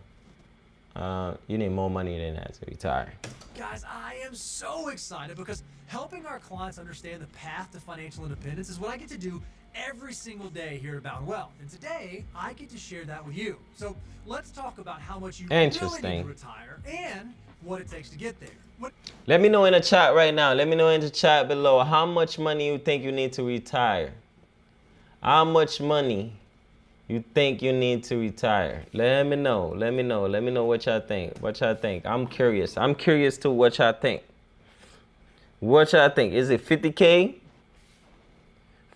S1: You need more money than that to retire.
S15: Guys, I am so excited because helping our clients understand the path to financial independence is what I get to do every single day here at Bound Wealth. And today, I get to share that with you. So let's talk about how much you really need to retire and what it takes to get there.
S1: Let me know in the chat right now. Let me know in the chat below how much money you think you need to retire. How much money you think you need to retire? Let me know. Let me know. Let me know what y'all think. What y'all think. I'm curious. I'm curious to what y'all think. What y'all think? Is it 50K?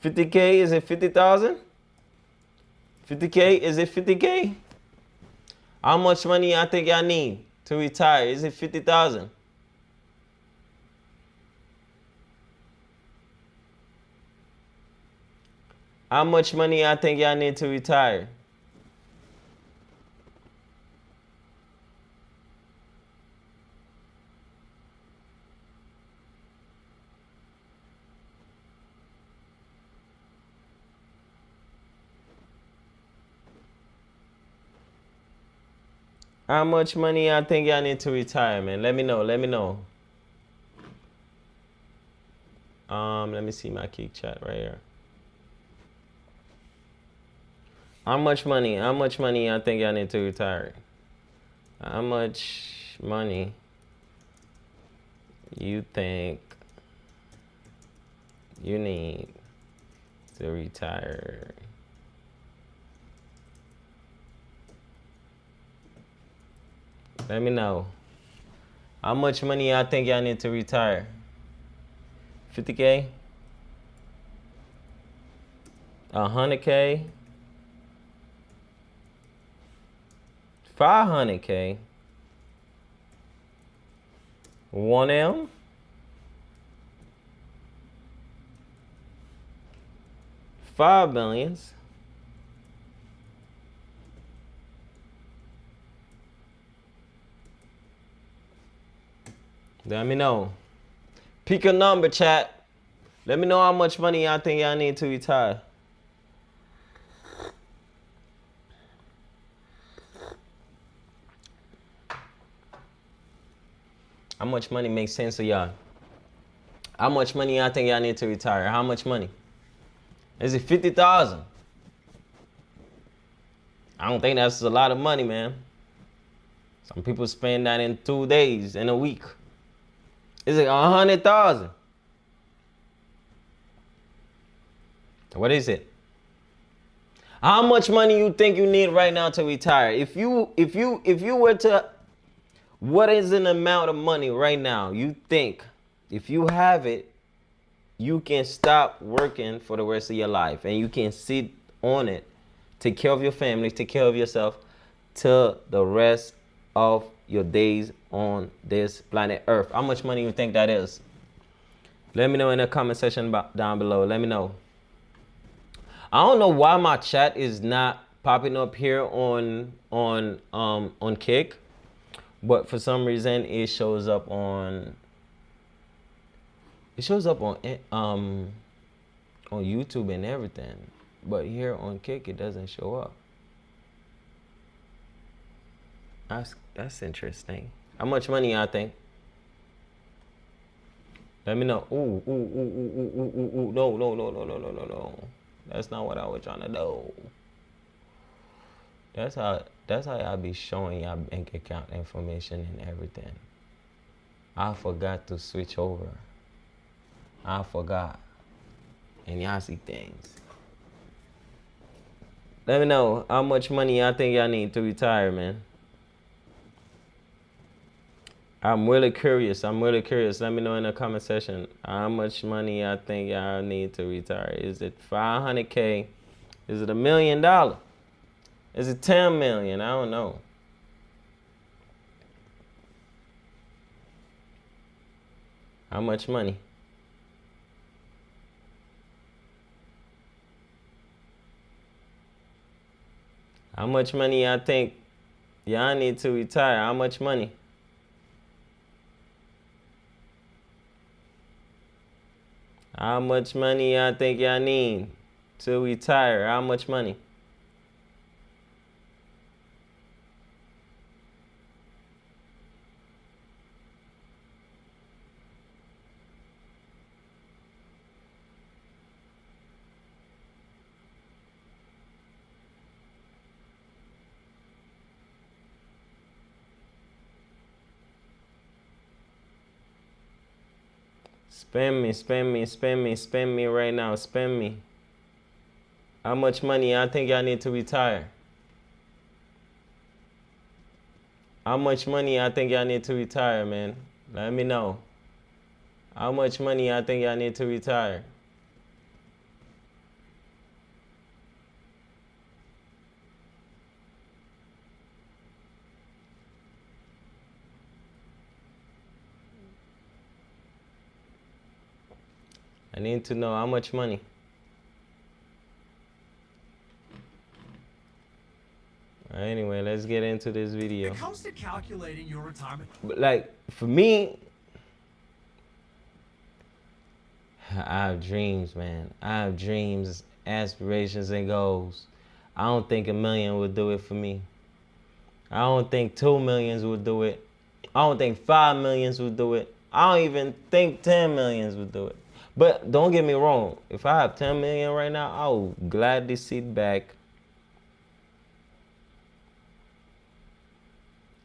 S1: 50K? Is it 50,000? 50K? Is it 50K? How much money I think y'all need to retire? Is it 50,000? How much money I think y'all need to retire? How much money I think y'all need to retire, man? Let me know. Let me know. Let me see my Kik chat right here. How much money? How much money I think y'all need to retire? How much money you think you need to retire? Let me know. How much money I think y'all need to retire? 50K? 100K? 500K? 1M? 5 millions? Let me know. Pick a number, chat. Let me know how much money y'all think y'all need to retire. How much money makes sense to y'all? How much money y'all think y'all need to retire? How much money? Is it 50,000? I don't think that's a lot of money, man. Some people spend that in 2 days, in a week. It's like 100,000. What is it? How much money you think you need right now to retire? If you were to, what is an amount of money right now you think if you have it, you can stop working for the rest of your life and you can sit on it, take care of your family, take care of yourself till the rest of your days on this planet Earth? How much money you think that is? Let me know in the comment section down below. Let me know. I don't know why my chat is not popping up here on Kick, but for some reason it shows up on YouTube and everything, but here on Kick it doesn't show up. That's interesting. How much money y'all think? Let me know. Ooh. No. That's not what I was trying to do. That's how y'all be showing y'all bank account information and everything. I forgot to switch over. I forgot. And y'all see things. Let me know how much money y'all think y'all need to retire, man. I'm really curious. Let me know in the comment section how much money I think y'all need to retire. Is it 500K? Is it $1 million? Is it 10 million? I don't know. How much money? How much money I think y'all need to retire? How much money? How much money I think y'all need to retire? How much money? Spend me right now. Spend me. How much money I think y'all need to retire? How much money I think y'all need to retire, man? Let me know. How much money I think y'all need to retire? I need to know how much money. Anyway, let's get into this video.
S15: When it comes to calculating your retirement,
S1: But like for me, I have dreams, man. I have dreams, aspirations, and goals. I don't think $1 million would do it for me. I don't think 2 millions would do it. I don't think 5 millions would do it. I don't even think 10 millions would do it. But don't get me wrong. If I have 10 million right now, I will gladly sit back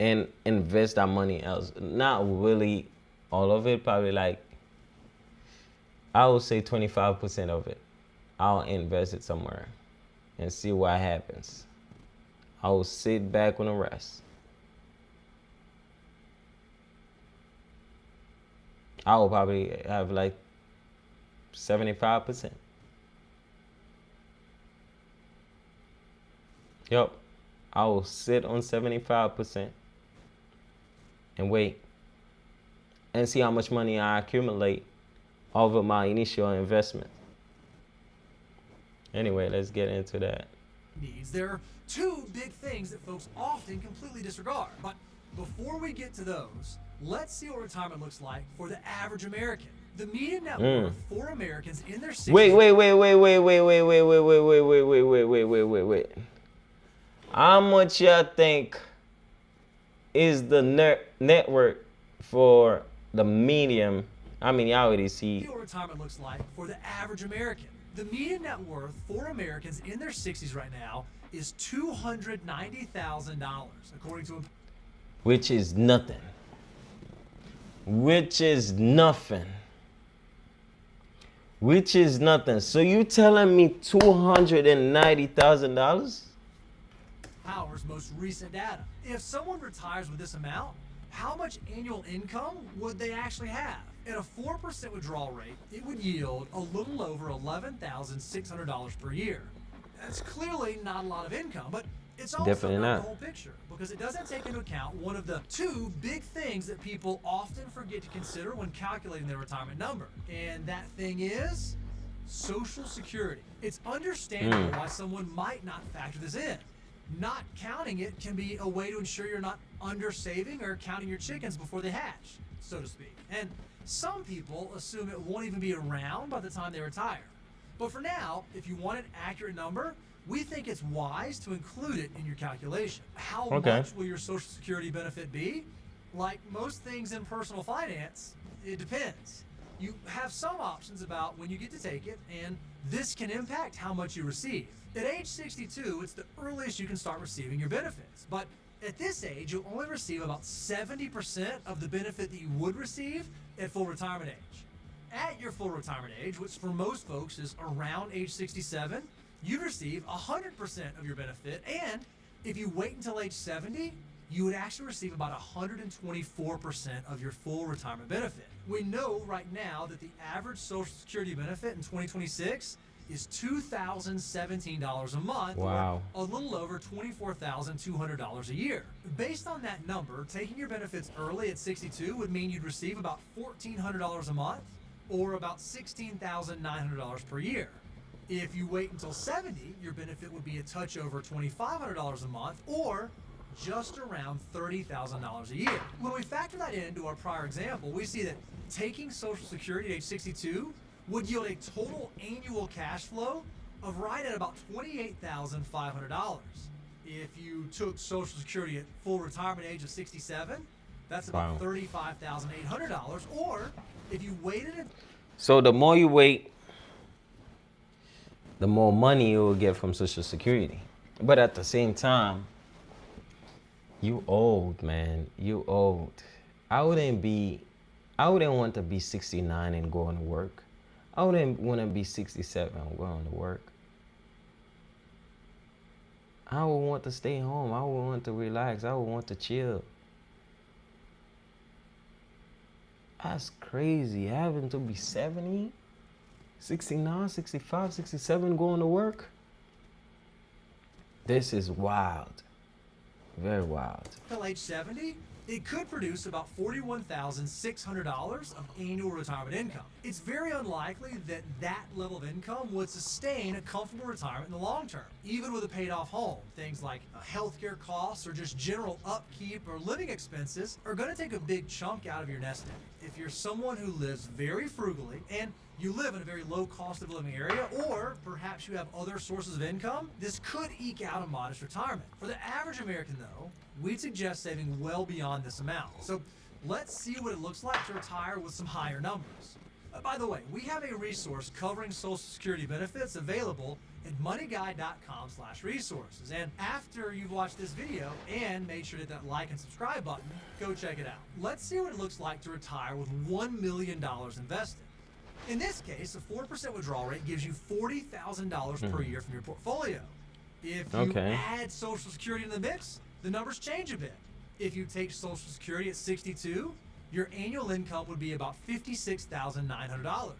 S1: and invest that money else. Not really all of it, probably like, I would say 25% of it. I'll invest it somewhere and see what happens. I will sit back on the rest. I will probably have like 75%. Yep. I will sit on 75% and wait and see how much money I accumulate over my initial investment. Anyway, let's get into that.
S15: there are two big things that folks often completely disregard. But before we get to those, let's see what retirement looks like for the average American. The median net worth for Americans in their 60s.
S1: Wait. How much y'all think is the network for the medium? I mean, y'all already see.
S15: What retirement looks like for the average American. The median net worth for Americans in their 60s right now is $290,000, according to
S1: which is nothing. Which is nothing. Which is nothing. So you telling me $290,000?
S15: Power's most recent data. If someone retires with this amount, how much annual income would they actually have? At a 4% withdrawal rate, it would yield a little over $11,600 per year. That's clearly not a lot of income, but it's also
S1: Definitely
S15: not
S1: not.
S15: the whole picture because it doesn't take into account one of the two big things that people often forget to consider when calculating their retirement number. And that thing is Social Security. It's understandable why someone might not factor this in. Not counting it can be a way to ensure you're not undersaving or counting your chickens before they hatch, so to speak. And some people assume it won't even be around by the time they retire. But for now, if you want an accurate number, we think it's wise to include it in your calculation. How much will your Social Security benefit be? Like most things in personal finance, it depends. You have some options about when you get to take it, and this can impact how much you receive. At age 62, it's the earliest you can start receiving your benefits. But at this age, you'll only receive about 70% of the benefit that you would receive at full retirement age. At your full retirement age, which for most folks is around age 67, you'd receive 100% of your benefit, and if you wait until age 70, you would actually receive about 124% of your full retirement benefit. We know right now that the average Social Security benefit in 2026 is $2,017 a month,
S1: Wow.
S15: or a little over $24,200 a year. Based on that number, taking your benefits early at 62 would mean you'd receive about $1,400 a month, or about $16,900 per year. If you wait until 70, your benefit would be a touch over $2,500 a month, or just around $30,000 a year. When we factor that into our prior example, we see that taking Social Security at age 62 would yield a total annual cash flow of right at about $28,500. If you took Social Security at full retirement age of 67, that's about $35,800. Or if you waited
S1: So the more you wait, the more money you will get from Social Security. But at the same time, you old, man. You old. I wouldn't want to be 69 and going to work. I wouldn't want to be 67 and going to work. I would want to stay home. I would want to relax. I would want to chill. That's crazy. Having to be 70, 69, 65, 67 going to work. This is wild. Very wild.
S15: Till age 70, it could produce about $41,600 of annual retirement income. It's very unlikely that that level of income would sustain a comfortable retirement in the long term, even with a paid-off home. Things like healthcare costs or just general upkeep or living expenses are going to take a big chunk out of your nest egg. If you're someone who lives very frugally and you live in a very low cost of living area, or perhaps you have other sources of income, this could eke out a modest retirement. For the average American, though, we'd suggest saving well beyond this amount. So let's see what it looks like to retire with some higher numbers. By the way, we have a resource covering Social Security benefits available at moneyguide.com/resources. And after you've watched this video and made sure to hit that like and subscribe button, go check it out. Let's see what it looks like to retire with $1 million invested. In this case, a 4% withdrawal rate gives you $40,000 per year from your portfolio. If you add Social Security in the mix, the numbers change a bit. If you take Social Security at 62, your annual income would be about $56,900.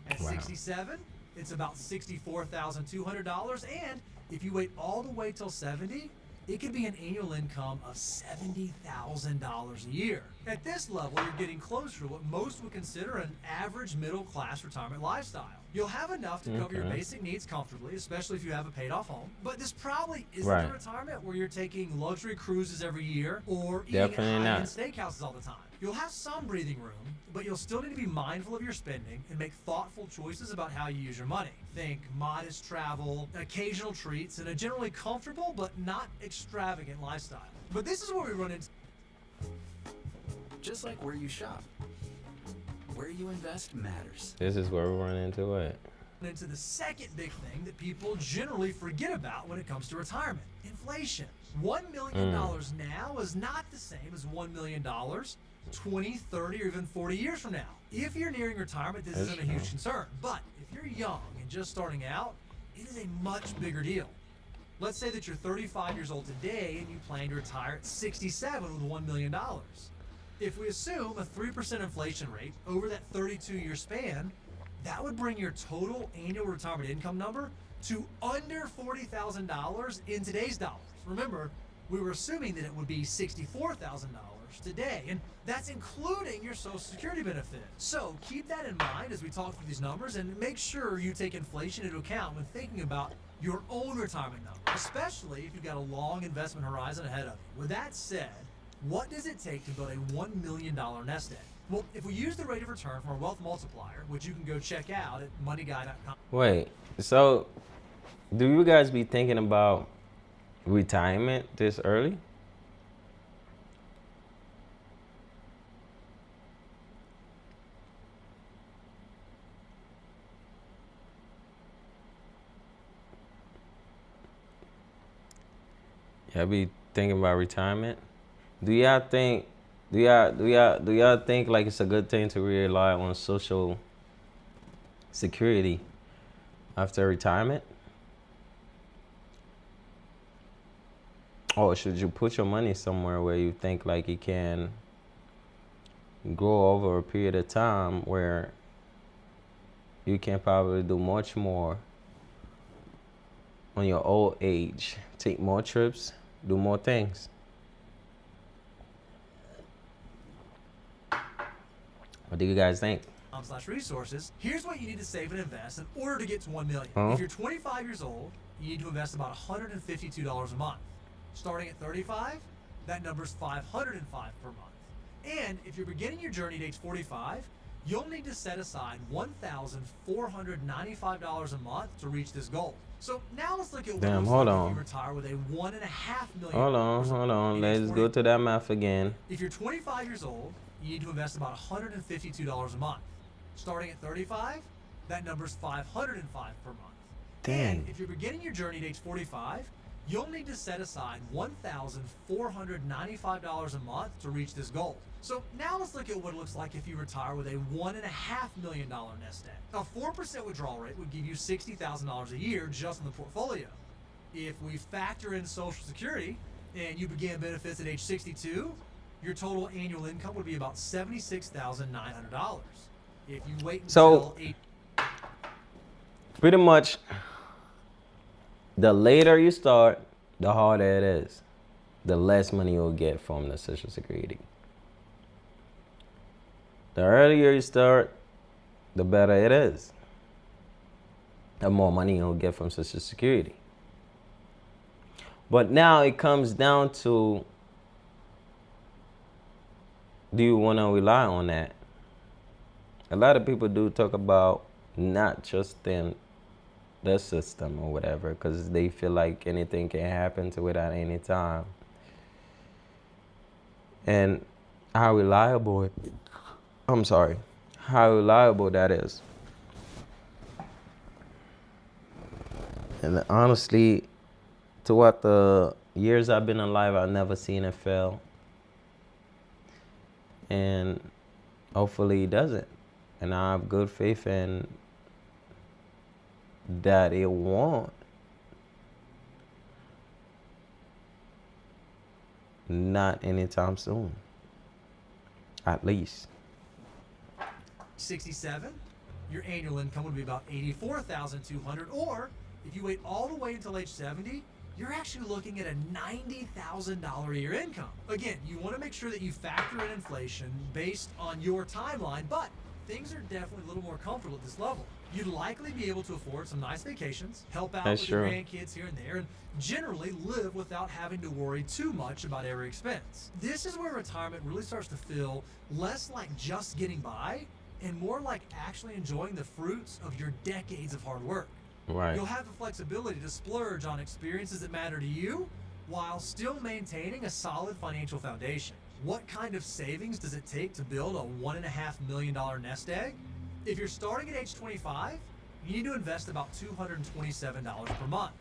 S15: At 67, it's about $64,200. And if you wait all the way till 70, it could be an annual income of $70,000 a year. At this level, you're getting closer to what most would consider an average middle-class retirement lifestyle. You'll have enough to cover your basic needs comfortably, especially if you have a paid-off home. But this probably isn't a retirement where you're taking luxury cruises every year or eating at high-end steakhouses all the time. You'll have some breathing room, but you'll still need to be mindful of your spending and make thoughtful choices about how you use your money. Think modest travel, occasional treats, and a generally comfortable but not extravagant lifestyle. But this is where we run into...
S16: Just like where you shop, where you invest matters.
S1: This is where we run into it.
S15: into the second big thing that people generally forget about when it comes to retirement: inflation. $1 million now is not the same as $1 million 20, 30, or even 40 years from now. If you're nearing retirement, this isn't a huge concern. But if you're young and just starting out, it is a much bigger deal. Let's say that you're 35 years old today and you plan to retire at 67 with $1 million. If we assume a 3% inflation rate over that 32-year span, that would bring your total annual retirement income number to under $40,000 in today's dollars. Remember, we were assuming that it would be $64,000 today, and that's including your Social Security benefit. So keep that in mind as we talk through these numbers, and make sure you take inflation into account when thinking about your own retirement number, especially if you've got a long investment horizon ahead of you. With that said, what does it take to build a $1 million nest egg? Well, if we use the rate of return from our wealth multiplier, which you can go check out at moneyguy.com.
S1: Wait, so do you guys be thinking about retirement this early? Y'all be thinking about retirement? Do y'all think like it's a good thing to rely on Social Security after retirement? Or should you put your money somewhere where you think like it can grow over a period of time where you can probably do much more on your old age, take more trips, do more things? What do you guys think?
S15: /resources, here's what you need to save and invest in order to get to $1 million.
S1: Huh?
S15: If you're 25 years old, you need to invest about $152 a month. Starting at 35, that number's $505 per month. And if you're beginning your journey at age 45, you'll need to set aside $1,495 a month to reach this goal. So now let's look at what
S1: Hold
S15: if
S1: on.
S15: you retire with a $1.5 million.
S1: Hold on. Let's go to that math again.
S15: If you're 25 years old, you need to invest about $152 a month. Starting at 35, that number's $505 per month.
S1: Dang.
S15: And if you're beginning your journey at age 45, you'll need to set aside $1,495 a month to reach this goal. So now let's look at what it looks like if you retire with a $1.5 million nest egg. A 4% withdrawal rate would give you $60,000 a year just in the portfolio. If we factor in Social Security and you began benefits at age 62, your total annual income would be about $76,900. If you wait until
S1: Pretty much, the later you start, the harder it is. The less money you'll get from the Social Security. The earlier you start, the better it is. The more money you'll get from Social Security. But now it comes down to, do you want to rely on that? A lot of people do talk about not just in the system or whatever, because they feel like anything can happen to it at any time. And how reliable that is. And honestly, throughout the years I've been alive, I've never seen it fail. And hopefully it doesn't. And I have good faith in that it won't. Not anytime soon. At least.
S15: 67, your annual income would be about $84,200, or if you wait all the way until age 70, you're actually looking at a $90,000 a year income. Again, you want to make sure that you factor in inflation based on your timeline, but things are definitely a little more comfortable at this level. You'd likely be able to afford some nice vacations, help out with your grandkids here and there, and generally live without having to worry too much about every expense. This is where retirement really starts to feel less like just getting by and more like actually enjoying the fruits of your decades of hard work.
S1: Right.
S15: You'll have the flexibility to splurge on experiences that matter to you while still maintaining a solid financial foundation. What kind of savings does it take to build a $1.5 million nest egg? If you're starting at age 25, you need to invest about $227 per month.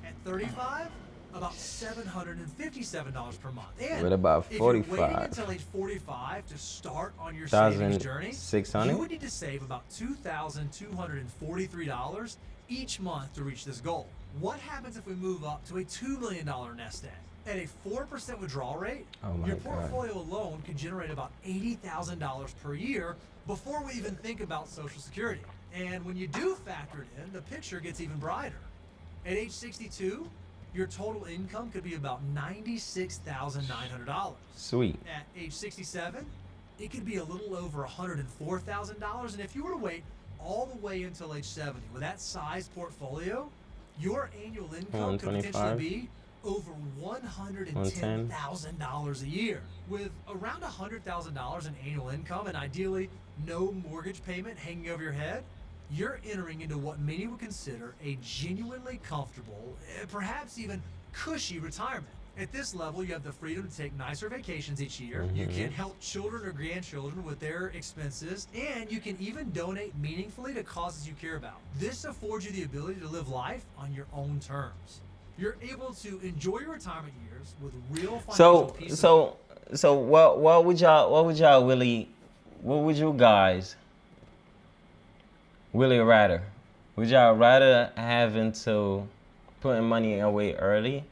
S15: At 35, about $757 per month. And
S1: What about
S15: if you're waiting
S1: 45?
S15: until age 45 to start on your savings journey,
S1: 1,600?
S15: you would need to save about $2,243 each month to reach this goal. What happens if we move up to a $2 million nest egg? At a 4% withdrawal rate, your portfolio alone can generate about $80,000 per year before we even think about Social Security. And when you do factor it in, the picture gets even brighter. At age 62, your total income could be about $96,900.
S1: Sweet.
S15: At age 67, it could be a little over $104,000. And if you were to wait all the way until age 70 with that size portfolio, your annual income could potentially be over $110,000 a year. With around $100,000 in annual income and ideally no mortgage payment hanging over your head, you're entering into what many would consider a genuinely comfortable, perhaps even cushy retirement. At this level, you have the freedom to take nicer vacations each year. You can help children or grandchildren with their expenses, and you can even donate meaningfully to causes you care about. This affords you the ability to live life on your own terms. You're able to enjoy your retirement years with real financial peace.
S1: So what would y'all really, what would you guys really rather? Would y'all rather having to putting money away early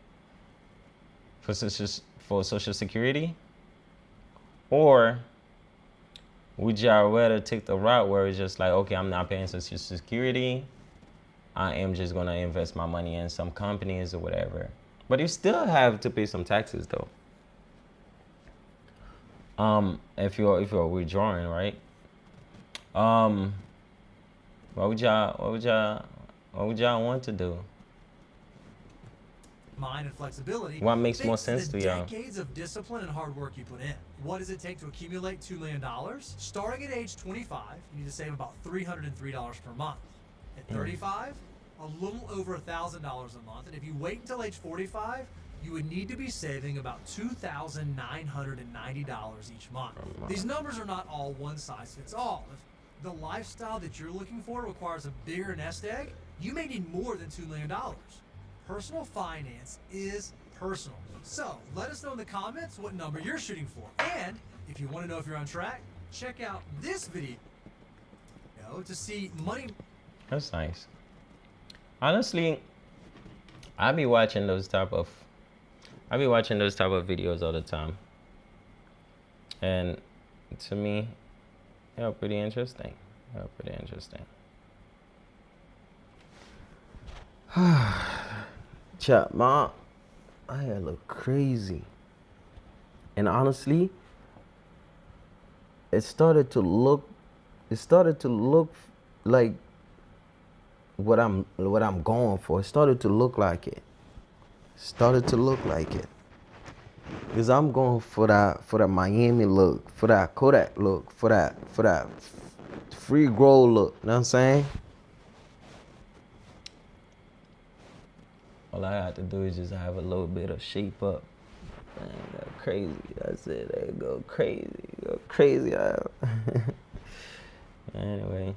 S1: for Social Security, or would y'all rather take the route where it's just like, okay, I'm not paying Social Security, I am just gonna invest my money in some companies or whatever, but you still have to pay some taxes though. If you're withdrawing, right? What would y'all want to do?
S15: Mind and flexibility.
S1: What makes more sense to y'all?
S15: Decades of discipline and hard work you put in. What does it take to accumulate $2 million? Starting at age 25, you need to save about $303 per month. At 35, a little over $1,000 a month. And if you wait until age 45, you would need to be saving about $2,990 each month. These numbers are not all one size fits all. If the lifestyle that you're looking for requires a bigger nest egg, you may need more than $2 million. Personal finance is personal. So let us know in the comments what number you're shooting for. And if you want to know if you're on track, check out this video to see money.
S1: That's nice. Honestly, I be watching those type of videos all the time, and to me, they're pretty interesting. Chat, my hair look crazy, and honestly, it started to look like what I'm going for. It started to look like it. Because I'm going for that Miami look, for that Kodak look, for that free grow look. You know what I'm saying? All I have to do is just have a little bit of shape up. Man, go crazy. That's it. They go crazy. Anyway.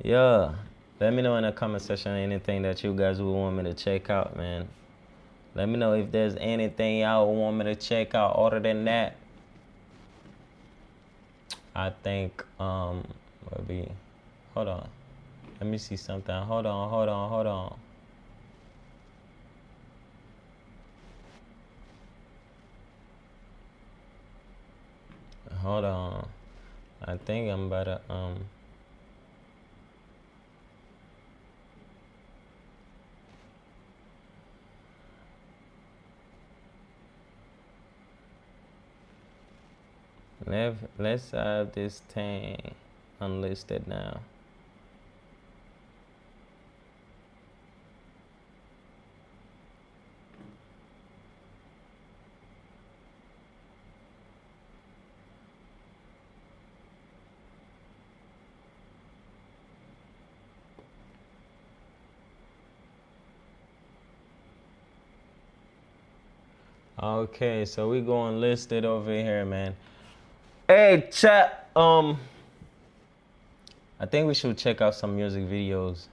S1: Yeah. Let me know in the comment section anything that you guys would want me to check out, man. Let me know if there's anything y'all want me to check out other than that. I think will be, hold on. Let me see something. Hold on. Hold on. I think I'm about to let's have this thing unlisted now. Okay, so we going listed over here, man. Hey, chat. I think we should check out some music videos.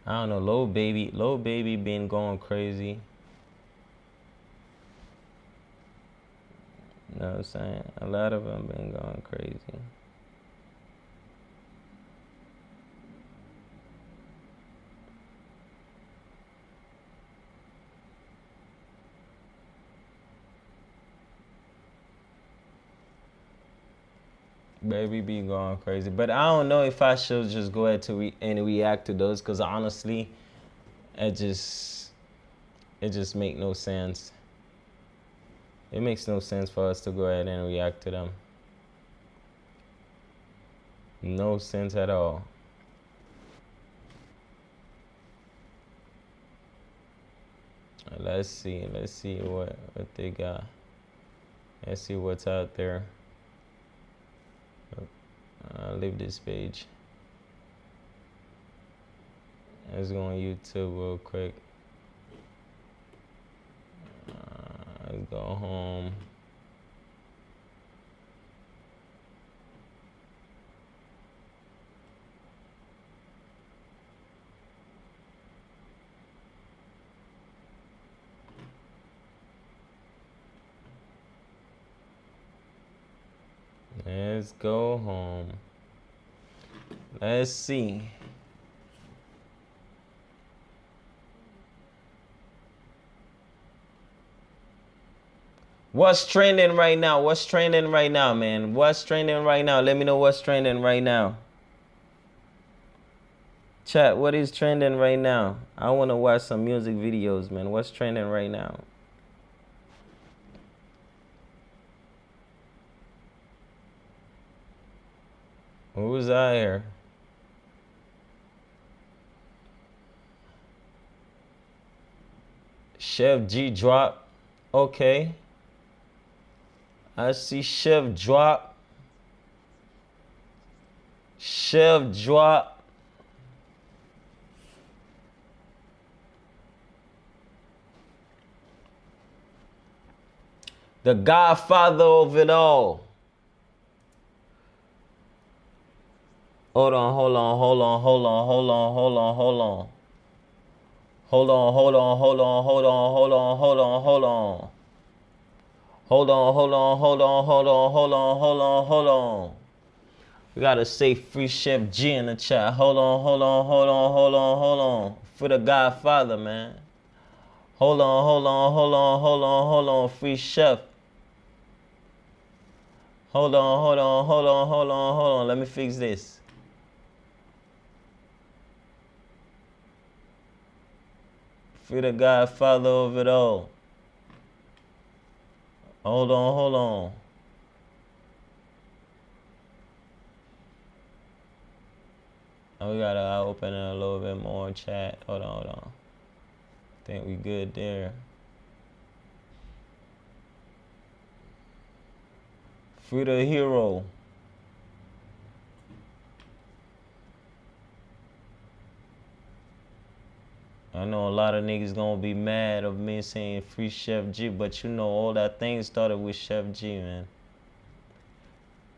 S1: I don't know, Lil Baby been going crazy. You know what I'm saying? A lot of them been going crazy. Baby be going crazy. But I don't know if I should just go ahead to and react to those, because honestly, it just make no sense. It makes no sense for us to go ahead and react to them. No sense at all. Let's see what they got. Let's see what's out there. I'll leave this page. Let's go on YouTube real quick. Let's go home. Let's go home. Let's see. What's trending right now? What's trending right now, man? What's trending right now? Let me know what's trending right now. Chat, what is trending right now? I want to watch some music videos, man. What's trending right now? Who's out here? Chef G drop. Okay. I see Chef drop. Chef drop. The godfather of it all. Hold on. Hold on. Hold on. Hold on. Hold on. Hold on. Hold on. Hold on. Hold on. Hold on. Hold on. Hold on. Hold on. Hold on. Hold on. Hold on. Hold on. Hold on. We gotta say free Chef G in the chat. Hold on. Hold on. Hold on. Hold on. Hold on. For the godfather, man. Hold on. Hold on. Hold on. Hold on. Hold on. Free Chef. Hold on. Hold on. Hold on. Hold on. Hold on. Let me fix this. Free the godfather of it all. Hold on, hold on. Oh, we gotta open it a little bit more chat. Hold on, hold on. Think we good there. Free the hero. I know a lot of niggas gonna be mad of me saying free Chef G, but you know all that thing started with Chef G, man.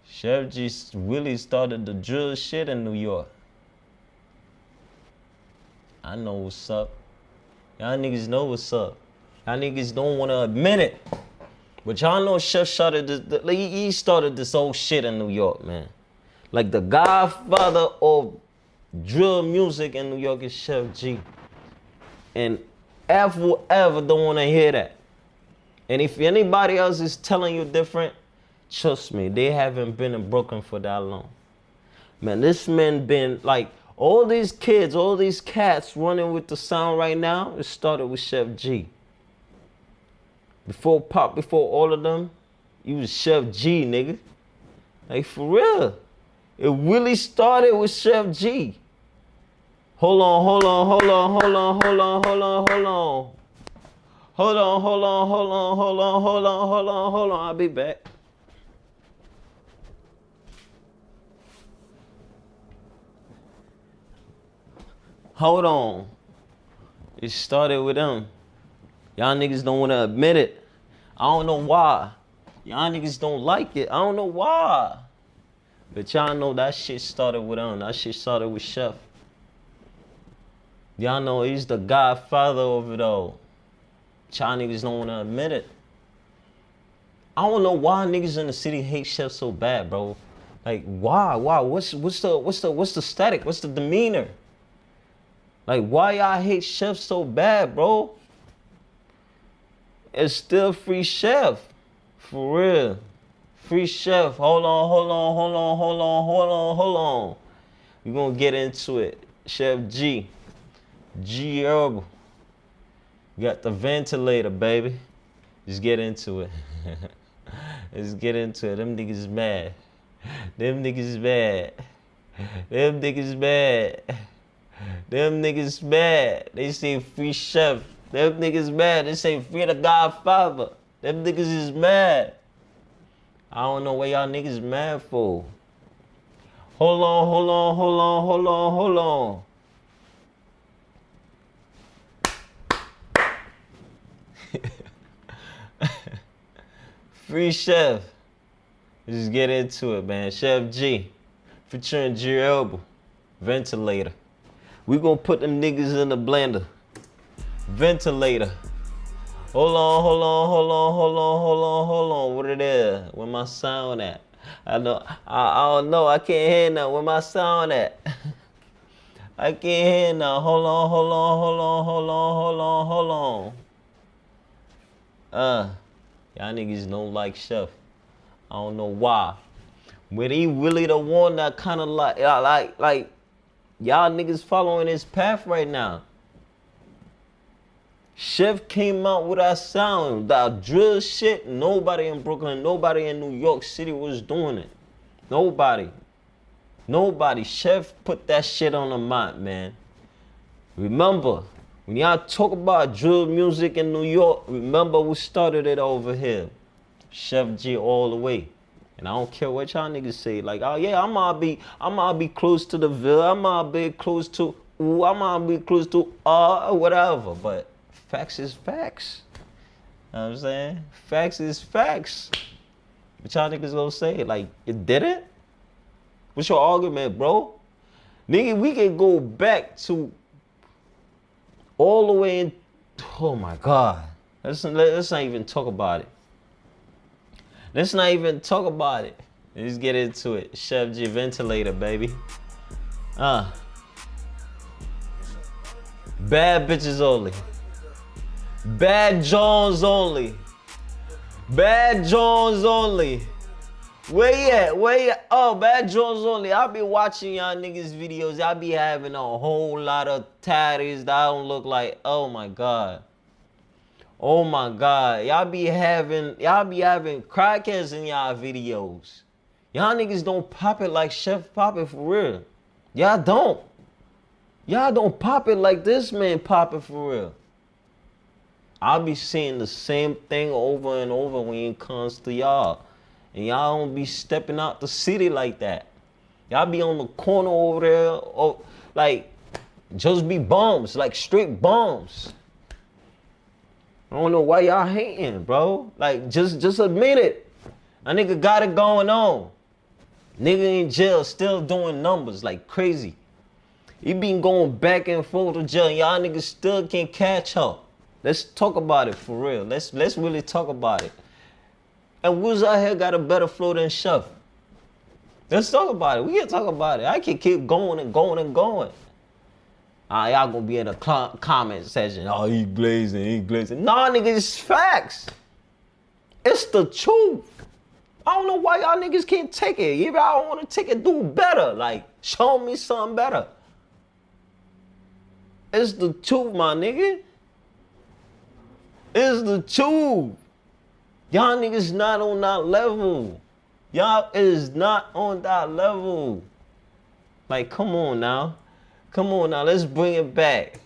S1: Chef G really started the drill shit in New York. I know what's up. Y'all niggas know what's up. Y'all niggas don't wanna admit it. But y'all know Chef started this, he started this whole shit in New York, man. Like the godfather of drill music in New York is Chef G. And ever don't want to hear that. And if anybody else is telling you different, trust me, they haven't been in Brooklyn for that long. Man, this man been like, all these kids, all these cats running with the sound right now, it started with Chef G. Before Pop, before all of them, you was Chef G, nigga. Like, for real. It really started with Chef G. Hold on, hold on, hold on, hold on, hold on, hold on, hold on. Hold on, hold on, hold on, hold on, hold on, hold on, hold on. I'll be back. Hold on. It started with them. Y'all niggas don't want to admit it. I don't know why. Y'all niggas don't like it. I don't know why. But y'all know that shit started with that shit started with Chef. Y'all know he's the godfather of it all. Y'all niggas don't wanna admit it. I don't know why niggas in the city hate Chef so bad, bro. Like why? What's the static? What's the demeanor? Like why y'all hate Chef so bad, bro? It's still free Chef. For real. Free Chef. Hold on. We're gonna get into it. Chef G. G Herbal. Got the ventilator, baby. Let's get into it. Let's get into it. Them niggas mad. Them niggas mad. Them niggas mad. Them niggas mad. They say free Chef. Them niggas mad. They say free the Godfather. Them niggas is mad. I don't know what y'all niggas mad for. Hold on. Free Chef. Let's just get into it, man. Chef G. Featuring G Herbal. Ventilator. We gonna put them niggas in the blender. Ventilator. Hold on. What it is? Where my sound at? I don't know. I can't hear now. Where my sound at? I can't hear now. Hold on. Y'all niggas don't like Chef. I don't know why. But he really the one that kind of like y'all niggas following his path right now. Chef came out with that sound, that drill shit. Nobody in Brooklyn, nobody in New York City was doing it. Nobody. Chef put that shit on the map, man. Remember, when y'all talk about drill music in New York, remember who started it over here. Chef G all the way. And I don't care what y'all niggas say. Like, oh yeah, I might be close to the Ville. I might be close to whatever. But facts is facts. You know what I'm saying? Facts is facts. What y'all niggas gonna say? Like, it didn't? What's your argument, bro? Nigga, we can go back to all the way in. Oh my God. Let's not even talk about it. Let's get into it. Chef G Ventilator, baby. Bad bitches only. Bad Jones only. Where you at? Oh, Bad Jones only. I'll be watching y'all niggas videos. Y'all be having a whole lot of tatties that don't look like, oh my God. Y'all be having crackheads in y'all videos. Y'all niggas don't pop it like Chef pop it for real. Y'all don't pop it like this man pop it for real. I'll be seeing the same thing over and over when it comes to y'all. And y'all don't be stepping out the city like that. Y'all be on the corner over there, like, just be bums, like straight bums. I don't know why y'all hating, bro. Like, just admit it. A nigga got it going on. Nigga in jail still doing numbers like crazy. He been going back and forth to jail. Y'all niggas still can't catch up. Let's talk about it for real. Let's really talk about it. And who's out here got a better flow than Chef? Let's talk about it. We can talk about it. I can keep going and going and going. Y'all gonna be in the comment section. Oh, he glazing. Nah, nigga, it's facts. It's the truth. I don't know why y'all niggas can't take it. If y'all don't want to take it, do better. Like, show me something better. It's the truth, my nigga. It's the truth. Y'all niggas not on that level. Y'all is not on that level. Like, come on now. Let's bring it back.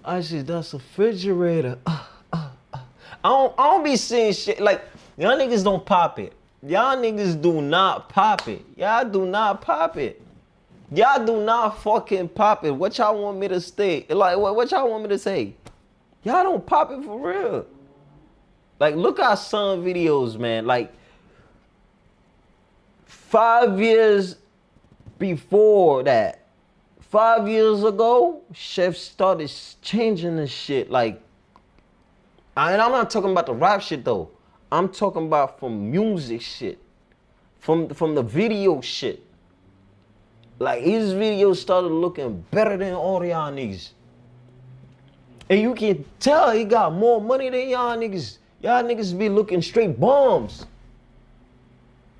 S1: Actually, that's a refrigerator. I don't be seeing shit. Like, y'all niggas don't pop it. Y'all niggas do not pop it. Y'all do not pop it. Y'all do not fucking pop it. What y'all want me to say? Like, what y'all want me to say? Y'all don't pop it for real. Like, look at some videos, man. Like, 5 years before that, 5 years ago, chefs started changing this shit. Like, and I'm not talking about the rap shit though. I'm talking about from music shit, from the video shit. Like, his videos started looking better than all y'all niggas. And you can tell he got more money than y'all niggas. Y'all niggas be looking straight bombs.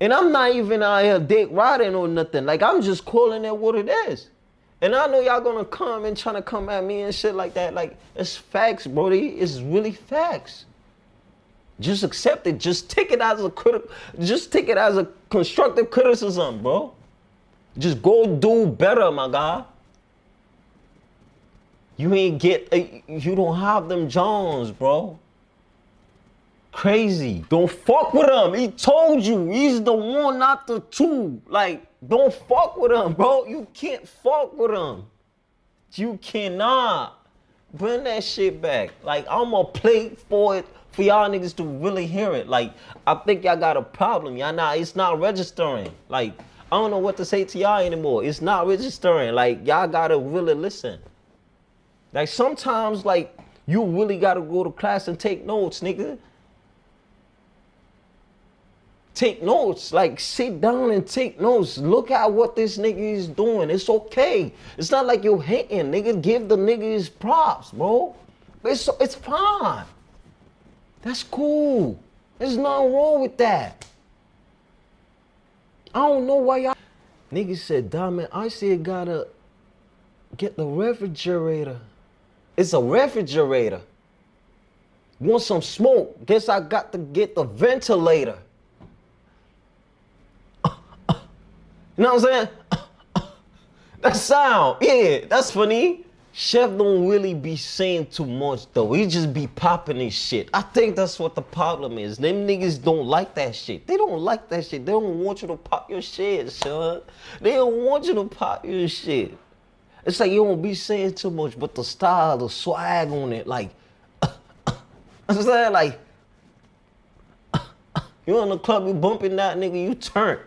S1: And I'm not even out here dick riding or nothing. Like, I'm just calling it what it is. And I know y'all gonna come and trying to come at me and shit like that. Like, it's facts, brody. It's really facts. Just accept it. Just take it as a constructive criticism, bro. Just go do better, my guy. You don't have them Jones, bro. Crazy. Don't fuck with him. He told you. He's the one, not the two. Like, don't fuck with him, bro. You can't fuck with him. You cannot. Bring that shit back. Like, I'ma play for it for y'all niggas to really hear it. Like, I think y'all got a problem. It's not registering. Like, I don't know what to say to y'all anymore. It's not registering. Like, y'all gotta really listen. Like, sometimes, like, you really gotta go to class and take notes, nigga. Take notes. Like, sit down and take notes. Look at what this nigga is doing. It's okay. It's not like you're hating, nigga. Give the nigga his props, bro. It's fine. That's cool. There's nothing wrong with that. I don't know why y'all... Nigga said, Diamond, I said gotta get the refrigerator. It's a refrigerator. Want some smoke? Guess I got to get the ventilator. You know what I'm saying? That sound, yeah, that's funny. Chef don't really be saying too much though. He just be popping his shit. I think that's what the problem is. Them niggas don't like that shit. They don't like that shit. They don't want you to pop your shit, son. They don't want you to pop your shit. It's like you don't be saying too much, but the style, the swag on it, like, I'm saying, like, you in the club, you bumping that nigga, you turn.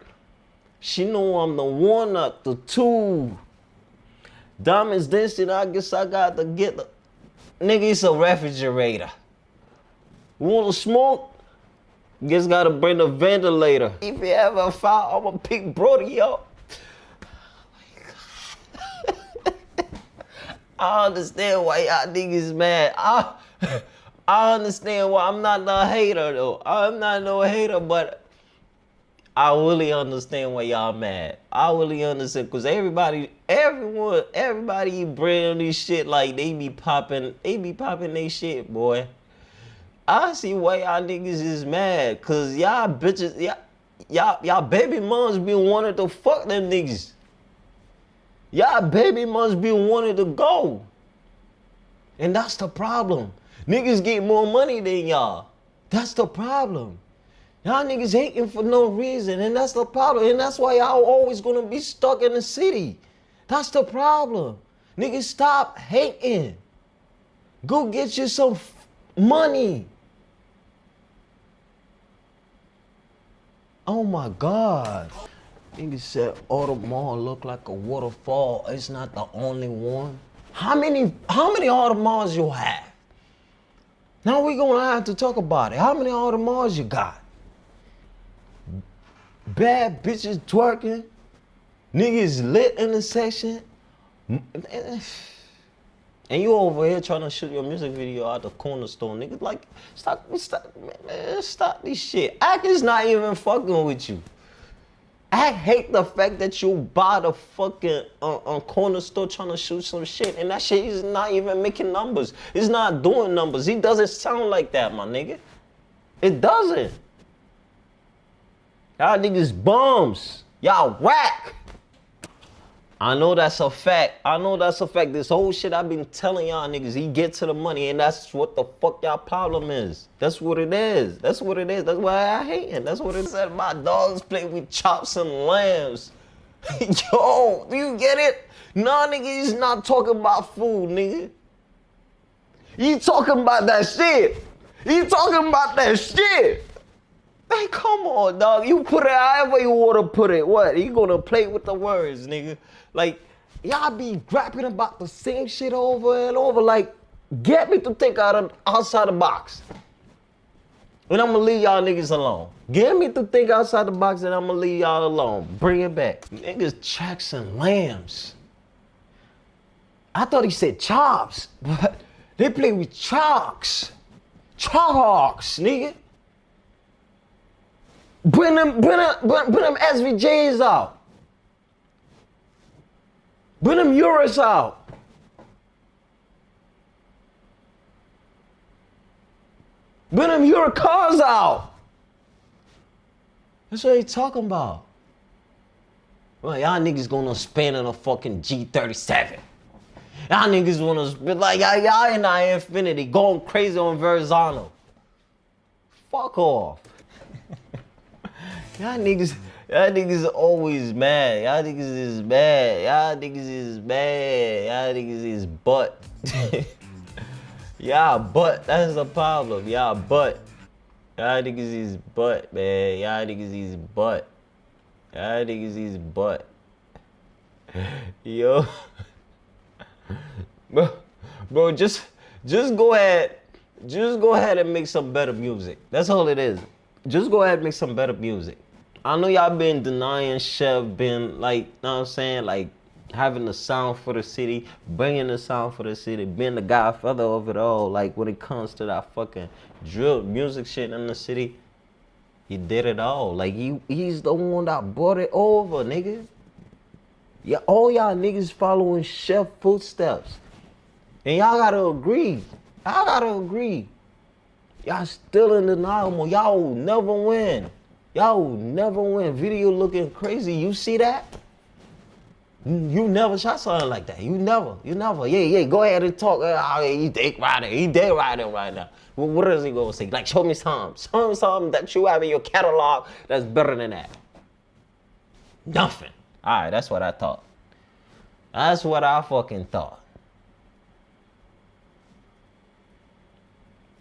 S1: She know I'm the one, not the two. Diamonds dancing, I guess I got to get the... Nigga, it's a refrigerator. You want to smoke? Guess gotta bring the ventilator. If you ever found, I'ma pick Brody up. I understand why y'all niggas mad. I understand why. I'm not no hater though. I'm not no hater, but I really understand why y'all mad. I really understand, cause everybody bring this shit like they be popping they shit, boy. I see why y'all niggas is mad, cause y'all bitches, y'all baby moms be wanting to fuck them niggas. Y'all baby moms be wanting to go. And that's the problem. Niggas get more money than y'all. That's the problem. Y'all niggas hating for no reason, and that's the problem. And that's why y'all always gonna be stuck in the city. That's the problem. Niggas, stop hating. Go get you some money. Oh my God. Niggas said Audemars look like a waterfall. It's not the only one. How many Audemars you have? Now we gonna have to talk about it. How many Audemars you got? Bad bitches twerking, niggas lit in the section, and you over here trying to shoot your music video out the corner store, nigga. Like, stop this shit. Act is not even fucking with you. I hate the fact that you buy the fucking corner store trying to shoot some shit, and that shit is not even making numbers. It's not doing numbers. He doesn't sound like that, my nigga. It doesn't. Y'all niggas bums. Y'all whack. I know that's a fact. I know that's a fact. This whole shit I've been telling y'all niggas, he get to the money, and that's what the fuck y'all problem is. That's what it is. That's what it is. That's why I hate him. That's what it said. My dogs play with chops and lambs. Yo, do you get it? Nah, nigga, he's not talking about food, nigga. He talking about that shit. He talking about that shit. Man, come on, dog. You put it however you want to put it. What? You gonna play with the words, nigga? Like, y'all be rapping about the same shit over and over. Like, get me to think outside the box. And I'm gonna leave y'all niggas alone. Get me to think outside the box and I'm gonna leave y'all alone. Bring it back. Niggas tracks and lambs. I thought he said chops, but they play with chalks. Chalks, nigga. Bring them SVJs out. Bring them Euros out. Bring them Euro cars out. That's what they talking about. Well, y'all niggas gonna spin in a fucking G37. Y'all niggas wanna spin like y'all in our infinity, going crazy on Verzano. Fuck off. Y'all niggas always mad. Y'all niggas is mad. Y'all niggas is mad. Y'all niggas is butt. Y'all butt. That's the problem. Y'all butt. Y'all niggas is butt, man. Y'all niggas is butt. Y'all niggas is butt. Yo. Bro, just go ahead. Just go ahead and make some better music. That's all it is. Just go ahead and make some better music. I know y'all been denying Chef, been like, know what I'm saying, like having the sound for the city, bringing the sound for the city, being the godfather of it all. Like when it comes to that fucking drill music shit in the city, he did it all. Like he's the one that brought it over, nigga. Yeah, all y'all niggas following Chef footsteps. And y'all gotta agree. Y'all gotta agree. Y'all still in denial mode. Y'all will never win. Y'all will never win. Video looking crazy. You see that? You never shot something like that. You never. Yeah. Go ahead and talk. He dick riding. He dick riding right now. What is he gonna say? Like, show me something. Show me something that you have in your catalog that's better than that. Nothing. All right, that's what I thought. That's what I fucking thought.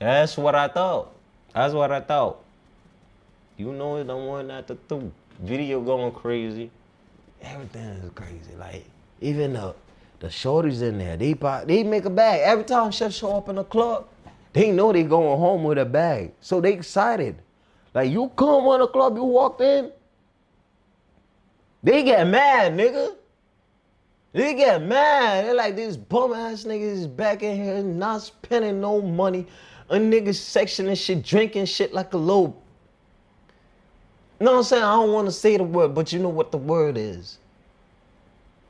S1: That's what I thought. That's what I thought. You know it, don't want that to do. Video going crazy. Everything is crazy. Like, even the shorties in there, they make a bag. Every time Chef show up in the club, they know they going home with a bag. So they excited. Like, you come on the club, you walked in, they get mad, nigga. They get mad. They're like, this bum ass nigga is back in here not spending no money. A nigga sectioning shit, drinking shit like a little. You know what I'm saying? I don't want to say the word, but you know what the word is.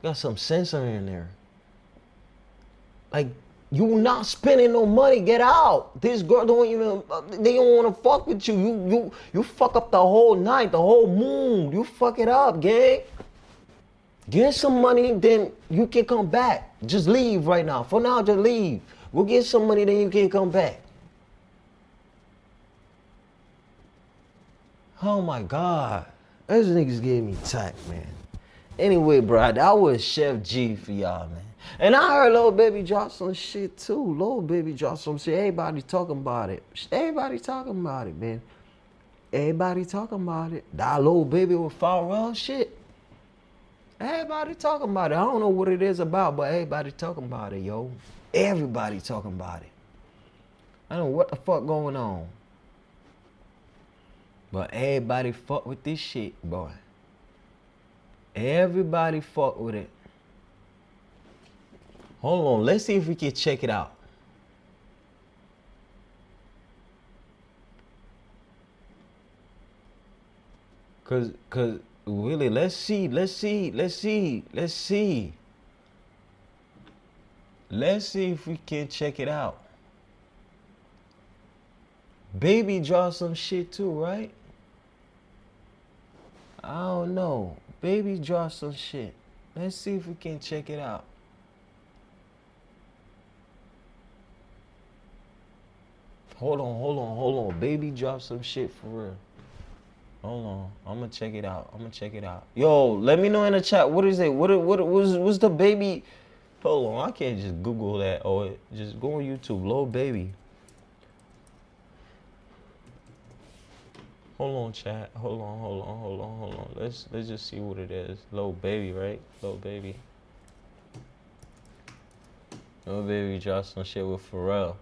S1: Got some censor in there. Like, you not spending no money, get out. This girl they don't want to fuck with you. You fuck up the whole night, the whole moon. You fuck it up, gang. Get some money, then you can come back. Just leave right now. For now, just leave. Go get some money, then you can come back. Oh my God. Those niggas gave me tight, man. Anyway, bro, that was Chef G for y'all, man. And I heard Lil Baby drop some shit too. Lil Baby drop some shit. Everybody talking about it. Everybody talking about it, man. Everybody talking about it. That Lil Baby with Pharrell shit. Everybody talking about it. I don't know what it is about, but everybody talking about it, yo. Everybody talking about it. I don't know what the fuck going on. But everybody fuck with this shit, boy. Everybody fuck with it. Hold on, let's see if we can check it out. Cause really, let's see. Let's see if we can check it out. Baby draw some shit too, right? I don't know. Baby draw some shit. Let's see if we can check it out. Hold on. Baby drop some shit for real. Hold on. I'm gonna check it out. Yo, let me know in the chat. What is it? What's the baby? Hold on. I can't just Google that. Or just go on YouTube. Lil Baby. Hold on, chat. Hold on. Let's just see what it is. Little baby, right? Little baby. Little baby dropped some shit with Pharrell.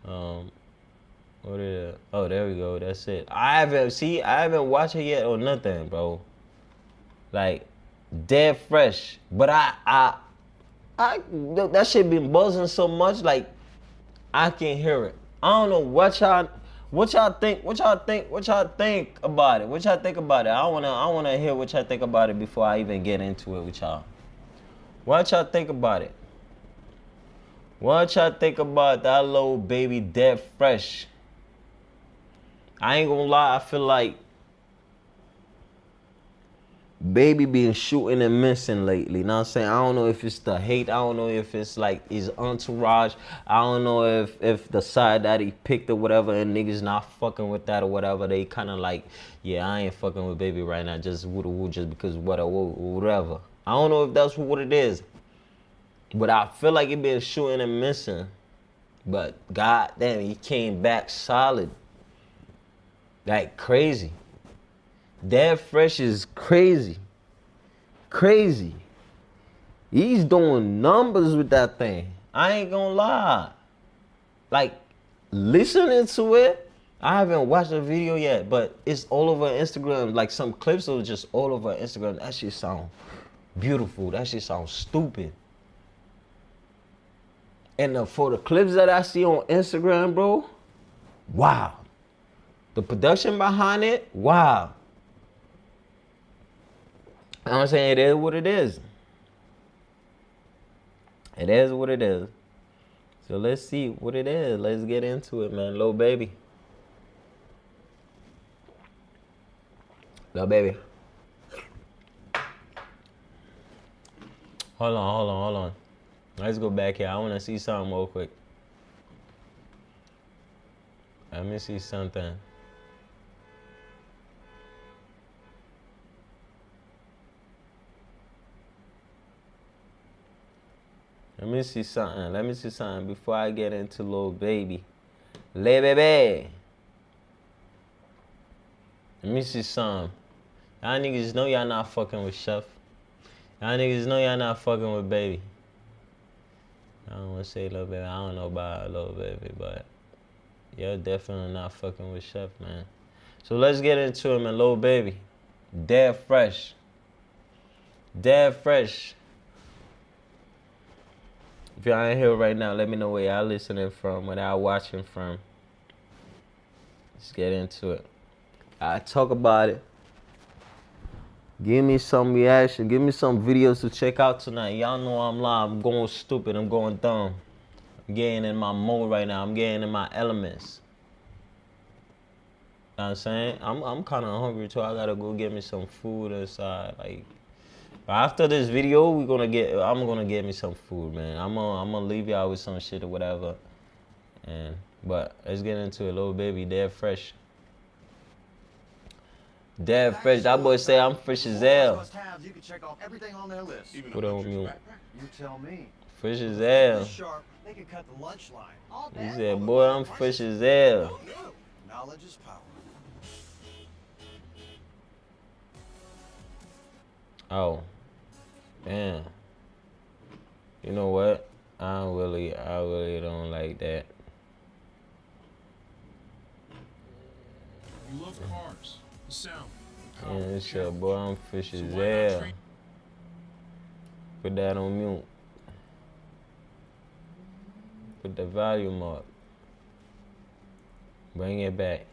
S1: What is it? Oh, there we go. That's it. I haven't watched it yet or nothing, bro. Like, dead fresh. But that shit been buzzing so much, like, I can hear it. I don't know what y'all think about it. What y'all think about it? I wanna hear what y'all think about it before I even get into it with y'all. What y'all think about it? What y'all think about that little baby dead fresh? I ain't gonna lie, I feel like baby been shooting and missing lately. You know what I'm saying? I don't know if it's the hate. I don't know if it's like his entourage. I don't know if the side that he picked or whatever and niggas not fucking with that or whatever. They kind of like, yeah, I ain't fucking with baby right now just woo just because whatever. I don't know if that's what it is. But I feel like he been shooting and missing. But god damn, he came back solid. Like crazy. Dead fresh is crazy. Crazy. He's doing numbers with that thing. I ain't gonna lie. Like, listening to it, I haven't watched the video yet, but it's all over Instagram. Like, some clips are just all over Instagram. That shit sound beautiful. That shit sounds stupid. And for the clips that I see on Instagram, bro, wow. The production behind it, wow. I'm saying it is what it is. It is what it is. So let's see what it is. Let's get into it, man. Little baby. Little baby. Hold on. Let's go back here. I want to see something real quick. Let me see something. Let me see something before I get into little baby. Lil baby. Let me see something. Y'all niggas know y'all not fucking with Chef. Y'all niggas know y'all not fucking with baby. I don't want to say little baby. I don't know about little baby, but you're definitely not fucking with Chef, man. So let's get into it, man. Little baby. Dead fresh. Dead fresh. If y'all ain't here right now, let me know where y'all listening from, where y'all watching from. Let's get into it. I talk about it. Give me some reaction. Give me some videos to check out tonight. Y'all know I'm live. I'm going stupid. I'm going dumb. I'm getting in my mode right now. I'm getting in my elements. You know what I'm saying? I'm kind of hungry too. I gotta go get me some food inside. Like, after this video, I'm gonna get me some food, man. I'm gonna leave y'all with some shit or whatever. But let's get into it. Little baby, dead fresh. Dead fresh. That boy say I'm fresh as hell.
S16: You can check off everything on their list.
S1: Put on mute.
S16: You tell me.
S1: Fresh as hell.
S15: Sharp, they can cut the lunch line.
S1: He said, boy, I'm fresh as hell.
S16: Knowledge is power.
S1: Oh. Damn. You know what? I really don't like that.
S17: You love cars, the sound, the power.
S1: Yeah, this shit, boy, I'm fresh as hell. Put that on mute. Put the volume up. Bring it back.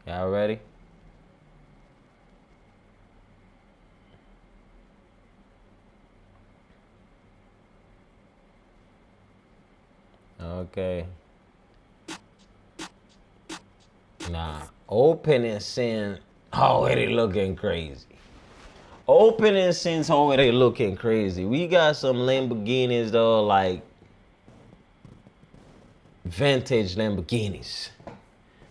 S1: Y'all ready? Okay. Nah. Opening scene already looking crazy. Opening scenes already looking crazy. We got some Lamborghinis though, like vintage Lamborghinis.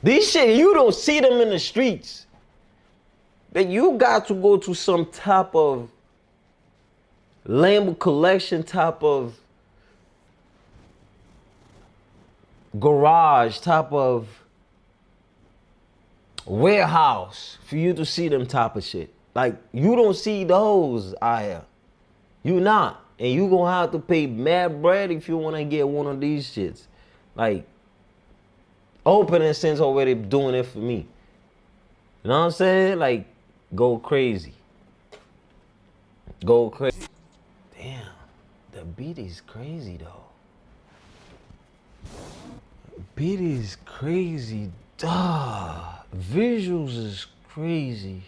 S1: These shit, you don't see them in the streets. That you got to go to some type of Lambo collection type of garage type of warehouse for you to see them type of shit. Like, you don't see those out here. You not. And you gonna have to pay mad bread if you wanna get one of these shits. Like, opening sense already doing it for me. You know what I'm saying? Like, go crazy. Go crazy. Damn, the beat is crazy though. Beat is crazy, duh. Visuals is crazy.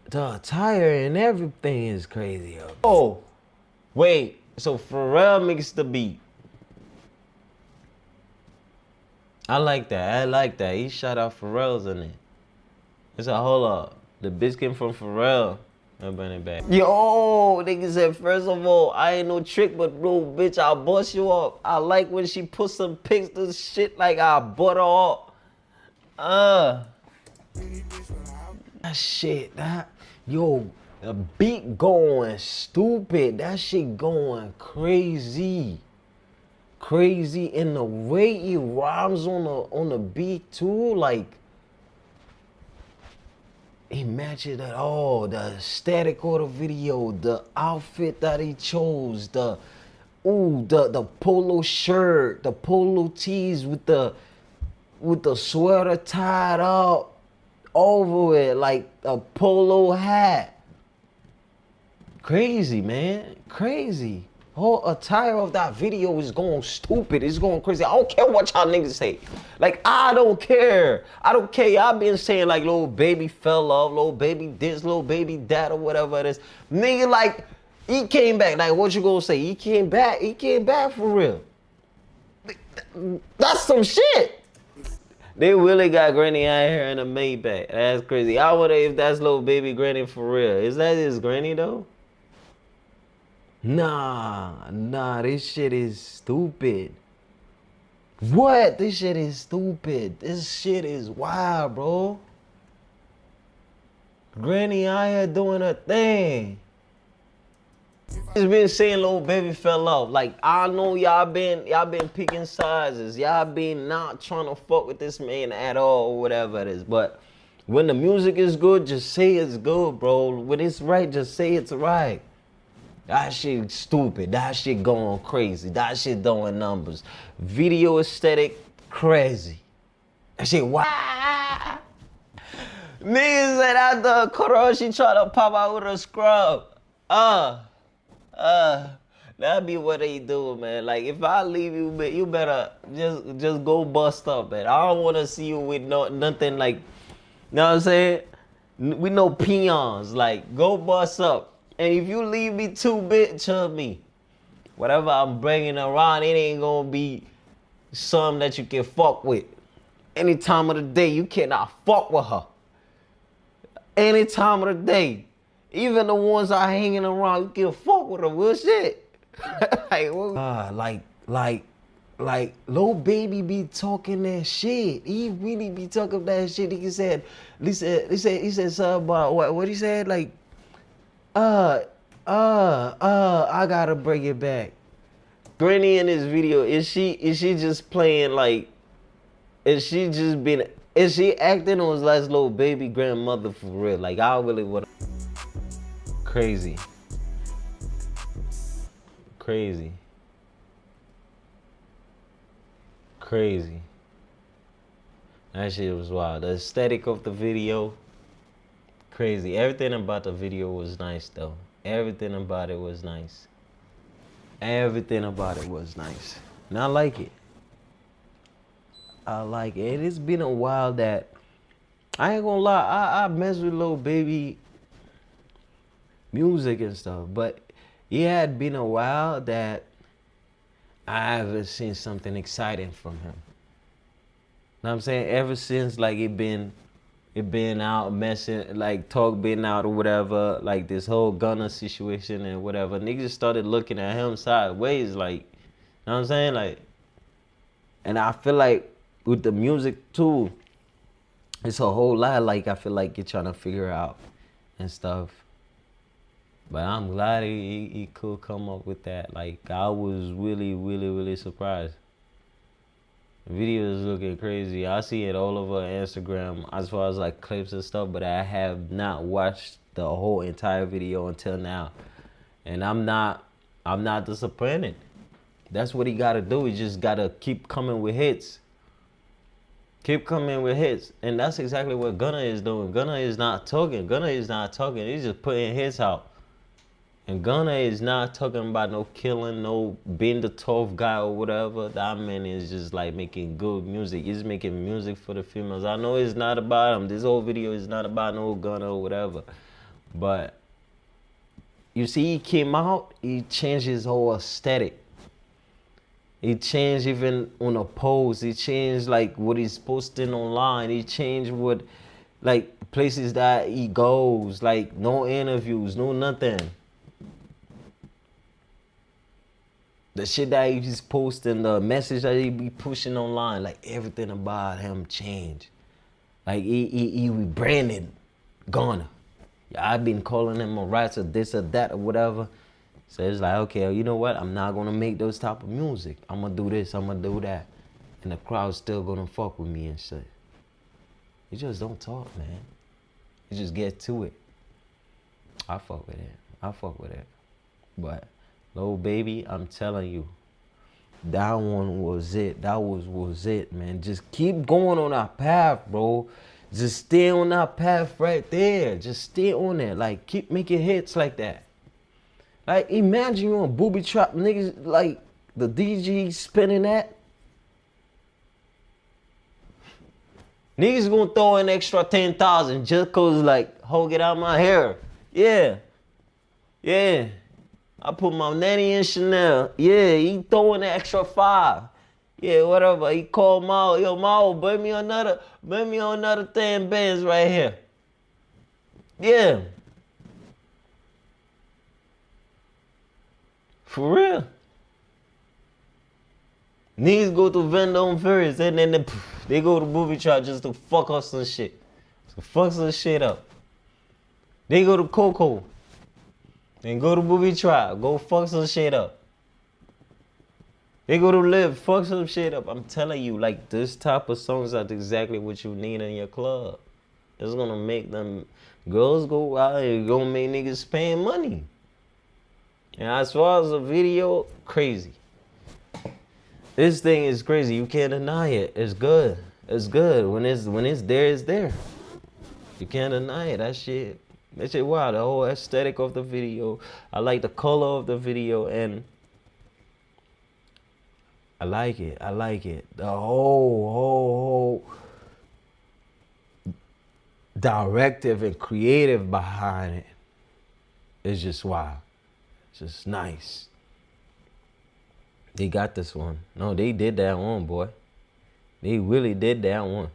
S1: The attire and everything is crazy. Oh, wait. So Pharrell mixed the beat. I like that. I like that. He shot out Pharrell's in it. It's a hold up. The bitch came from Pharrell. I'll bring it back. Yo, nigga said, first of all, I ain't no trick, but bro, bitch, I'll bust you up. I like when she put some pics to shit like I butter up. That shit, yo, the beat going stupid. That shit going crazy. Crazy in the way he rhymes on the beat too, like, imagine that, oh, the aesthetic of the video, the outfit that he chose, the polo shirt, the polo tees with the sweater tied up over it, like a polo hat. Crazy, man, crazy. Whole attire of that video is going stupid. It's going crazy. I don't care what y'all niggas say. Like, I don't care. I don't care. Y'all been saying like little baby fell off, little baby this, little baby that, or whatever it is. Nigga, like, he came back. Like, what you gonna say? He came back. He came back for real. That's some shit. They really got Granny out here in a Maybach. That's crazy. I wonder if that's little baby Granny for real. Is that his Granny though? Nah, this shit is stupid. What? This shit is stupid. This shit is wild, bro. Granny out here doing her thing. It's been saying little baby fell off. Like, I know y'all been picking sizes. Y'all been not trying to fuck with this man at all or whatever it is. But when the music is good, just say it's good, bro. When it's right, just say it's right. That shit stupid. That shit going crazy. That shit doing numbers. Video aesthetic, crazy. That shit wow. Niggas said after Koroshi try to pop out with a scrub. That be what they do, man. Like, if I leave you, man, you better just go bust up, man. I don't want to see you with nothing like, you know what I'm saying? We no peons. Like, go bust up. And if you leave me too big, trust me, whatever I'm bringing around, it ain't gonna be something that you can fuck with. Any time of the day, you cannot fuck with her. Any time of the day. Even the ones I hanging around, you can fuck with her, real shit. Like, Lil Baby be talking that shit. He really be talking that shit. He said something about, what he said? Like, I gotta bring it back. Granny in this video, is she just playing like, is she acting on his last little baby grandmother for real? Like, I really would. Crazy. Crazy. Crazy. That shit was wild. The aesthetic of the video, crazy. Everything about the video was nice though. Everything about it was nice. Everything about it was nice. And I like it. I like it. It's been a while that, I ain't gonna lie, I mess with Lil Baby music and stuff, but it had been a while that I haven't seen something exciting from him. Know what I'm saying? Ever since like it been out messing, like talk been out or whatever, like this whole Gunna situation and whatever, niggas started looking at him sideways, like, you know what I'm saying? Like, and I feel like with the music too, it's a whole lot, like I feel like you're trying to figure out and stuff. But I'm glad he could come up with that. Like, I was really, really, really surprised. Videos looking crazy. I see it all over Instagram as far as like clips and stuff, but I have not watched the whole entire video until now. And I'm not disappointed. That's what he gotta do. He just gotta keep coming with hits. Keep coming with hits. And that's exactly what Gunna is doing. Gunna is not talking. He's just putting hits out. And Gunna is not talking about no killing, no being the tough guy or whatever. That man is just like making good music. He's making music for the females. I know it's not about him. This whole video is not about no Gunna or whatever. But you see, he came out, he changed his whole aesthetic. He changed even on a post. He changed like what he's posting online. He changed what, like places that he goes. Like no interviews, no nothing. The shit that he's posting, the message that he be pushing online, like everything about him changed. Like he rebranded Ghana. Yeah, I've been calling him a rat or this or that or whatever. So it's like, okay, you know what? I'm not gonna make those type of music. I'm gonna do this, I'm gonna do that. And the crowd's still gonna fuck with me and shit. You just don't talk, man. You just get to it. I fuck with it. But Lil Baby, I'm telling you, that one was it. That was it, man. Just keep going on that path, bro. Just stay on that path right there. Just stay on it. Like, keep making hits like that. Like, imagine you on booby trap, niggas, like, the DJ spinning that. Niggas gonna throw an extra 10,000 just cause, like, oh, get out my hair. Yeah. I put my nanny in Chanel. Yeah, he throwing an extra 5. Yeah, whatever. He called Mao. Yo, Mao, bring me another 10 bands right here. Yeah. For real. Niggas go to Vendome first and then they go to Booby Trap just to fuck up some shit. To fuck some shit up. They go to Coco. Then go to Booby Trap. Go fuck some shit up. They go to Live. Fuck some shit up. I'm telling you, like, this type of songs are exactly what you need in your club. It's gonna make them girls go out and gonna make niggas paying money. And as far as the video, crazy. This thing is crazy. You can't deny it. It's good. It's good. When it's there, it's there. You can't deny it. That shit wow. The whole aesthetic of the video. I like the color of the video, and I like it. The whole directive and creative behind it is just wow. It's just nice. They got this one. No, they did that one, boy. They really did that one.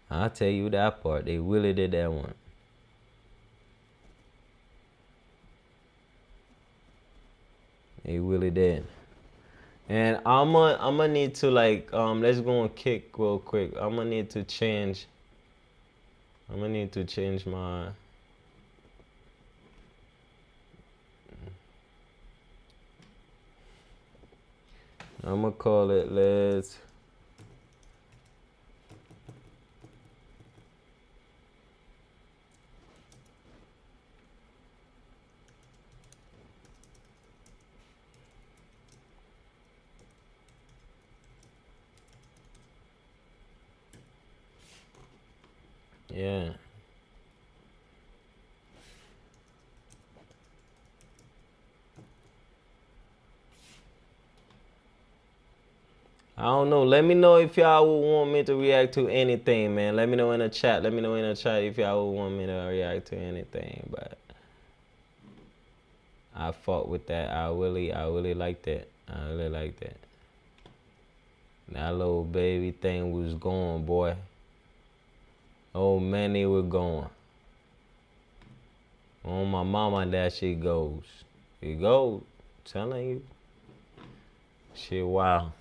S1: I'll tell you that part. They really did that one. They really did. And I'ma need to, like, let's go on Kick real quick. I'ma need to change my I'ma call it let's yeah. I don't know. Let me know if y'all would want me to react to anything, man. Let me know in the chat. If y'all would want me to react to anything. But I fought with that. I really like that. That little baby thing was going, boy. Oh man, they were going. On my mama, that shit goes. It goes. Telling you. Shit, wow.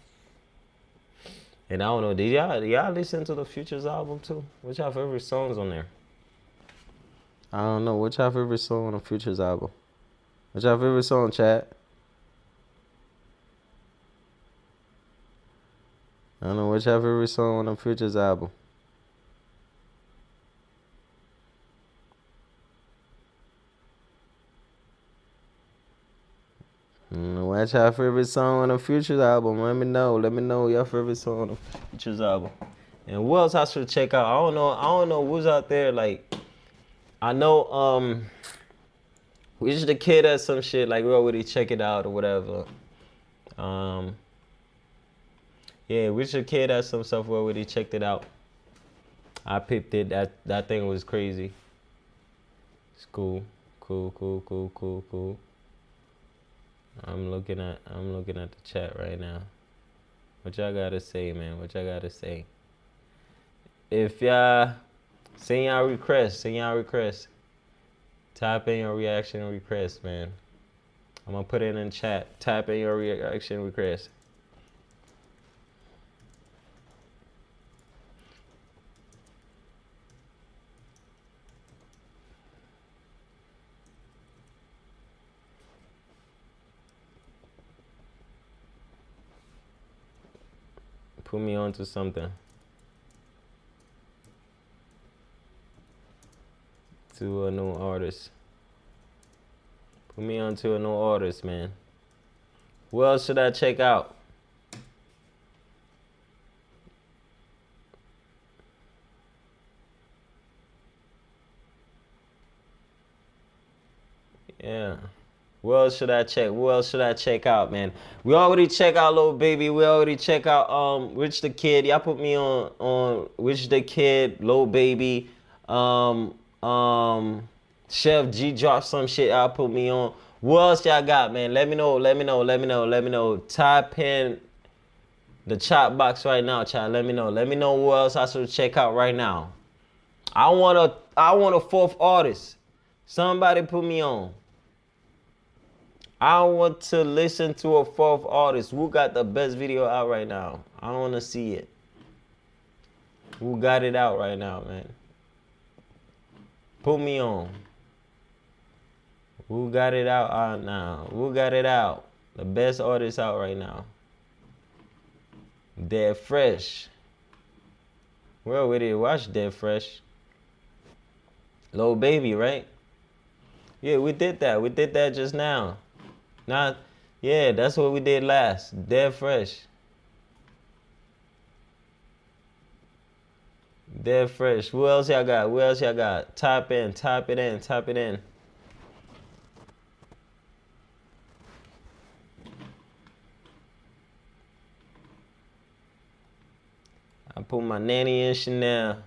S1: And I don't know, did y'all listen to the Futures album too? What's y'all favorite songs on there? I don't know. What's your favorite song on the Futures album? What's your favorite song, chat? I don't know what's your favorite song on the Futures album. What's your favorite song on the Futures album? Let me know. Let me know your favorite song on the Futures album. And what else I should check out? I don't know who's out there. Like, I know Wish the Kid has some shit. Like, we already check it out or whatever. Yeah, Wish the Kid has some stuff. We already checked it out. I picked it. That thing was crazy. It's cool. Cool. I'm looking at the chat right now. What y'all gotta say, man? What y'all gotta say? If y'all send y'all request. Type in your reaction request, man. I'm gonna put it in the chat. Type in your reaction request. Put me on to something. To a new artist. Put me on to a new artist, man. Who else should I check out? Yeah. What else should I check? What else should I check out, man? We already check out Lil Baby. We already check out Rich the Kid. Y'all put me on Rich the Kid, Lil Baby. Chef G dropped some shit. Y'all put me on. What else y'all got, man? Let me know. Type in the chat box right now, chat. Let me know. Let me know what else I should check out right now. I want a fourth artist. Somebody put me on. I want to listen to a fourth artist. Who got the best video out right now? I want to see it. Who got it out right now, man? Put me on. Who got it out now? Who got it out? The best artist out right now. Dead Fresh. Well, we did watch Dead Fresh. Lil Baby, right? Yeah, we did that. We did that just now. Yeah, that's what we did last. Dead Fresh. Dead Fresh. Who else y'all got? Who else y'all got? Type it in. I put my nanny in Chanel.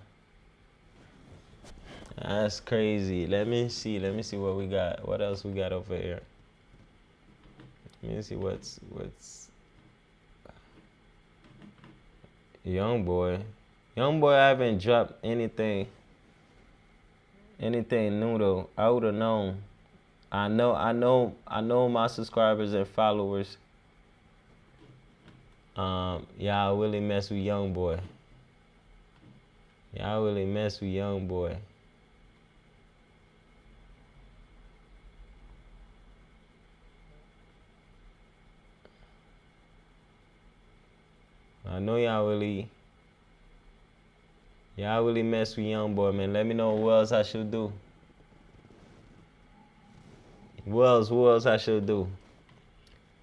S1: That's crazy. Let me see what we got. What else we got over here? Let me see what's Young Boy. I haven't dropped anything new though. I would have known. I know my subscribers and followers. Y'all really mess with Young Boy. I know y'all really mess with Young Boy, man. Let me know what else I should do. What else I should do?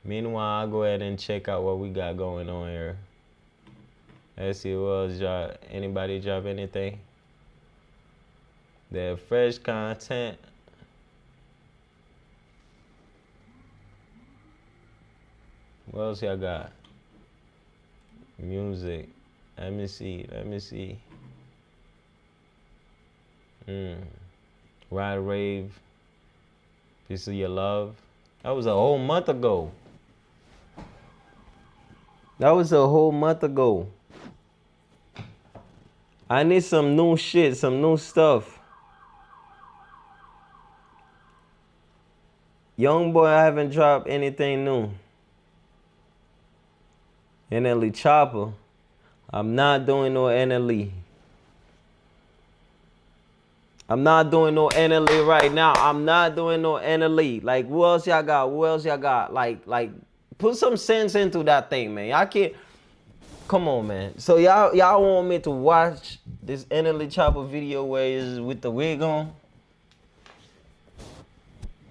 S1: Meanwhile, I'll go ahead and check out what we got going on here. Let's see what else drop. Anybody drop anything? That fresh content. What else y'all got? Music. Let me see. Ride Rave. Piece of Your Love. That was a whole month ago. I need some new shit, some new stuff. Young Boy, I haven't dropped anything new. NLE Chopper. I'm not doing no NLE. I'm not doing no NLE right now. I'm not doing no NLE. Like, what else y'all got? Like, put some sense into that thing, man. I can't. Come on, man. So y'all want me to watch this Energy Chopper video where he's with the wig on?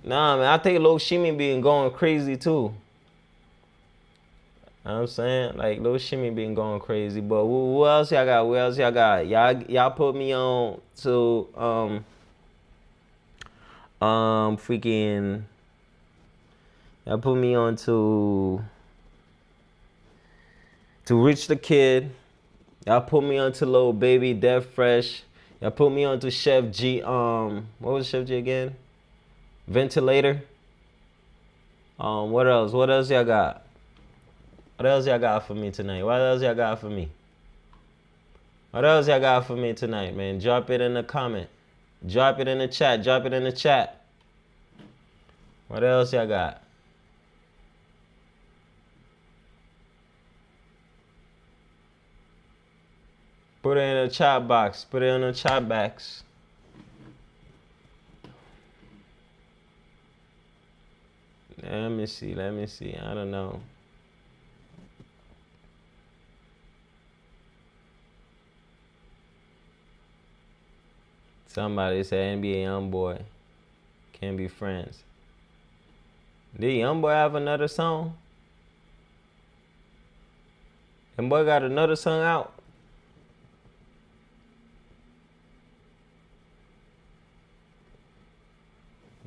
S1: Nah, man. I think Lil Shimmy been going crazy too. You know what I'm saying? Like Lil Shimmy been going crazy. But who else y'all got? What else y'all got? Y'all put me on to freaking. Y'all put me on to Rich the Kid. Y'all put me on to Lil Baby, Death Fresh. Y'all put me on to Chef G. What was Chef G again? Ventilator. What else? What else y'all got? What else y'all got for me tonight? What else y'all got for me? What else y'all got for me tonight, man? Drop it in the comment. Drop it in the chat. Drop it in the chat. What else y'all got? Put it in the chat box. Put it in the chat box. Let me see. Let me see. I don't know. Somebody said NBA YoungBoy can't be friends. Did YoungBoy have another song? YoungBoy got another song out?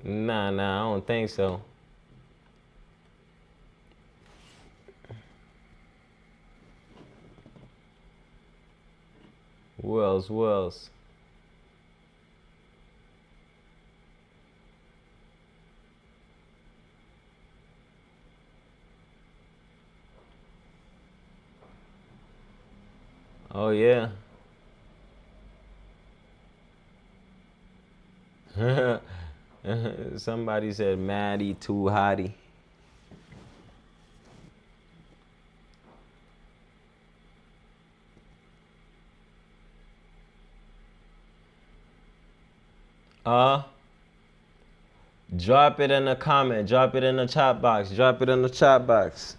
S1: Nah, I don't think so. Who else? Who else? Oh, yeah. Somebody said Maddie too hottie. Drop it in the comment. Drop it in the chat box. Drop it in the chat box.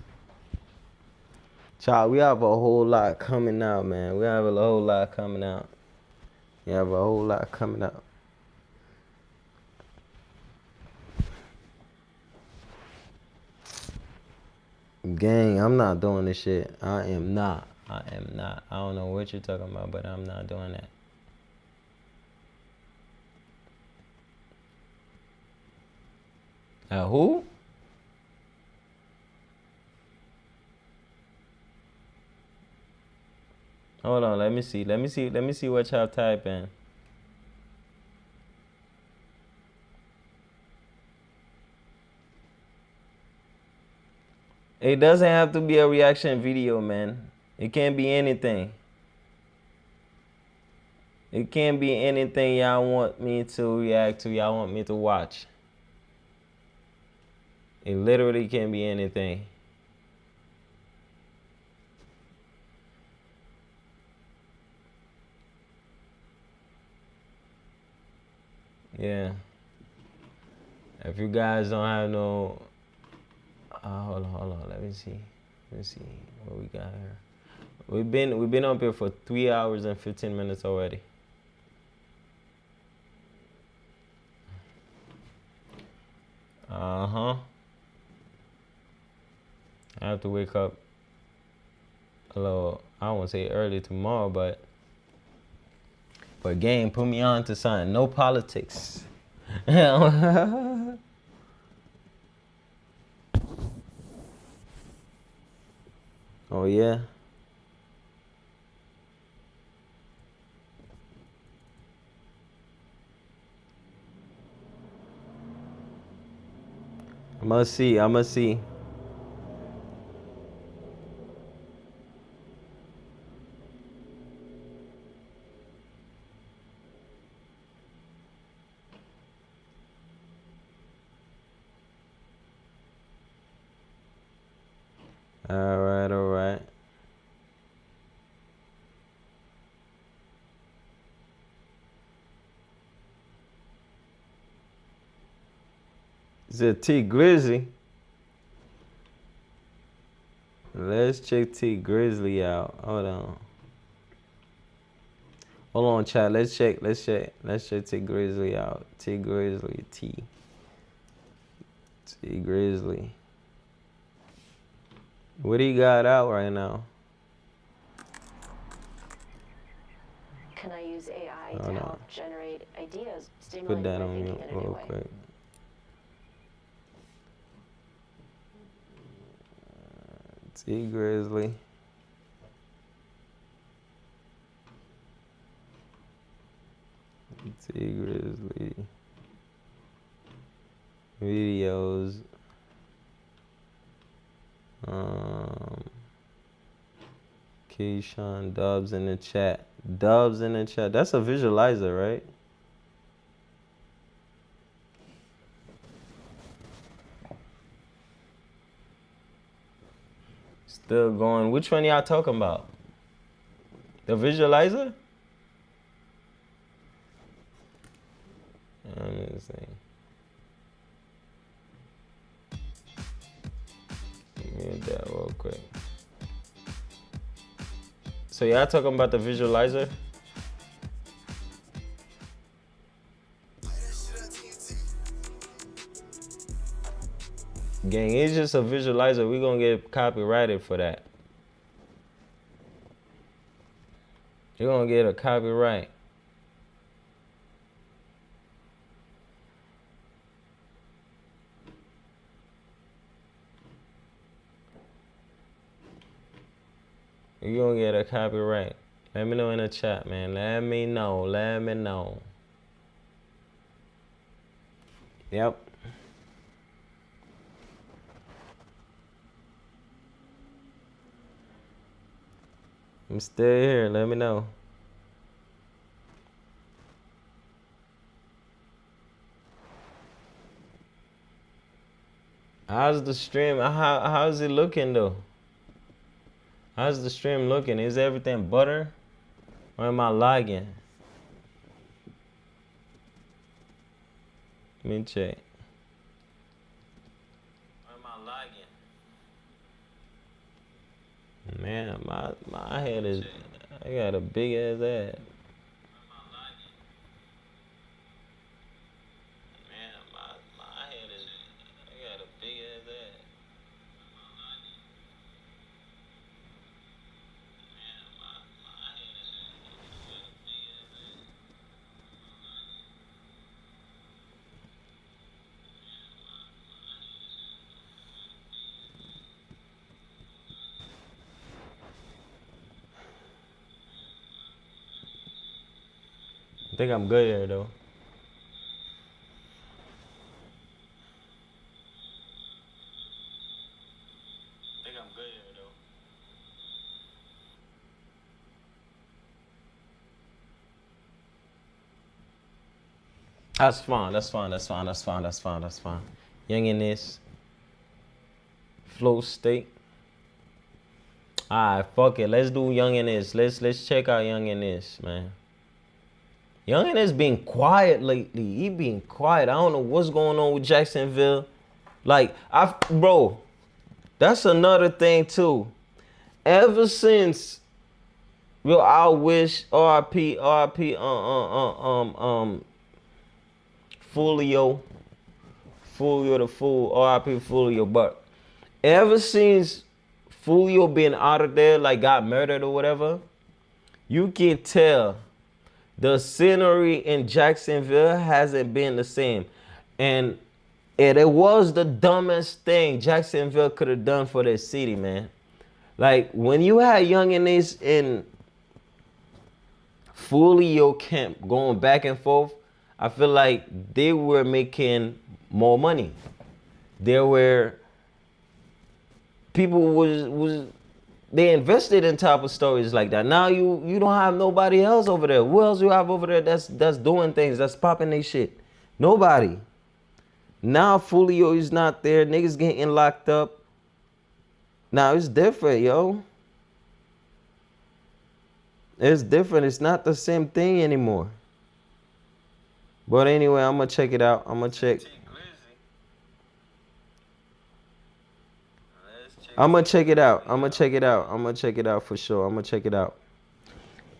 S1: Child, we have a whole lot coming out, man. We have a whole lot coming out. We have a whole lot coming out. Gang, I'm not doing this shit. I am not. I don't know what you're talking about, but I'm not doing that. Who? Hold on, let me see what y'all type in. It doesn't have to be a reaction video, man. It can be anything. It can be anything y'all want me to react to, y'all want me to watch. It literally can be anything. Yeah. If you guys don't have no... hold on. Let me see what we got here. We've been up here for 3 hours and 15 minutes already. I have to wake up a little, I won't say early tomorrow, but game, put me on to something. No politics. Oh yeah. I'ma see. All right. Is it T Glizzy? Let's check T Grizzly out. Hold on. Hold on, chat. Let's check T Grizzly out. T Grizzly. T Grizzly. What do you got out right now?
S10: Can I use AI to
S1: Hold on.
S10: help generate ideas,
S1: Put
S10: stimulate
S1: that
S10: my
S1: on
S10: thinking
S1: mute
S10: in a new
S1: real
S10: way?
S1: quick. T Grizzly. T Grizzly. Videos. Keyshawn, Dubs in the chat. Dubs in the chat. That's a visualizer, right? Still going. Which one y'all talking about? The visualizer? Let me see. Mute that real quick. So y'all talking about the visualizer? Gang, it's just a visualizer. We're gonna get copyrighted for that. You're gonna get a copyright. You're gonna get a copyright. Let me know in the chat, man. Let me know. Let me know. Yep. I'm still here. Let me know. How's the stream? How's it looking though? How's the stream looking? Is everything butter? Or am I lagging? Let me check. Or am I lagging? Man, my head is, I got a big ass head. I think I'm good here though. That's fine. That's fine. That's fine. That's fine. That's fine. That's fine. Young in this. Flow state. Alright, fuck it. Let's do Young in this. Let's check out Young in this, man. Young in this been quiet lately. He been quiet. I don't know what's going on with Jacksonville. Like, bro, that's another thing too. Ever since, yo, I wish RIP, Fulio the Fool, RIP Fulio. But ever since Fulio been out of there, like got murdered or whatever, you can tell the scenery in Jacksonville hasn't been the same. And it was the dumbest thing Jacksonville could have done for their city, man. Like when you had youngins in Fulio camp going back and forth, I feel like they were making more money. There were people they invested in type of stories like that. Now you don't have nobody else over there. Who else you have over there that's doing things, that's popping their shit? Nobody. Now Fulio is not there. Niggas getting locked up. Now it's different, yo. It's different. It's not the same thing anymore. But anyway, I'm gonna check it out. I'm gonna check. Let's check I'm gonna check it out. I'm gonna check it out. I'm gonna check it out for sure. I'm gonna check it out.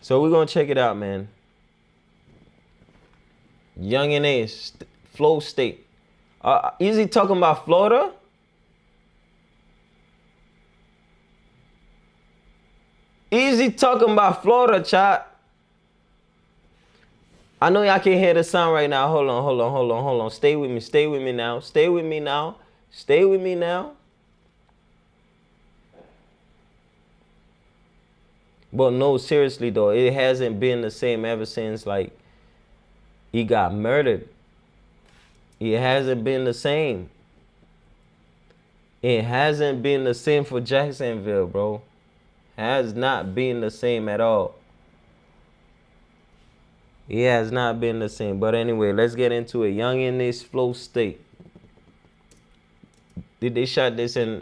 S1: So we're gonna check it out, man. Young and Ace, Flow State. Is he talking about Florida? Easy talking about Florida, chat. I know y'all can't hear the sound right now. Hold on. Stay with me. Stay with me now. Stay with me now. Stay with me now. But no, seriously though, it hasn't been the same ever since like he got murdered. It hasn't been the same. It hasn't been the same for Jacksonville, bro. Has not been the same at all. It has not been the same. But anyway, let's get into it. Young in this Flow State. Did they shot this in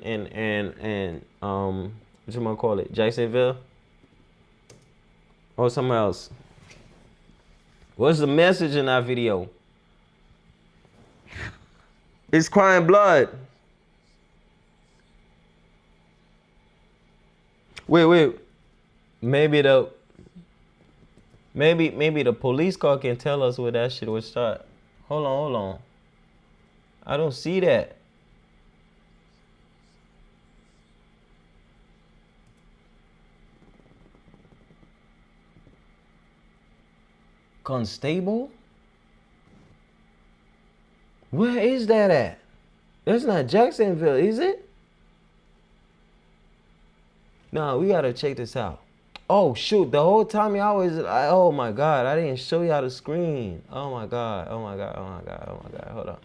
S1: what you gonna call it? Jacksonville? Or somewhere else? What's the message in that video? It's crying blood. Wait. Maybe the police car can tell us where that shit would start. Hold on. I don't see that. Constable? Where is that at? That's not Jacksonville, is it? No, we gotta check this out. Oh shoot, the whole time y'all was like, oh my God, I didn't show y'all the screen. Oh my God. Hold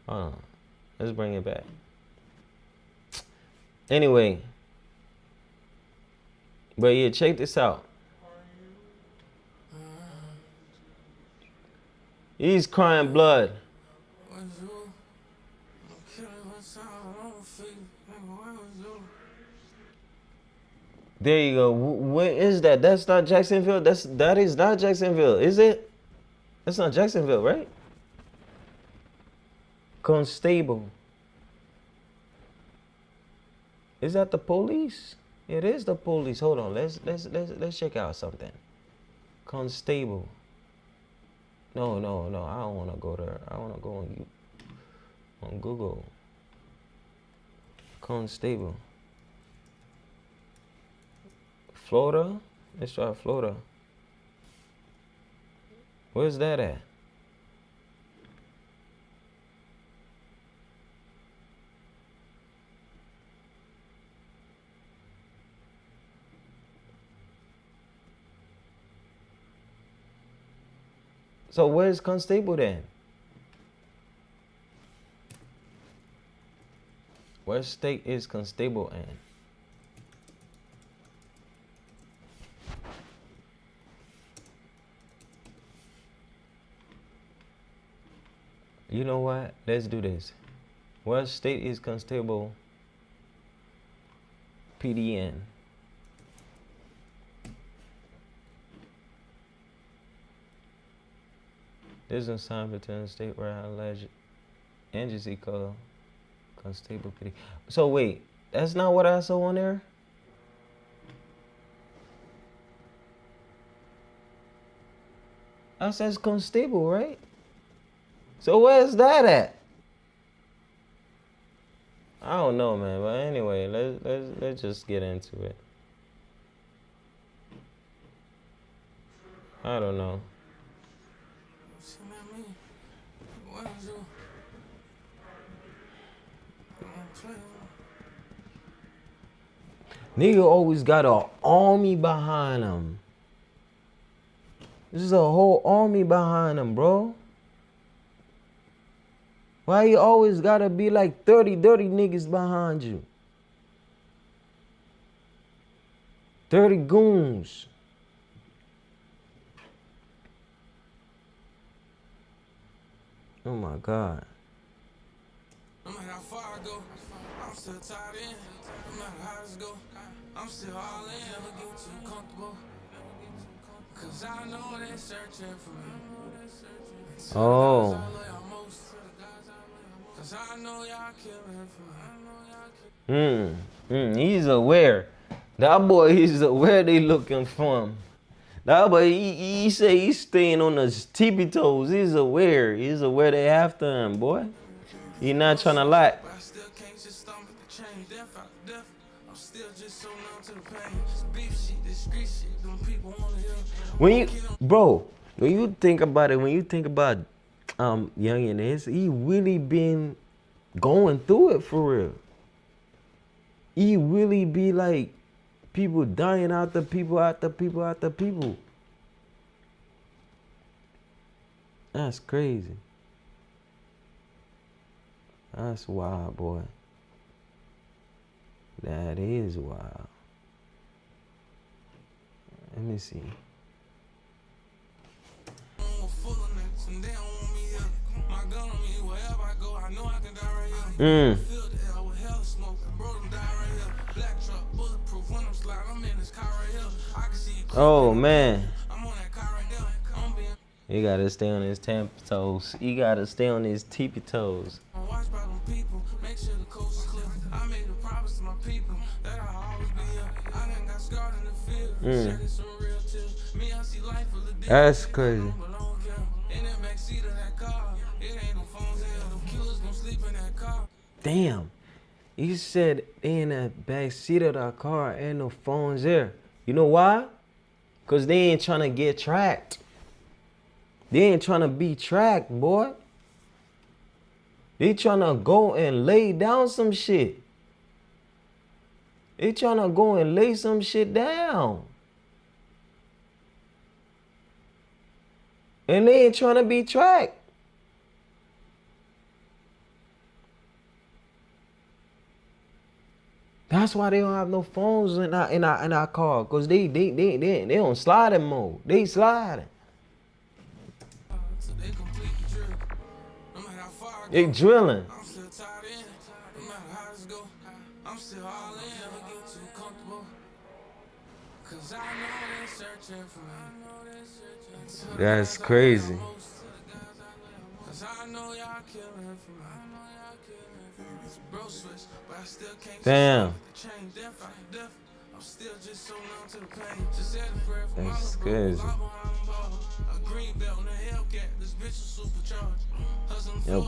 S1: on. Let's bring it back. Anyway. But yeah, check this out. He's crying blood. There you go. Where is that? That's not Jacksonville. That is not Jacksonville, is it? That's not Jacksonville, right? Constable. Is that the police? It is the police. Hold on. Let's check out something. Constable. No. I don't want to go there. I want to go on Google. Constable. Florida? Let's try Florida. Where's that at? So where's Constable then? What state is Constable in? You know what? Let's do this. What state is Constable PDN? There's no sign between the state where I alleged agency called Constable PD. So wait, that's not what I saw on there? That says Constable, right? So where's that at? I don't know, man. But anyway, let's just get into it. I don't know. Nigga always got an army behind him. This is a whole army behind him, bro. Why you always gotta be like 30 niggas behind you? 30 goons. Oh my God.
S18: No matter how far I go, I'm still tied in. No matter how this go, I'm still all in. Never get too comfortable. Cause I know they're searching for me.
S1: Oh.
S18: Cause I know y'all killing for me.
S1: He's aware. That boy, he's aware they looking for him. That boy, he say he's staying on his tippy toes. He's aware. He's aware they after him, boy. He not trying to lie. When you think about it, when you think about Millionaires, he really been going through it for real. He really be like people dying after people after people after people. That's crazy. That's wild, boy. That is wild. Let me see. Oh man. He gotta stay on his toes. He gotta stay on his tippy toes. That's crazy. Damn. He said in the back seat of the car ain't no phones there. You know why? Cause they ain't trying to get tracked. They ain't trying to be tracked, boy. They trying to go and lay down some shit. They trying to go and lay some shit down. And they ain't trying to be tracked. That's why they don't have no phones in our car, cause they on sliding mode. They sliding. They drilling. That's crazy. Damn. That's crazy. Yep.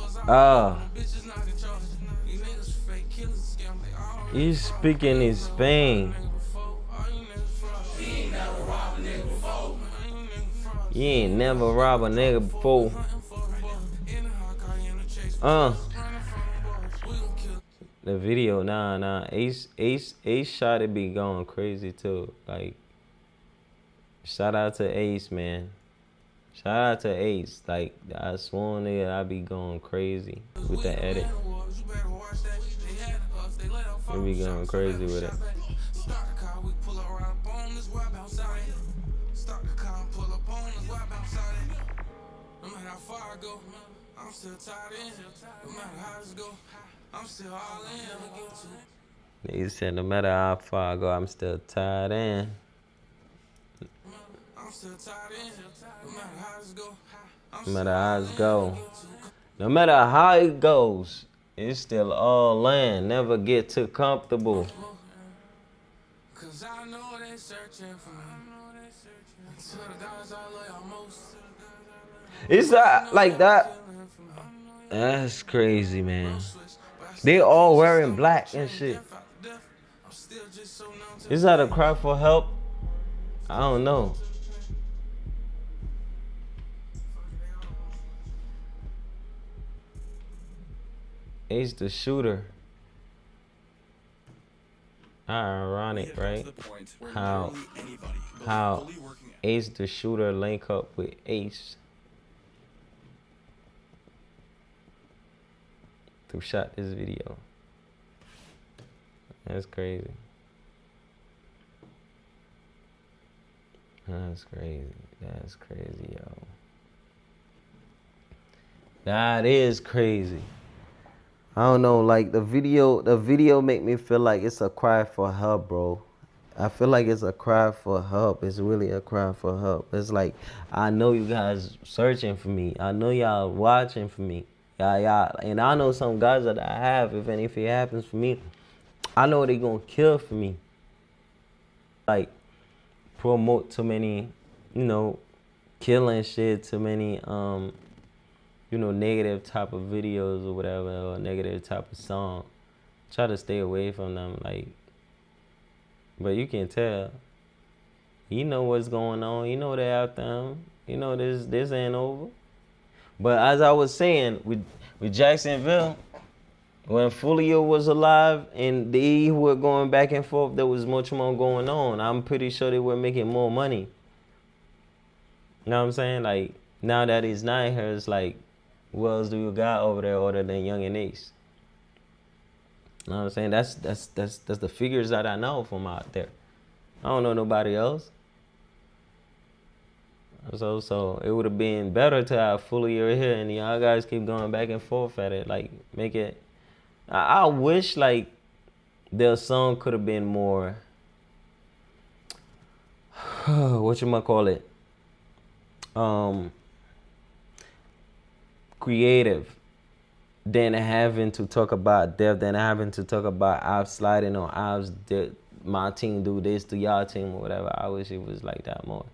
S1: He's speaking his pain. You ain't never robbed a nigga before. The video, nah. Ace shot it be going crazy too. Like, shout out to Ace, man. Shout out to Ace. Like, I sworn nigga, I be going crazy with the edit. We be going crazy with it. He said, no matter how far I go, I'm still tied in. No matter how it go. No matter how it goes, it's still all in. Never get too comfortable. It's like that. That's crazy, man. They all wearing black and shit. Is that a cry for help? I don't know. Ace the shooter. Ironic, right? How Ace the shooter link up with Ace to shot this video. That's crazy. That's crazy. That's crazy, yo. That is crazy. I don't know, like the video make me feel like it's a cry for help, bro. I feel like it's a cry for help. It's really a cry for help. It's like, I know you guys searching for me. I know y'all watching for me. Y'all, and I know some guys that I have, if anything happens for me, I know they gonna kill for me. Like, promote too many, killing shit, too many, negative type of videos or whatever, or negative type of song. Try to stay away from them, like, but you can tell. You know what's going on. You know they out there. You know this ain't over. But as I was saying, with Jacksonville, when Fulio was alive and they were going back and forth, there was much more going on. I'm pretty sure they were making more money. You know what I'm saying? Like, now that he's not here, it's like, what else do you got over there other than Young and Ace? You know what I'm saying? That's the figures that I know from out there. I don't know nobody else. So it would have been better to have Fulio here and y'all guys keep going back and forth at it. Like, make it. I wish, like, their song could have been more, whatchamacallit, creative than having to talk about death, than having to talk about I've sliding on I've my team do this to y'all team or whatever. I wish it was like that more.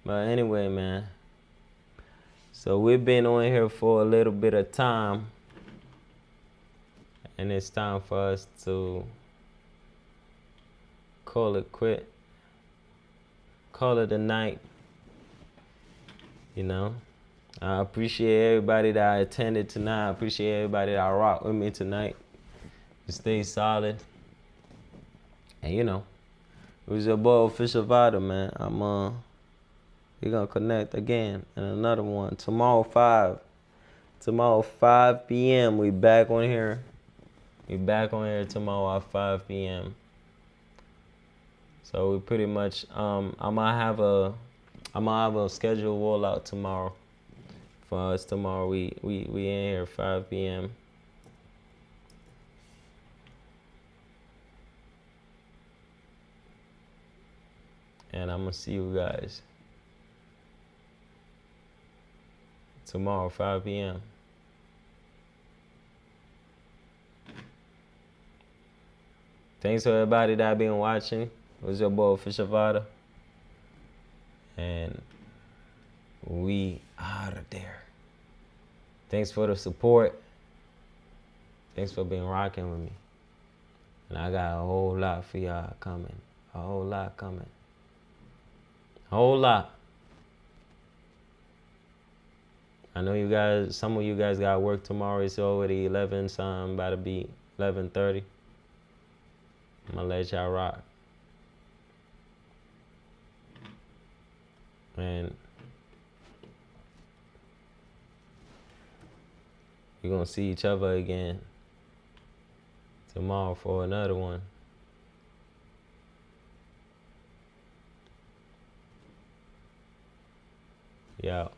S1: But anyway, man. So we've been on here for a little bit of time. And it's time for us to call it quit. Call it a night. I appreciate everybody that attended tonight. I appreciate everybody that rocked with me tonight. Stay solid. And it was your boy Official Vada, man. We're gonna connect again in another one. Tomorrow 5 p.m. We back on here. We back on here tomorrow at 5 p.m. So we pretty much I'm gonna have a scheduled rollout tomorrow. For us tomorrow, we in here 5 p.m. And I'm gonna see you guys tomorrow 5 p.m. Thanks to everybody that been watching. It was your boy Official Vada. And we out of there. Thanks for the support. Thanks for being rocking with me. And I got a whole lot for y'all coming. A whole lot coming. A whole lot. I know you guys, some of you guys got work tomorrow. It's already 11, so I'm about to be 11:30. I'm gonna let y'all rock. And we're gonna see each other again tomorrow for another one. Yeah.